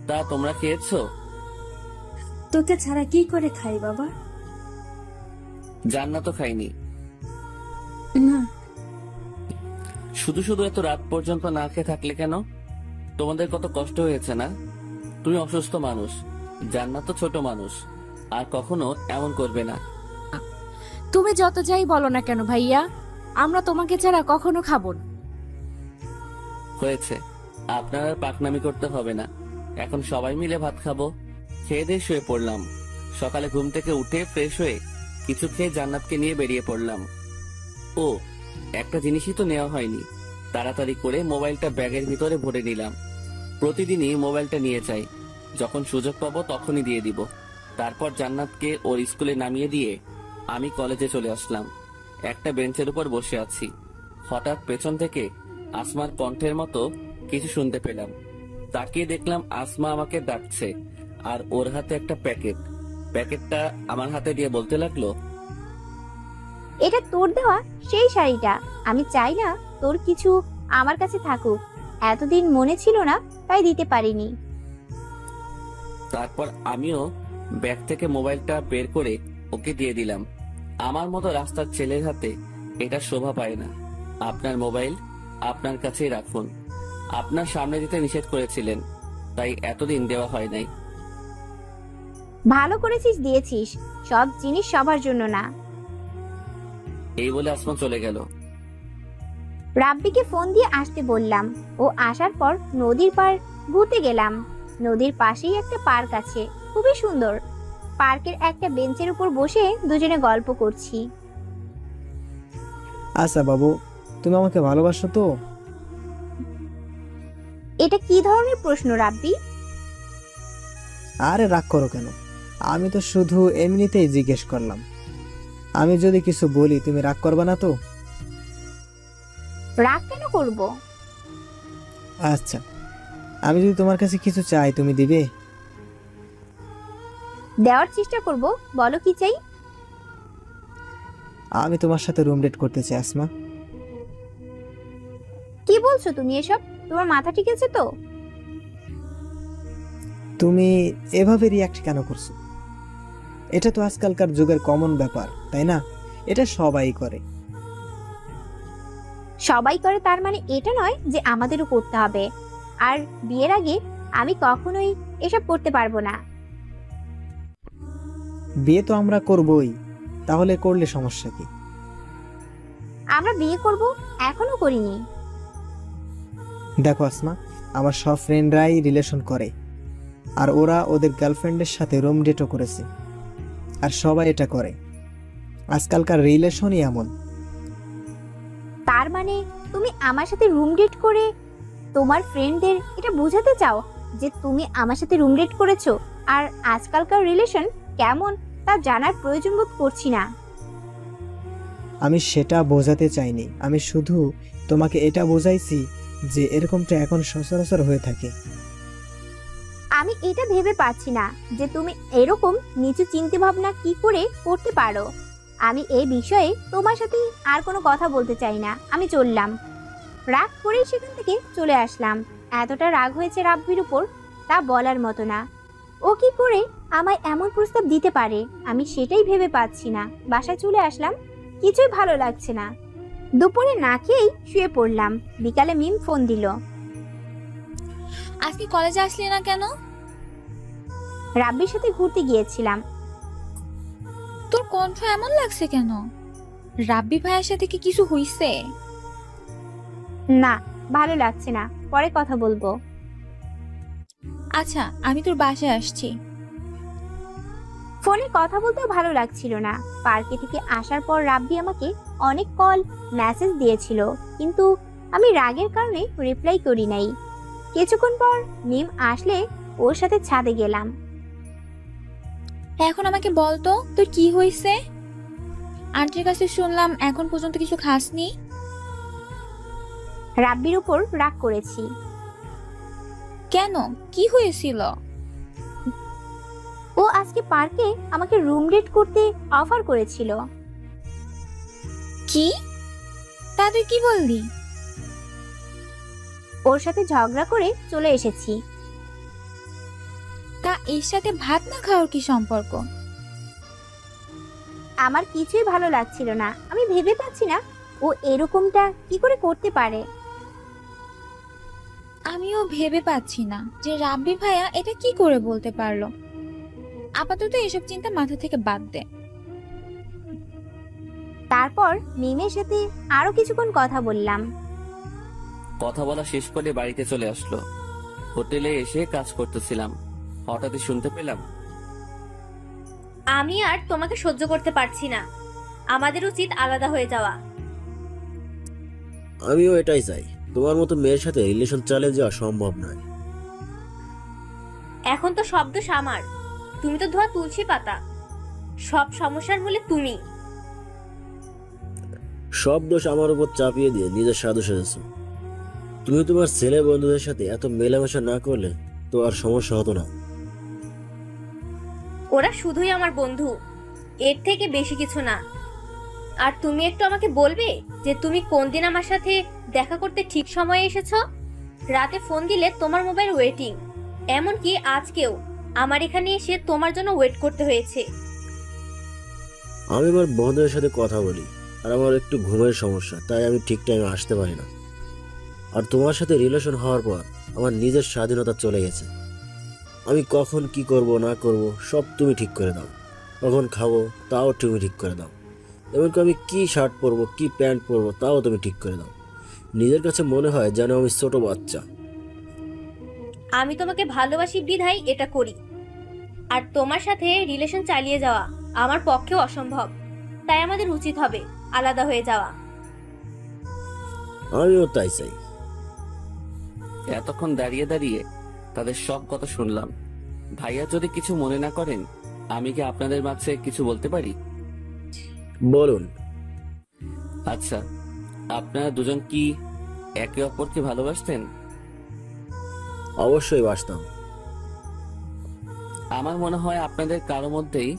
B: তা তোমরা খেয়েছো?
I: তোকে ছাড়া কি করে খাই বাবা?
B: জান্নাতও খাইনি।
I: না,
B: শুধু শুধু এত রাত পর্যন্ত না খেয়ে থাকলে কেন? তোমাদের কত কষ্ট হয়েছে না? তুমি অসুস্থ মানুষ, জান্নাত তো ছোট মানুষ, আর কখনো এমন করবে না।
J: তুমি যত যাই বলো না কেন ভাইয়া, আমরা তোমাকে ছাড়া কখনো খাবো না।
B: হয়েছে, আপনার আর পাকনামি করতে হবে না। এখন সবাই মিলে ভাত খাবো। খেয়ে দিয়ে শুয়ে পড়লাম। সকালে ঘুম থেকে উঠে ফ্রেশ হয়ে কিছু খেয়ে জান্নাতকে নিয়ে বেরিয়ে পড়লাম। ও, একটা জিনিসই তো নেওয়া হয়নি। তাড়াতাড়ি করে মোবাইলটা ব্যাগের ভিতরে ভরে নিলাম। প্রতিদিনই মোবাইলটা নিয়ে যাই, যখন সুযোগ পাবো তখনই দিয়ে দিব। তারপর জান্নাতকে ওর স্কুলে নামিয়ে দিয়ে আমি কলেজে চলে আসলাম। একটা বেঞ্চের উপর বসে আছি, হঠাৎ পেছন থেকে আসমার কণ্ঠের মতো কিছু শুনতে পেলাম। তাকিয়ে দেখলাম আসমা আমাকে ডাকছে, আর ওর হাতে একটা প্যাকেট। প্যাকেটটা আমার হাতে দিয়ে বলতে লাগলো,
A: এটা তোর দেওয়া সেই শাড়িটা। আমি চাই না তোর কিছু আমার কাছে থাকুক। এতদিন মনে ছিল না, তাই দিতে পারিনি।
B: তারপর আমিও ব্যাগ থেকে মোবাইলটা বের করে ওকে দিয়ে দিলাম। আমার মতো রাস্তার ছেলের হাতে এটা শোভা পায় না। আপনার মোবাইল আপনার কাছেই রাখুন। আপনার সামনে দিতে নিষেধ করেছিলেন, তাই এতদিন দেওয়া হয় নাই।
A: ভালো করেছিস, দিয়েছিস। সব জিনিস সবার জন্য না।
B: এই বলে আসমা চলে গেল।
A: রাব্বিকে ফোন দিয়ে আসতে বললাম। ও আসার পর নদীর পার ঘুরতে গেলাম। নদীর পাশেই একটা পার্ক আছে, খুবই সুন্দর। পার্কের একটা বেঞ্চের উপর বসে দুজনে গল্প করছি।
G: আচ্ছা বাবু, তুমি আমাকে ভালোবাসো তো?
A: এটা কি ধরনের প্রশ্ন রাব্বি?
G: আরে রাগ করো কেন? আমি তো শুধু এমনিতেই জিজ্ঞেস করলাম। আমি যদি কিছু বলি তুমি রাগ করবে না তো?
A: রাগ কেন করব?
G: আচ্ছা, আমি যদি তোমার কাছে কিছু চাই তুমি দিবে?
A: দেওয়ার চেষ্টা করব। বলো কি চাই?
G: আমি তোমার সাথে রুম ডেট করতে চাই আসমা।
A: কি বলছো তুমি এসব? তোমার মাথা ঠিক আছে তো?
G: তুমি এভাবে রিয়াক্ট কেন করছো? এটা তো আজকালকার যুগের কমন ব্যাপার, তাই না? এটা সবাই করে।
A: সবাই করে তার মানে এটা নয় যে আমাদেরও করতে হবে। আর বিয়ের আগে আমি কখনোই এসব করতে পারবো না।
G: বিয়ে তো আমরা করবই, তাহলে করলে সমস্যা কি?
A: আমরা বিয়ে করব, এখনো করিনি।
G: দেখো আসমা, আমার সব ফ্রেন্ডরাই রিলেশন করে, আর ওরা ওদের গার্লফ্রেন্ডের সাথে রুম ডেটও করেছে। আর সবাই এটা করে, আজকালকার রিলেশনই এমন।
A: তার মানে তুমি আমার সাথে রুম ডেট করে তোমার ফ্রেন্ডদের এটা বোঝাতে চাও যে তুমি আমার সাথে রুম ডেট করেছো, আর আজকালকার রিলেশন কেমন তা জানার প্রয়োজন বোধ করছি না।
G: আমি সেটা বোঝাতে চাইনি, আমি শুধু তোমাকে এটা বোঝাইছি যে এরকমটা এখন সচরাচর হয়ে থাকে।
A: আমি এটা ভেবে পাচ্ছি না যে তুমি এরকম নিচু চিন্তা ভাবনা কি করে করতে পারো। আমি এই বিষয়ে তোমার সাথে আর কোনো কথা বলতে চাই না। আমি চললাম। রাগ করেই সেখান থেকে চলে আসলাম। এতটা রাগ হয়েছে রাব্বির উপর তা বলার মতো না। ও কি করে আমায় এমন প্রস্তাব দিতে পারে আমি সেটাই ভেবে পাচ্ছি না। বাসায় চলে আসলাম, কিছুই ভালো লাগছে না। দুপুরে না খেয়েই শুয়ে পড়লাম। বিকালে মিম ফোন দিল।
K: আজকে কলেজে আসলি না কেন?
A: রাব্বির সাথে ঘুরতে গিয়েছিলাম।
K: তোর কণ্ঠ এমন লাগছে কেন? রাব্বি ভাইয়ের সাথে কি কিছু হইছে?
A: না, ভালো লাগছে না, পরে কথা বলবো।
K: আচ্ছা, আমি তোর বাসায় আসছি।
A: ফোনে কথা বলতেও ভালো লাগছিল না। পার্কে থেকে আসার পর রাব্বি আমাকে অনেক কল মেসেজ দিয়েছিল, কিন্তু আমি রাগের কারণে রিপ্লাই করি নাই। কিছুক্ষণ পর মিম আসলে ওর সাথে ছাদে গেলাম।
K: এখন আমাকে বল তো তোর কি হয়েছে? আন্টির কাছে শুনলাম এখন পর্যন্ত কিছু খাসনি।
A: রাব্বির উপর রাগ করেছি।
K: কেন, কি হয়েছিল?
A: ও আজকে পার্কে আমাকে রুম ডেট করতে অফার করেছিল।
K: কি? তা তুই কি বললি?
A: ওর সাথে ঝগড়া করে চলে এসেছি।
K: তা এর সাথে ভাত না খাওয়ার কি সম্পর্ক?
A: আমার কিছুই ভালো লাগছিল না। আমি ভেবে পাচ্ছি না ও এরকমটা কি করে করতে পারে।
K: আমিও ভেবে পাচ্ছি না যে রাব্বি ভাইয়া এটা কি করে বলতে পারলো। আপাতত এসব চিন্তা মাথা থেকে বাদ দে।
A: তারপর মিমের সাথে আরো কিছুক্ষণ কথা বললাম।
B: কথা বলা শেষ করে বাড়িতে চলে আসলো। হোটেলে এসে কাজ করতেছিলাম, হঠাৎই শুনতে পেলাম,
F: আমি আর তোমাকে সহ্য করতে পারছি না। আমাদের উচিত আলাদা হয়ে যাওয়া।
L: আমিও এটাই চাই। তোমার মতো মেয়ের সাথে রিলেশন চালিয়ে যাওয়া সম্ভব নয়।
F: এখন তো সব দোষ আমার। তুমি তো ধোয়া তুলসী পাতা। সব সমস্যার মূলে তুমি।
L: সব দোষ আমার উপর চাপিয়ে দিয়ে নিজের সাধু সেজেছো। তুমি তোমার ছেলে বন্ধুদের সাথে এত মেলামেশা না করলে তো আর সমস্যা হতো না।
F: ওরা শুধুই আমার বন্ধু, এর থেকে বেশি কিছু না। আর তুমি একটু আমাকে বলবে যে তুমি কোন দিন আমার সাথে দেখা করতে ঠিক সময়ে এসেছো? রাতে ফোন দিলে তোমার মোবাইল ওয়েটিং, এমনকি আজকেও আমার এখানে এসে তোমার জন্য ওয়েট করতে হয়েছে।
L: আমি আমার বন্ধুদের সাথে কথা বলি, আর আমার একটু ঘুমের সমস্যা, তাই আমি ঠিক টাইমে আসতে পারি না। আর তোমার সাথে রিলেশন হওয়ার পর আমার নিজের স্বাধীনতা চলে গেছে। আমি কখন কি করব না করব সব তুমি ঠিক করে দাও, কখন খাবো তাও তুমি ঠিক করে দাও, এমনকি আমি কি শার্ট পরবো কি প্যান্ট পরবো তাও তুমি ঠিক করে দাও। নিজের কাছে মনে হয় যেন আমি ছোট বাচ্চা।
F: আমি তোমাকে ভালোবাসি বিধায় এটা করি, আর তোমার সাথে রিলেশন চালিয়ে যাওয়া আমার পক্ষেও অসম্ভব। তাই আমাদের উচিত হবে আলাদা হয়ে যাওয়া।
L: আমিও তাই চাই।
B: এতক্ষণ দাঁড়িয়ে দাঁড়িয়ে তাদের সব কথা শুনলাম। ভাইয়া যদি কিছু মনে না করেন, আমি কি আপনাদের মাঝে কিছু বলতে পারি?
L: বলুন।
B: আচ্ছা, আপনারা দুজন কি একে অপরকে ভালোবাসতেন?
L: অবশ্যই বাসতাম।
B: আমার মনে হয় আপনাদের কারো মধ্যেই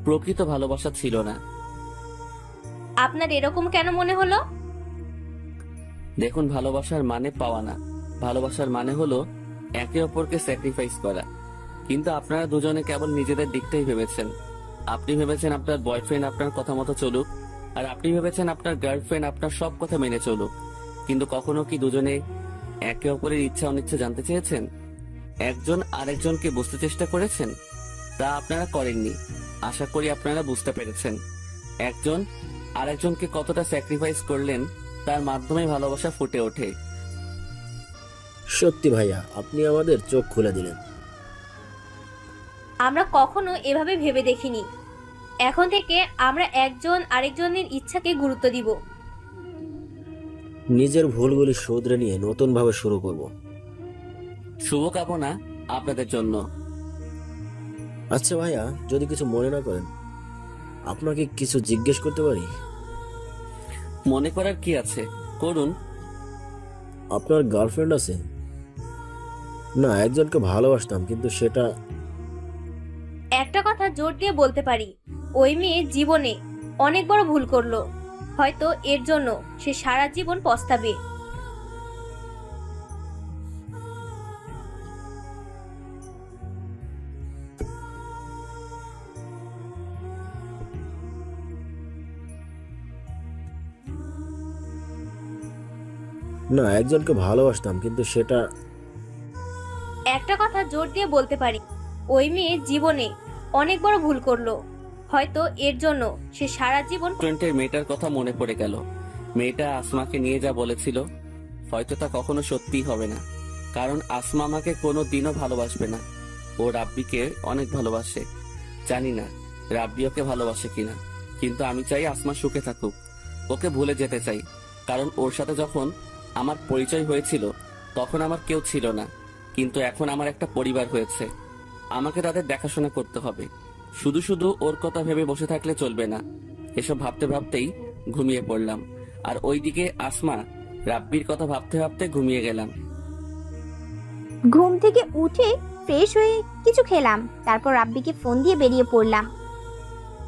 B: প্রকৃত ভালোবাসা ছিল না।
F: আপনার এরকম কেন মনে হলো?
B: দেখুন, ভালোবাসার মানে পাওয়া না, ভালোবাসার মানে হলো একে অপরকে স্যাক্রিফাইস করা। কিন্তু আপনারা দুজনে কেবল নিজেদের দিকটাই ভেবেছেন। আপনি ভেবেছেন আপনার বয়ফ্রেন্ড আপনার কথা মতো চলুক, আর আপনি ভেবেছেন আপনার গার্লফ্রেন্ড আপনার সব কথা মেনে চলুক। কিন্তু কখনো কি দুজনে একে অপরের ইচ্ছা অনিচ্ছা জানতে চেয়েছেন? একজন আরেকজনকে বুঝতে চেষ্টা করেছেন? তা আপনারা করেননি। আশা করি আপনারা বুঝতে পেরেছেন একজন আরেকজনকে কতটা স্যাক্রিফাইস করলেন, তার মাধ্যমে ভালোবাসা ফুটে ওঠে।
L: সত্যি ভাইয়া, আপনি আমাদের চোখ খুলে দিলেন।
F: আমরা কখনো এভাবে ভেবে দেখিনি। এখন থেকে আমরা একজন আরেকজনের ইচ্ছাকে গুরুত্ব দিব।
L: নিজের ভুলগুলি শুধরে নিয়ে নতুন ভাবে শুরু করব।
B: শুভকামনা আপনাদের জন্য।
L: আচ্ছা ভাইয়া, যদি কিছু মনে না করেন, আপনাকে কিছু জিজ্ঞেস করতে পারি?
B: মনে করার কি আছে, করুন।
L: আপনার গার্লফ্রেন্ড আছে? না, একজনকে ভালোবাসতাম, কিন্তু সেটা...
F: একটা কথা জোর দিয়ে বলতে পারি, ওই মেয়ে জীবনে অনেক বড় ভুল করলো। হয়তো এর জন্য সে সারা জীবন পস্তাবে।
L: না, একজনকে ভালোবাসতাম, কিন্তু সেটা...
F: একটা কথা জোর দিয়ে বলতে পারি, ওই মেয়ে জীবনে অনেক বড় ভুল করলো। হয়তো এর জন্য সে সারা জীবন...
B: রেস্টুরেন্টের মেয়েটার কথা মনে পড়ে গেল। মেয়েটা আসমাকে নিয়ে যা বলেছিল, হয়তো তা কখনো সত্যি হবে না। কারণ আসমা আমাকে কোনো দিনও ভালোবাসবে না। ও রাব্বিকে অনেক ভালোবাসে। জানি না রাব্বি ওকে ভালোবাসে কিনা, কিন্তু আমি চাই আসমা সুখে থাকুক। ওকে ভুলে যেতে চাই, কারণ ওর সাথে যখন আমার পরিচয় হয়েছিল তখন আমার কেউ ছিল না, কিন্তু এখন আমার একটা পরিবার হয়েছে। আমাকে তাদের দেখাশোনা করতে হবে। শুধু শুধু ওর কথা ভেবে বসে থাকলে চলবে না। এসব ভাবতে ভাবতেই ঘুমিয়ে পড়লাম, আর ওইদিকে আসমা রাব্বির কথা ভাবতে ভাবতে ঘুমিয়ে গেলাম।
A: ঘুম থেকে উঠে ফ্রেশ হয়ে কিছু খেলাম, তারপর রাব্বিকে ফোন দিয়ে বেরিয়ে পড়লাম।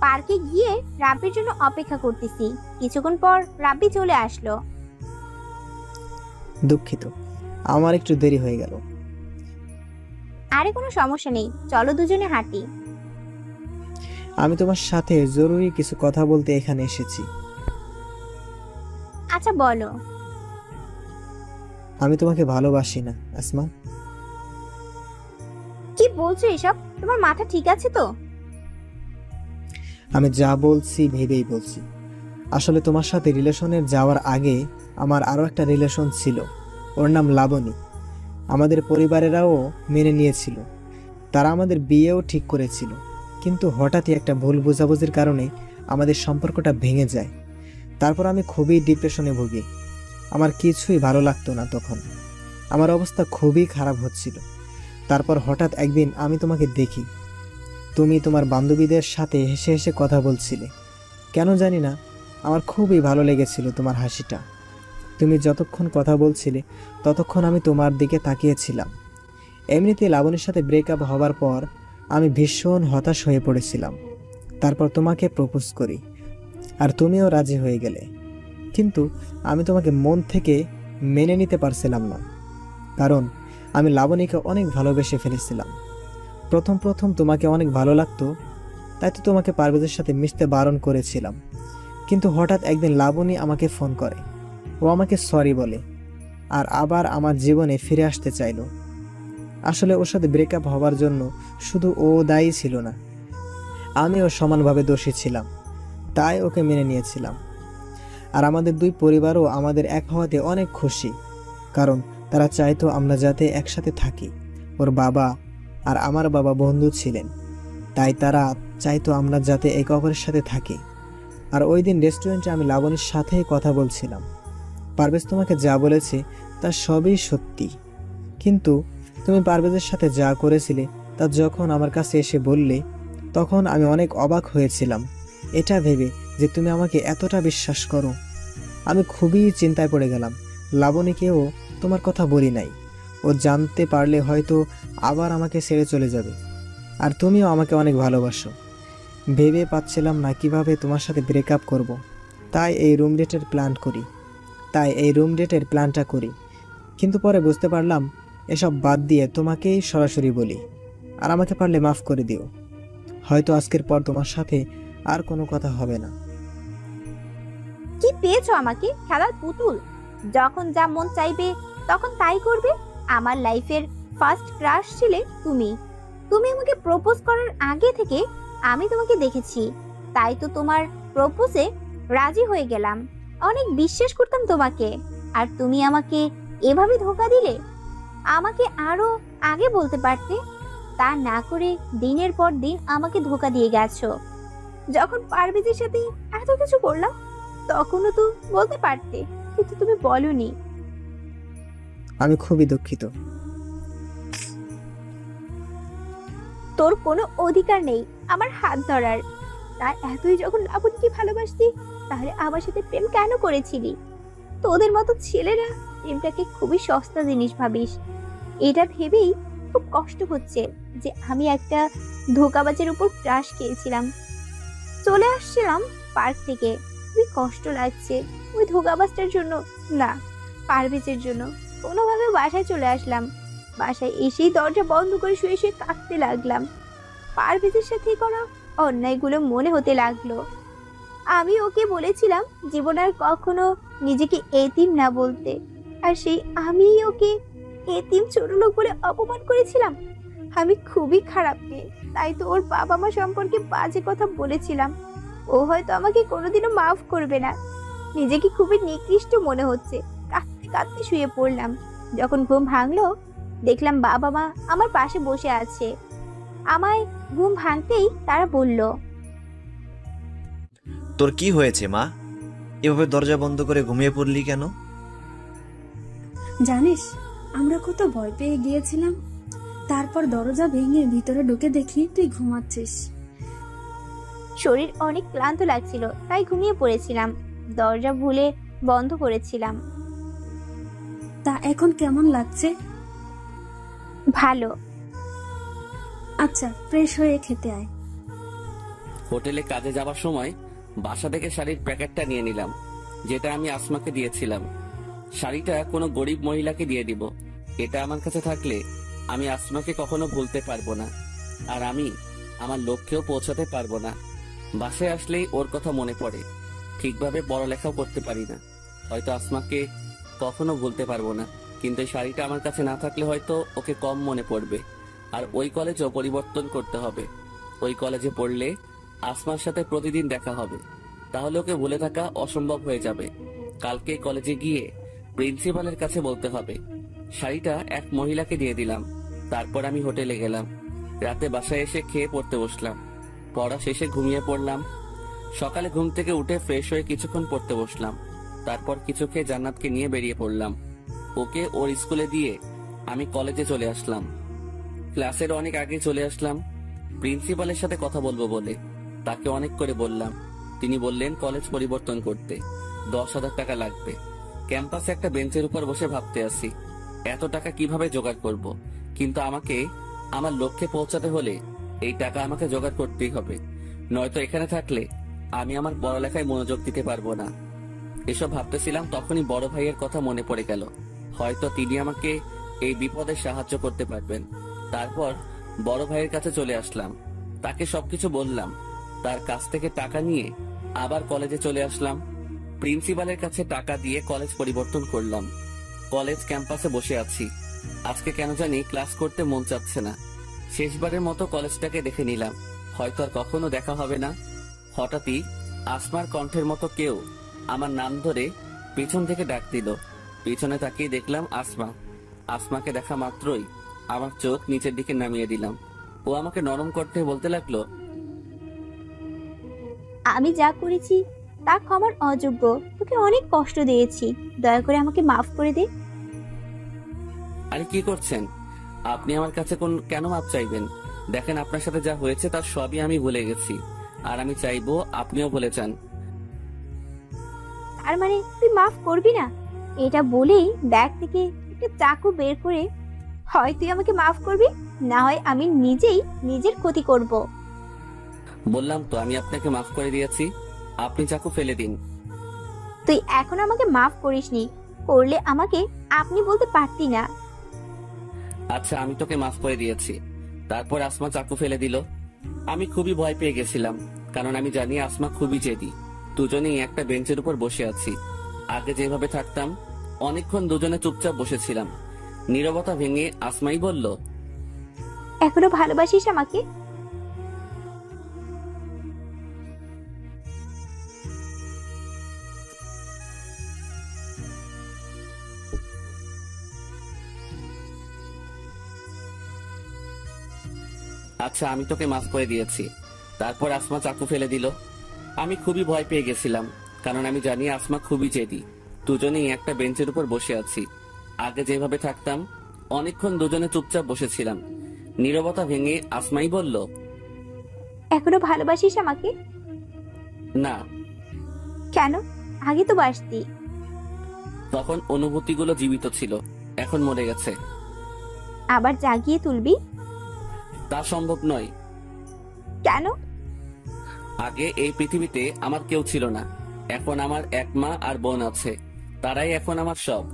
A: পার্কে গিয়ে রাব্বির জন্য অপেক্ষা করতেছি। কিছুক্ষণ পর রাব্বি চলে আসলো।
G: দুঃখিত, আমার একটু দেরি হয়ে গেল।
A: আরে কোনো সমস্যা নেই, চলো দুজনে হাঁটি।
G: আমি তোমার সাথে জরুরি কিছু কথা বলতে এখানে এসেছি।
A: আচ্ছা বলো।
G: আমি তোমাকে ভালোবাসি না আসমা।
A: কি বলছো এসব? তোমার মাথা ঠিক আছে তো?
G: আমি যা বলছি ভেবেই বলছি। আসলে তোমার সাথে রিলেশনের যাওয়ার আগে আমার আরো একটা রিলেশন ছিল, ওর নাম লাবণী। আমাদের পরিবারেরাও মেনে নিয়েছিল, তারা আমাদের বিয়েও ঠিক করেছিল। কিন্তু হঠাৎই একটা ভুল বোঝাবুঝির কারণে আমাদের সম্পর্কটা ভেঙে যায়। তারপর আমি খুবই ডিপ্রেশনে ভুগি। আমার কিছুই ভালো লাগতো না তখন, আমার অবস্থা খুবই খারাপ হচ্ছিল। তারপর হঠাৎ একদিন আমি তোমাকে দেখি, তুমি তোমার বান্ধবীদের সাথে হেসে হেসে কথা বলছিলে। কেন জানি না, আমার খুবই ভালো লেগেছিল তোমার হাসিটা। তুমি যতক্ষণ কথা বলছিলে ততক্ষণ আমি তোমার দিকে তাকিয়েছিলাম। এমনিতেই লাবণীর সাথে ব্রেকআপ হবার পর আমি ভীষণ হতাশ হয়ে পড়েছিলাম। তারপর তোমাকে প্রপোজ করি, আর তুমিও রাজি হয়ে গেলে। কিন্তু আমি তোমাকে মন থেকে মেনে নিতে পারছিলাম না, কারণ আমি লাবণীকে অনেক ভালোবেসে ফেলেছিলাম। প্রথম প্রথম তোমাকে অনেক ভালো লাগতো, তাই তো তোমাকে পারভেজের সাথে মিশতে বারণ করেছিলাম। কিন্তু হঠাৎ একদিন লাবণী আমাকে ফোন করে, ও আমাকে সরি বলে। আর আবার আমার জীবনে ফিরে আসতে চাইলো। আসলে ওর সাথে ব্রেকআপ হবার জন্য শুধু ও দায়ী ছিল না, আমিও সমানভাবে দোষী ছিলাম। তাই ওকে মেনে নিয়েছিলাম। আর আমাদের দুই পরিবারও আমাদের এক হওয়াতে অনেক খুশি, কারণ তারা চাইতো আমরা যাতে একসাথে থাকি। ওর বাবা আর আমার বাবা বন্ধু ছিলেন, তাই তারা চাইতো আমরা যাতে একে অপরের সাথে থাকি। আর ওই দিন রেস্টুরেন্টে আমি লাবণীর সাথে কথা বলছিলাম। পারভেজ তোমাকে যা বলেছে তা সবই সত্যি, কিন্তু তুমি পারভেজের সাথে যা করেছিলে তা যখন আমার কাছে এসে বললে, তখন আমি অনেক অবাক হয়েছিলাম, এটা ভেবে যে তুমি আমাকে এতটা বিশ্বাস করো। আমি খুবই চিন্তায় পড়ে গেলাম। লাবণীকেও তোমার কথা বলি নাই, ও জানতে পারলে হয়তো আবার আমাকে ছেড়ে চলে যাবে। আর তুমিও আমাকে অনেক ভালোবাসো। ভেবে পাচ্ছিলাম না কিভাবে তোমার সাথে ব্রেকআপ করব। তাই এই রুম ডেটের প্ল্যানটা করি। কিন্তু পরে বুঝতে পারলাম এসব বাদ দিয়ে তোমাকেই সরাসরি বলি, আর আমাকে পারলে মাফ করে দিও। হয়তো আজকের পর তোমার সাথে আর কোনো কথা হবে না।
A: কি পেয়েছো আমাকে? খেলার পুতুল। যখন যা মন চাইবে তখন তাই করবে। আমার লাইফের ফার্স্ট ক্রাশ ছিলে তুমি। তুমি আমাকে প্রপোজ করার আগে থেকে আমি তোমাকে দেখেছি, তাই তো তোমার প্রপোজে রাজি হয়ে গেলাম। অনেক বিশ্বাস করতাম তোমাকে, আর তুমি আমাকে এভাবে ধোঁকা দিলে। আমাকে আরো আগে বলতে পারতে, তা না করে দিনের পর দিন আমাকে ধোঁকা দিয়ে গেছো। যখন পারভেজের সাথে এত কিছু করলাম তখনও তো বলতে পারতে, কিন্তু তুমি বলনি।
G: আমি খুবই দুঃখিত।
A: তোর কোনো অধিকার নেই আমার হাত ধরার। তাই এতই যখন লাবণীকে ভালোবাসতি, তাহলে আমার সাথে প্রেম কেন করেছিলি? তোদের মতো ছেলেরা প্রেমটাকে খুবই সস্তা জিনিস ভাবিস। এটা ভেবেই খুব কষ্ট হচ্ছে যে আমি একটা ধোঁকাবাজের উপর ক্রাশ খেয়েছিলাম। চলে আসছিলাম পার্ক থেকে, খুবই কষ্ট লাগছে ওই ধোঁকাবাজটার জন্য না, পারভেজের জন্য। কোনোভাবে বাসায় চলে আসলাম। বাসায় এসেই দরজা বন্ধ করে শুয়ে শুয়ে কাঁদতে লাগলাম। পারভেজের সাথে করা অন্যায়গুলো মনে হতে লাগলো। আমি ওকে বলেছিলাম জীবন আর কখনো নিজেকে এতিম না বলতে, আর সেই আমিই ওকে এতিম ছোট লোক বলে অপমান করেছিলাম। আমি খুবই খারাপ মেয়ে, তাই তো ওর বাবা মা সম্পর্কে বাজে কথা বলেছিলাম। ও হয়তো আমাকে কোনোদিনও মাফ করবে না। নিজেকে খুবই নিকৃষ্ট মনে হচ্ছে। কাঁদতে কাঁদতে শুয়ে পড়লাম। যখন ঘুম ভাঙলো দেখলাম বাবা মা আমার পাশে বসে আছে। আমায় ঘুম ভাঙতেই তারা বলল,
M: তোর কি হয়েছে মা? এভাবে দরজা বন্ধ করে ঘুমিয়ে পড়লি কেন?
I: জানিস, আমরা কত ভয় পেয়ে গিয়েছিলাম। তারপর দরজা ভেঙে ভিতরে ঢুকে দেখি তুই ঘুমাচ্ছিস।
A: শরীর অনেক ক্লান্ত লাগছিল, তাই ঘুমিয়ে পড়েছিলাম। দরজা ভুলে বন্ধ করেছিলাম।
I: তা এখন কেমন লাগছে?
A: ভালো।
I: আচ্ছা, ফ্রেশ হয়ে খেতে আয়।
B: হোটেলে কাজে যাওয়ার সময় বাসা থেকে শাড়ির প্যাকেটটা নিয়ে নিলাম, যেটা আমি আসমাকে দিয়েছিলাম। শাড়িটা কোনো গরিব মহিলাকে দিয়ে দিব। এটা আমার কাছে থাকলে আমি আসমাকে কখনো ভুলতে পারবো না, আর আমি আমার লক্ষ্যেও পৌঁছাতে পারবো না। বাসায় আসলেই ওর কথা মনে পড়ে। ঠিকভাবে পড়ালেখাও করতে পারি না, হয়তো আসমাকে কখনো ভুলতে পারবো না। কিন্তু এই শাড়িটা আমার কাছে না থাকলে হয়তো ওকে কম মনে পড়বে। আর ওই কলেজও পরিবর্তন করতে হবে। ওই কলেজে পড়লে আসমার সাথে প্রতিদিন দেখা হবে, তাহলে ওকে ভুলে থাকা অসম্ভব হয়ে যাবে। কালকে কলেজে গিয়ে প্রিন্সিপালের কাছে বলতে হবে। শাড়িটা এক মহিলাকে দিয়ে দিলাম। তারপর আমি হোটেলে গেলাম। রাতে বাসায় এসে খেয়ে পড়তে বসলাম। পড়া শেষে ঘুমিয়ে পড়লাম। সকালে ঘুম থেকে উঠে ফ্রেশ হয়ে কিছুক্ষণ পড়তে বসলাম। তারপর কিছু খেয়ে জান্নাতকে নিয়ে বেরিয়ে পড়লাম। ওকে ওর স্কুলে দিয়ে আমি কলেজে চলে আসলাম। ক্লাসের অনেক আগে চলে আসলাম প্রিন্সিপালের সাথে কথা বলবো বলে। তাকে অনেক করে বললাম। তিনি বললেন কলেজ পরিবর্তন করতে 10,000 টাকা লাগবে। ক্যাম্পাসে একটা বেঞ্চের উপর বসে ভাবতে আসি এত টাকা কিভাবে জোগাড় করব। কিন্তু আমাকে আমার লক্ষ্যে পৌঁছাতে হলে এই টাকা আমাকে জোগাড় করতেই হবে, নয়তো এখানে থাকলে আমি আমার পড়ালেখায় মনোযোগ দিতে পারবো না। এসব ভাবতেছিলাম, তখনই বড় ভাইয়ের কথা মনে পড়ে গেল। হয়তো তিনি আমাকে এই বিপদে সাহায্য করতে পারবেন। তারপর বড় ভাইয়ের কাছে চলে আসলাম। তাকে সবকিছু বললাম। তার কাছ থেকে টাকা নিয়ে আবার কলেজে চলে আসলাম। প্রিন্সিপালের কাছে টাকা দিয়ে কলেজ পরিবর্তন করলাম। কলেজ ক্যাম্পাসে বসে আছি। আজকে কেন জানি ক্লাস করতে মন চাচ্ছে না। শেষবারের মতো কলেজটাকে দেখে নিলাম, হয়তো আর কখনো দেখা হবে না। হঠাৎই আসমার কণ্ঠের মতো কেউ আমার নাম ধরে পিছন থেকে ডাক দিল। পিছনে তাকিয়ে দেখলাম আসমা। আসমাকে দেখা মাত্রই আমার চোখ নিচের দিকে নামিয়ে দিলাম। ও আমাকে নরম কণ্ঠে বলতে লাগলো,
A: আমি যা করেছি তা ক্ষমার অযোগ্য। তোকে অনেক কষ্ট দিয়েছি, দয়া করে আমাকে মাফ করে দে।
B: আরে কি করছেন আপনি? আমার কাছে কেন মাপ চাইবেন? দেখেন, আপনার সাথে যা হয়েছে তার সবই আমি ভুলে গেছি, আর আমি চাইবো আপনিও ভুলে যান।
A: তার মানে তুই মাফ করবি না? এটা বলেই ব্যাগ থেকে একটা চাকু বের করে, হয় তুই আমাকে মাফ করবি, না হয় আমি নিজেই নিজের ক্ষতি করব।
B: বললাম তো আমি আপনাকে মাফ করে দিয়েছি, আপনি চাকু ফেলে দিন।
A: তুই এখন আমাকে মাফ করিসনি, করলে আমাকে আপনি বলতে পারতি না।
B: আচ্ছা, আমি তোকে মাফ করে দিয়েছি। তারপর আসমা চাকু ফেলে দিল। আমি খুবই ভয় পেয়ে গেছিলাম, কারণ আমি জানি আসমা খুবই জেদি। দুজনেই একটা বেঞ্চের উপর বসে আছি। আগে যেভাবে থাকতাম, অনেকক্ষণ দুজনে চুপচাপ বসেছিলাম। নীরবতা ভেঙে আসমাই বলল,
A: এখনো ভালোবাসিস আমাকে?
B: আচ্ছা, আমি তোকে মাফ করে দিয়েছি। তারপর আসমা চাকু ফেলে দিল। আমি খুবই ভয় পেয়ে গেছিলাম, কারণ আমি জানি আসমা খুবই জেদি। দুজনেই একটা বেঞ্চের উপর বসে আছি। আগে যেভাবে থাকতাম, অনেকক্ষণ দুজনে চুপচাপ বসেছিলাম। নীরবতা ভেঙে আসমাই বলল,
A: এখনো ভালোবাসিস আমাকে?
B: না।
A: কেন? আগে তো বাসতি।
B: তখন অনুভূতিগুলো জীবিত ছিল, এখন মরে গেছে।
A: আবার জাগিয়ে তুলবি?
B: তা সম্ভব নয়।
A: কেন?
B: আগে এই পৃথিবীতে আমার কেউ ছিল না, এখন আমার এক মা আর বোন আছে। তারাই এখন আমার সব।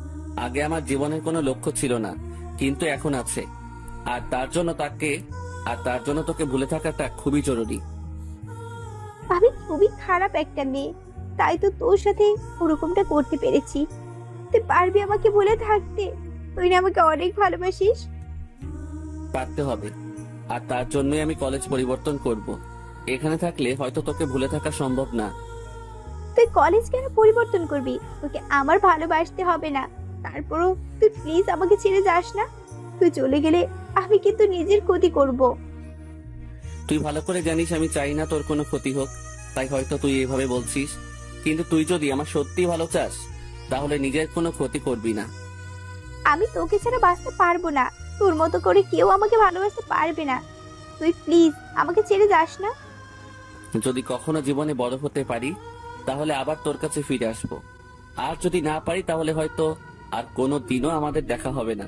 B: আগে আমার জীবনের কোনো লক্ষ্য ছিল না, কিন্তু এখন আছে। আর তার জন্য তোকে ভুলে থাকাটা খুবই জরুরি।
A: আমি খুবই খারাপ একটা মেয়ে, তাই তো তোর সাথে ওরকমটা করতে পেরেছি। তুই পারবি আমাকে ভুলে থাকতে? তুই না আমাকে অনেক ভালোবাসিস?
B: পারতে হবে, আর তার জন্যই আমি কলেজ পরিবর্তন করব। এখানে থাকলে হয়তো তোকে ভুলে থাকা সম্ভব না।
A: তুই কলেজ কেন পরিবর্তন করবি? তোকে আমার ভালোবাসতে হবে না। তারপরও তুই প্লিজ আমাকে ছেড়ে যাস না। তুই চলে গেলে আমি কিন্তু নিজের ক্ষতি করব।
B: তুই ভালো করে জানিস আমি চাই না তোর কোনো ক্ষতি হোক, তাই হয়তো তুই এভাবে বলছিস। কিন্তু তুই যদি আমার সত্যি ভালো চাস, তাহলে নিজের কোনো ক্ষতি করবি না।
A: আমি তোকে ছাড়া বাঁচতে পারবো না। তোর মতো করে কেউ আমাকে ভালোবাসতে পারবে না। তুই প্লিজ আমাকে ছেড়ে যাস না।
B: যদি কখনো জীবনে বড় হতে পারি, তাহলে আবার তোর কাছে ফিরে আসবো। আর যদি না পারি, তাহলে হয়তো আর কোনো দিনও আমাদের দেখা হবে না।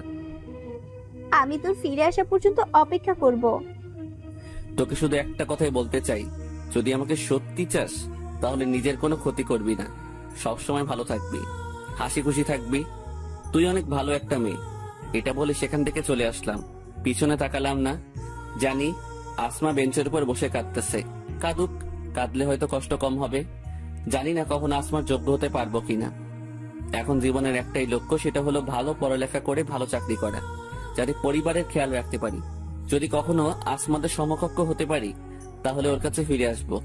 A: আমি তোর ফিরে আসা পর্যন্ত অপেক্ষা করব।
B: তোকে শুধু একটা কথাই বলতে চাই, যদি আমাকে সত্যি চাস, তাহলে নিজের কোনো ক্ষতি করবি না। সবসময় ভালো থাকবি, হাসি খুশি থাকবি। তুই অনেক ভালো একটা মেয়ে। এটা বলে সেখান থেকে চলে আসলাম। পিছনে তাকালাম না। জানি আসমা বেঞ্চের উপর বসে কাঁদতেছে। কাঁদুক, কাঁদলে হয়তো কষ্ট কম হবে। জানি না কখন আসমার যোগ্য হতে পারবো কিনা। এখন জীবনের একটাই লক্ষ্য, সেটা হলো ভালো পড়ালেখা করে ভালো চাকরি করা, যাতে পরিবারের খেয়াল রাখতে পারি। যদি কখনো আসমাদের সমকক্ষ হতে পারি, তাহলে ওর কাছে ফিরে আসবো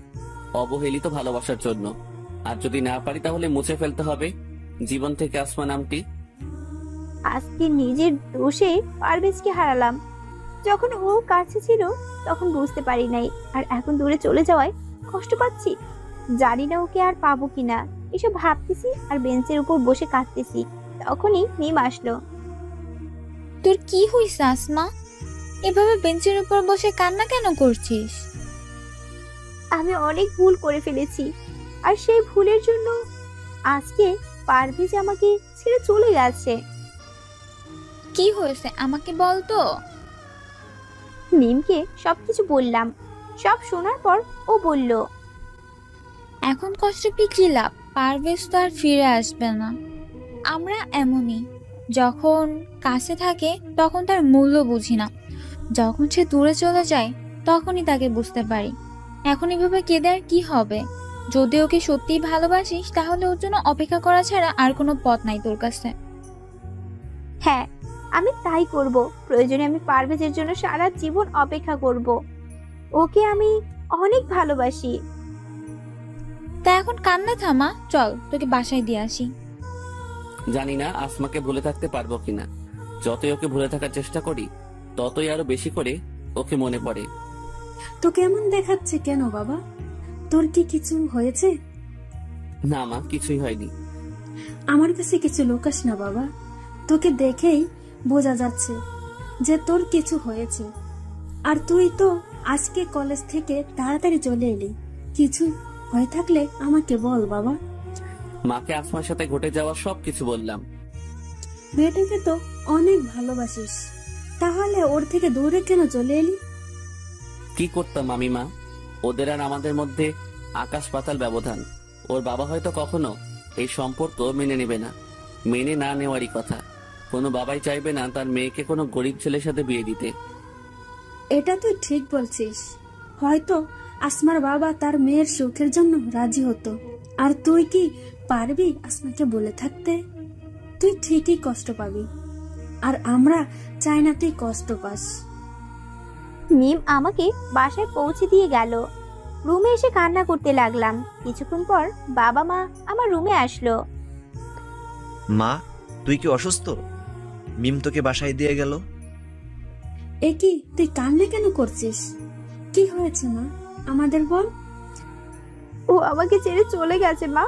B: অবহেলিত ভালোবাসার জন্য। আর যদি না পারি, তাহলে মুছে ফেলতে হবে জীবন থেকে আসমা নামটি।
A: আজকে নিজের দোষে পারভেজকে হারালাম। যখন ও কাছে ছিল তখন বুঝতে পারি নাই, আর এখন দূরে চলে যাওয়ায় কষ্ট পাচ্ছি। জানি না ওকে আর পাবো কিনা। এসব ভাবতেছি আর বেঞ্চের উপর বসে কাঁদতেছি। তখনই মিম আসলো।
K: তোর কি হইছে আসমা? এভাবে বেঞ্চের উপর বসে কান্না কেন করছিস?
A: আমি অনেক ভুল করে ফেলেছি, আর সেই ভুলের জন্য আজকে পারভেজ আমাকে ছেড়ে চলে গেছে।
K: কি হয়েছে আমাকে বল তো।
A: মিমকে সবকিছু বললাম। সব শোনার পর ও বলল,
K: এখন কষ্ট পেয়ে কি লাভ? পারভেজ তো আর ফিরে আসবে না। আমরা এমনই, যখন কাছে থাকে তখন তার মূল্য বুঝি না, যখন সে দূরে চলে যায় তখনই তাকে বুঝতে পারি। এখন এভাবে কেঁদে আর কি হবে? যদি ওকে সত্যিই ভালোবাসিস, তাহলে ওর জন্য অপেক্ষা করা ছাড়া আর কোনো পথ নাই তোর কাছে।
A: হ্যাঁ, আমি তাই করব। প্রয়োজনে আমি পারভেজের জন্য সারা জীবন অপেক্ষা করব। ওকে আমি অনেক ভালোবাসি।
K: তা এখন কান্না থামা, চল তোকে বাসায় দিয়ে আসি।
B: জানি না আসমাকে ভুলে থাকতে পারবো কিনা। যতই ওকে ভুলে থাকার চেষ্টা করি, ততই আরো বেশি করে ওকে মনে পড়ে।
I: তো কেমন দেখাচ্ছে কেন বাবা? তোর কি কিছু হয়েছে?
B: না মা, কিছুই হয়নি।
I: আমার কাছে কিছু লুকাস না বাবা। তোকে দেখেই বোঝা যাচ্ছে যে তোর কিছু হয়েছে। আর তুই তো আজকে কলেজ থেকে তাড়াতাড়ি চলে এলি। কিছু হয়ে থাকলে আমাকে বল বাবা।
B: মাকে আসমার সাথে ঘটে যাওয়া সবকিছু বললাম।
I: মেয়েটাকে তো অনেক ভালোবাসিস, তাহলে ওর থেকে দূরে কেন চলে এলি?
B: কি করতাম আমি মা? ওদের আর আমাদের মধ্যে আকাশ পাতাল ব্যবধান। ওর বাবা হয়তো কখনো এই সম্পর্ক মেনে নেবে না। মেনে না নেওয়ারই কথা। কোনো বাবাই চাইবে না তার মেয়েকে কোনো গরিব ছেলের সাথে বিয়ে দিতে।
I: এটা তুই ঠিক বলছিস। হয়তো আসমার বাবা তার মেয়ের সুখের জন্য রাজি হতো। আর তুই কি পারবি আসমাকে বলে থাকতে? তুই ঠিকই কষ্ট পাবি, আর আমরা চাই না তুই কষ্ট পাস।
A: মিম আমাকে বাসায় পৌঁছে দিয়ে গেল। রুমে এসে কান্না করতে লাগলাম। কিছুক্ষণ পর বাবা মা আমার রুমে আসলো।
M: মা, তুই কি অসুস্থ? মিম তোকে বাসায় দিয়ে গেল।
I: এ কি, তুই কান্না কেন করছিস? কি হয়েছে মা, আমাদের বল।
A: ও আমাকে ছেড়ে চলে গেছে মা।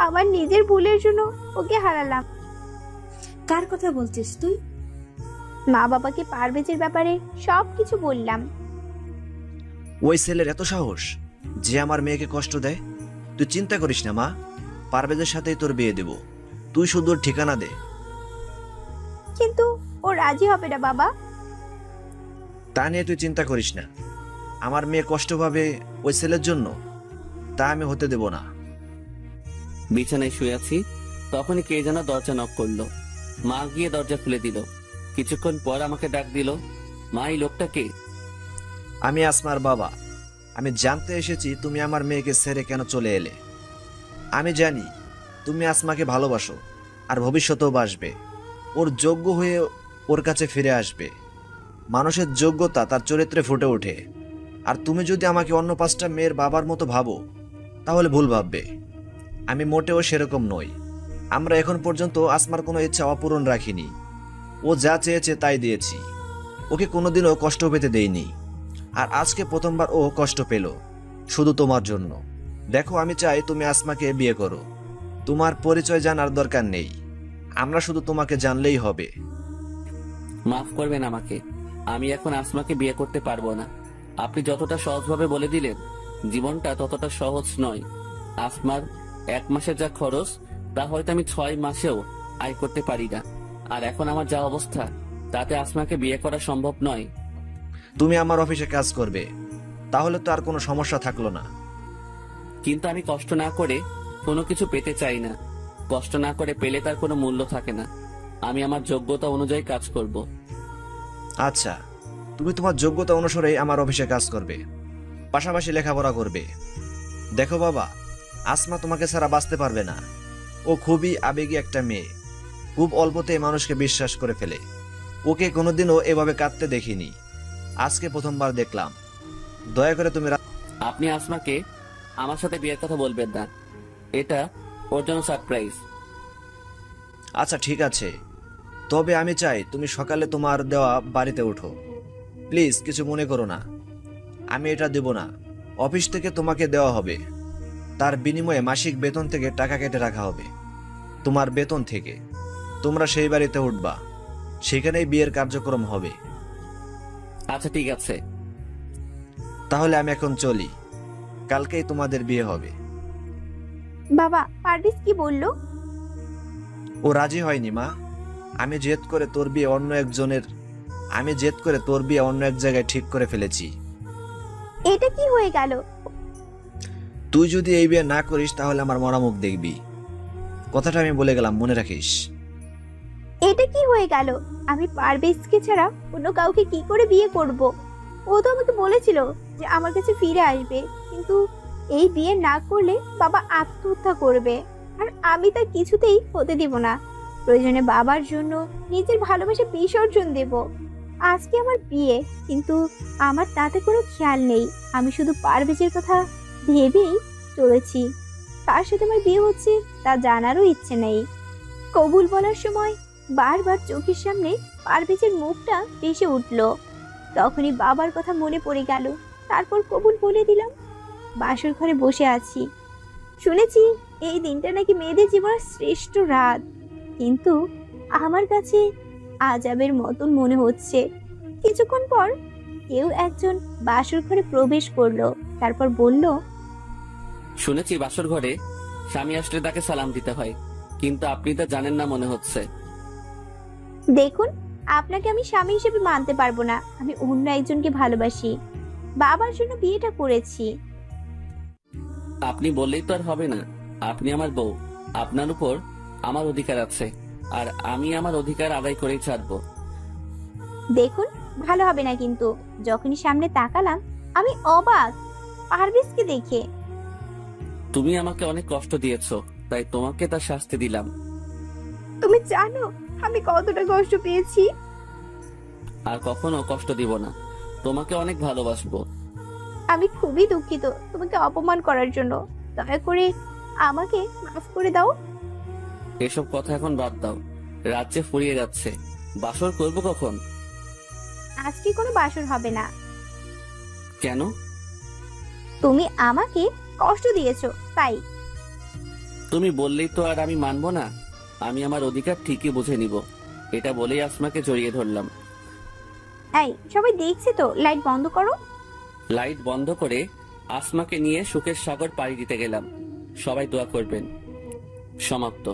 A: আমার নিজের ভুলের জন্য ওকে হারালাম।
I: কার কথা বলছিস তুই?
A: মা বাবাকে পারভেজের ব্যাপারে সবকিছু বললাম।
M: ওই ছেলের এত সাহস যে আমার মেয়েকে কষ্ট দেয়। তুই চিন্তা করিস না মা, পারভেজের সাথেই তোর বিয়ে দেব। তুই শুধু ওর ঠিকানা দে।
A: কিন্তু ও রাজি হবে না বাবা।
M: তা নিয়ে তুই চিন্তা করিস না। আমার মেয়ে কষ্ট পাবে ওই ছেলের জন্য, তা আমি হতে দেব না।
B: বিছানায় শুয়ে আছি, তখনই কে যেন দরজা নক করলো। মা গিয়ে দরজা খুলে দিল। কিছুক্ষণ পর আমাকে ডাক দিল। মা, এই লোকটা কে?
M: আমি আসমার বাবা। আমি জানতে এসেছি তুমি আমার মেয়েকে ছেড়ে কেন চলে এলে। আমি জানি তুমি আসমাকে ভালোবাসো, আর ভবিষ্যতেও বাসবে। ওর যোগ্য হয়ে ওর কাছে ফিরে আসবে। মানুষের যোগ্যতা তার চরিত্রে ফুটে ওঠে। আর তুমি যদি আমাকে অন্য 5টা মেয়ের বাবার মতো ভাবো, তাহলে ভুল ভাববে। আমি মোটেও সেরকম নই। আমরা এখন পর্যন্ত আসমার কোনো ইচ্ছা অপূরণ রাখিনি। ও যা চেয়েছে তাই দিয়েছি। ওকে কোনোদিনও কষ্ট পেতে দেইনি। আর আজকে প্রথমবার ও কষ্ট পেল, শুধু তোমার জন্য। দেখো, আমি চাই তুমি আসমাকে বিয়ে করো। তোমার পরিচয় জানার দরকার নেই, আমরা শুধু তোমাকে জানলেই হবে।
B: মাফ করবেন আমাকে, আমি এখন আসমাকে বিয়ে করতে পারবো না। আপনি যতটা সহজভাবে বলে দিলেন, জীবনটা ততটা সহজ নয়। আসমার 1 মাসের যা খরচ, তা হয়তো আমি 6 মাসেও আয় করতে পারি না। আর এখন আমার যা অবস্থা, তাতে আসমাকে বিয়ে করা সম্ভব নয়।
M: তুমি আমার অফিসে কাজ করবে, তাহলে তো আর কোনো সমস্যা থাকলো না।
B: কিন্তু আমি কষ্ট না করে কোনো কিছু পেতে চাই না। কষ্ট না করে পেলে তার কোনো মূল্য থাকে না। আমি আমার যোগ্যতা অনুযায়ী কাজ করব।
M: আচ্ছা, তুমি তোমার যোগ্যতা অনুসারেই আমার অফিসে কাজ করবে, পাশাপাশি লেখাপড়া করবে। দেখো বাবা, আসমা তোমাকে ছাড়া বাঁচতে পারবে না। ও খুবই আবেগী একটা মেয়ে, খুব অল্পতেই মানুষকে বিশ্বাস করে ফেলে। ওকে কোনোদিনও এভাবে কাঁদতে দেখিনি, আজকে প্রথমবার দেখলাম। দয়া করে তুমি
B: আপনি আসমাকে আমার সাথে বিয়ের কথা বলবেন না, এটা ওর জন্য সারপ্রাইজ।
M: আচ্ছা ঠিক আছে, তবে আমি চাই তুমি সকালে তোমার দেওয়া বাড়িতে ওঠো। প্লিজ কিছু মনে করো না। আমি এটা দেব না, অফিস থেকে তোমাকে দেওয়া হবে। তার বিনিময়ে মাসিক বেতন থেকে টাকা কেটে রাখা হবে। তোমার বেতন থেকে তোমরা সেই বাড়িতে উঠবা, সেখানেই বিয়ের কার্যক্রম হবে।
B: আচ্ছা ঠিক আছে,
M: তাহলে আমি এখন চলি, কালকেই তোমাদের বিয়ে হবে।
A: বাবা, পারভেজ কি বললো?
M: ও রাজি হয়নি মা। আমি জেদ করে তোর বিয়ে অন্য এক জায়গায় ঠিক করে ফেলেছি।
A: এটা কি হয়ে গেল?
M: তুই যদি এই বিয়ে না করিস তাহলে আমার মরা মুখ দেখবি। কথাটা আমি বলে গেলাম, মনে রাখিস।
A: এটা কি হয়ে গেল? আমি পারভেজকে ছাড়া অন্য কাউকে কি করে বিয়ে করব? ও তো আমাকে বলেছিল যে আমার কাছে ফিরে আসবে, কিন্তু এই বিয়ে না করলে বাবা আত্মহত্যা করবে, আর আমি তা কিছুতেই হতে দিব না। প্রয়োজনে বাবার জন্য নিজের ভালোবাসা বিসর্জন দেব। আজকে আমার বিয়ে, কিন্তু আমার তাতে কোনো খেয়াল নেই। আমি শুধু পারভেজের কথা ভেবেই চলেছি। কার সাথে আমার বিয়ে হচ্ছে তা জানারও ইচ্ছে নেই। কবুল বলার সময় বারবার চোখের সামনে পারভেজের মুখটা ভেসে উঠল। তখনই বাবার কথা মনে পড়ে গেল। তারপর কবুল বলে দিলাম। বাসর ঘরে বসে আছি। শুনেছি এই দিনটা নাকি মেয়েদের জীবনের শ্রেষ্ঠ রাত, কিন্তু আমার কাছে আজাবের মতন মনে হচ্ছে। কিছুক্ষণ পর কেউ একজন বাসর ঘরে প্রবেশ করলো। তারপর বলল,
B: শুনেছি বাসর ঘরে স্বামী আসলে তাকে সালাম দিতে হয়, কিন্তু আপনি তা জানেন না মনে হচ্ছে।
A: দেখুন, আপনাকে আমি স্বামী হিসেবে মানতে পারবো না। আমি অন্য একজনকে ভালোবাসি। বাবার জন্য বিয়েটা করেছি।
B: আপনি বললেই তো আর হবে না। আপনি আমার বউ, আপনার উপর আমার অধিকার আছে, আর আমি আমার অধিকার আদায় করেই ছাড়বো।
A: দেখুন, ভালো হবে না কিন্তু। যখনই সামনে তাকালাম আমি অবাক পারভেজকে দেখে।
B: তুমি আমাকে অনেক কষ্ট দিয়েছো, তাই তোমাকে তার শাস্তি দিলাম।
A: তুমি জানো আমি কতটা কষ্ট পেয়েছি?
B: আর কখনো কষ্ট দিব না। তোমাকে অনেক ভালোবাসবো।
A: আমি খুবই দুঃখিত তোমাকে অপমান করার জন্য। দয়া করে আমাকে মাফ করে দাও।
B: এসব কথা এখন বাদ দাও। রাত যে ফুরিয়ে যাচ্ছে, বাসর করবো কখন?
A: আজকে কোনো বাসর হবে না।
B: কেন?
A: তুমি আমাকে কষ্ট দিয়েছো তাই।
B: তুমি বললেই তো আর আমি মানবো না। আমি আমার অধিকার ঠিকই বুঝে নিব, এটা বলেই আসমাকে জড়িয়ে ধরলাম।
A: এই সবাই দেখছে তো, লাইট বন্ধ করো।
B: লাইট বন্ধ করে আসমাকে নিয়ে সুখের সাগর পাড়ি দিতে গেলাম। সবাই দোয়া করবেন। সমাপ্ত।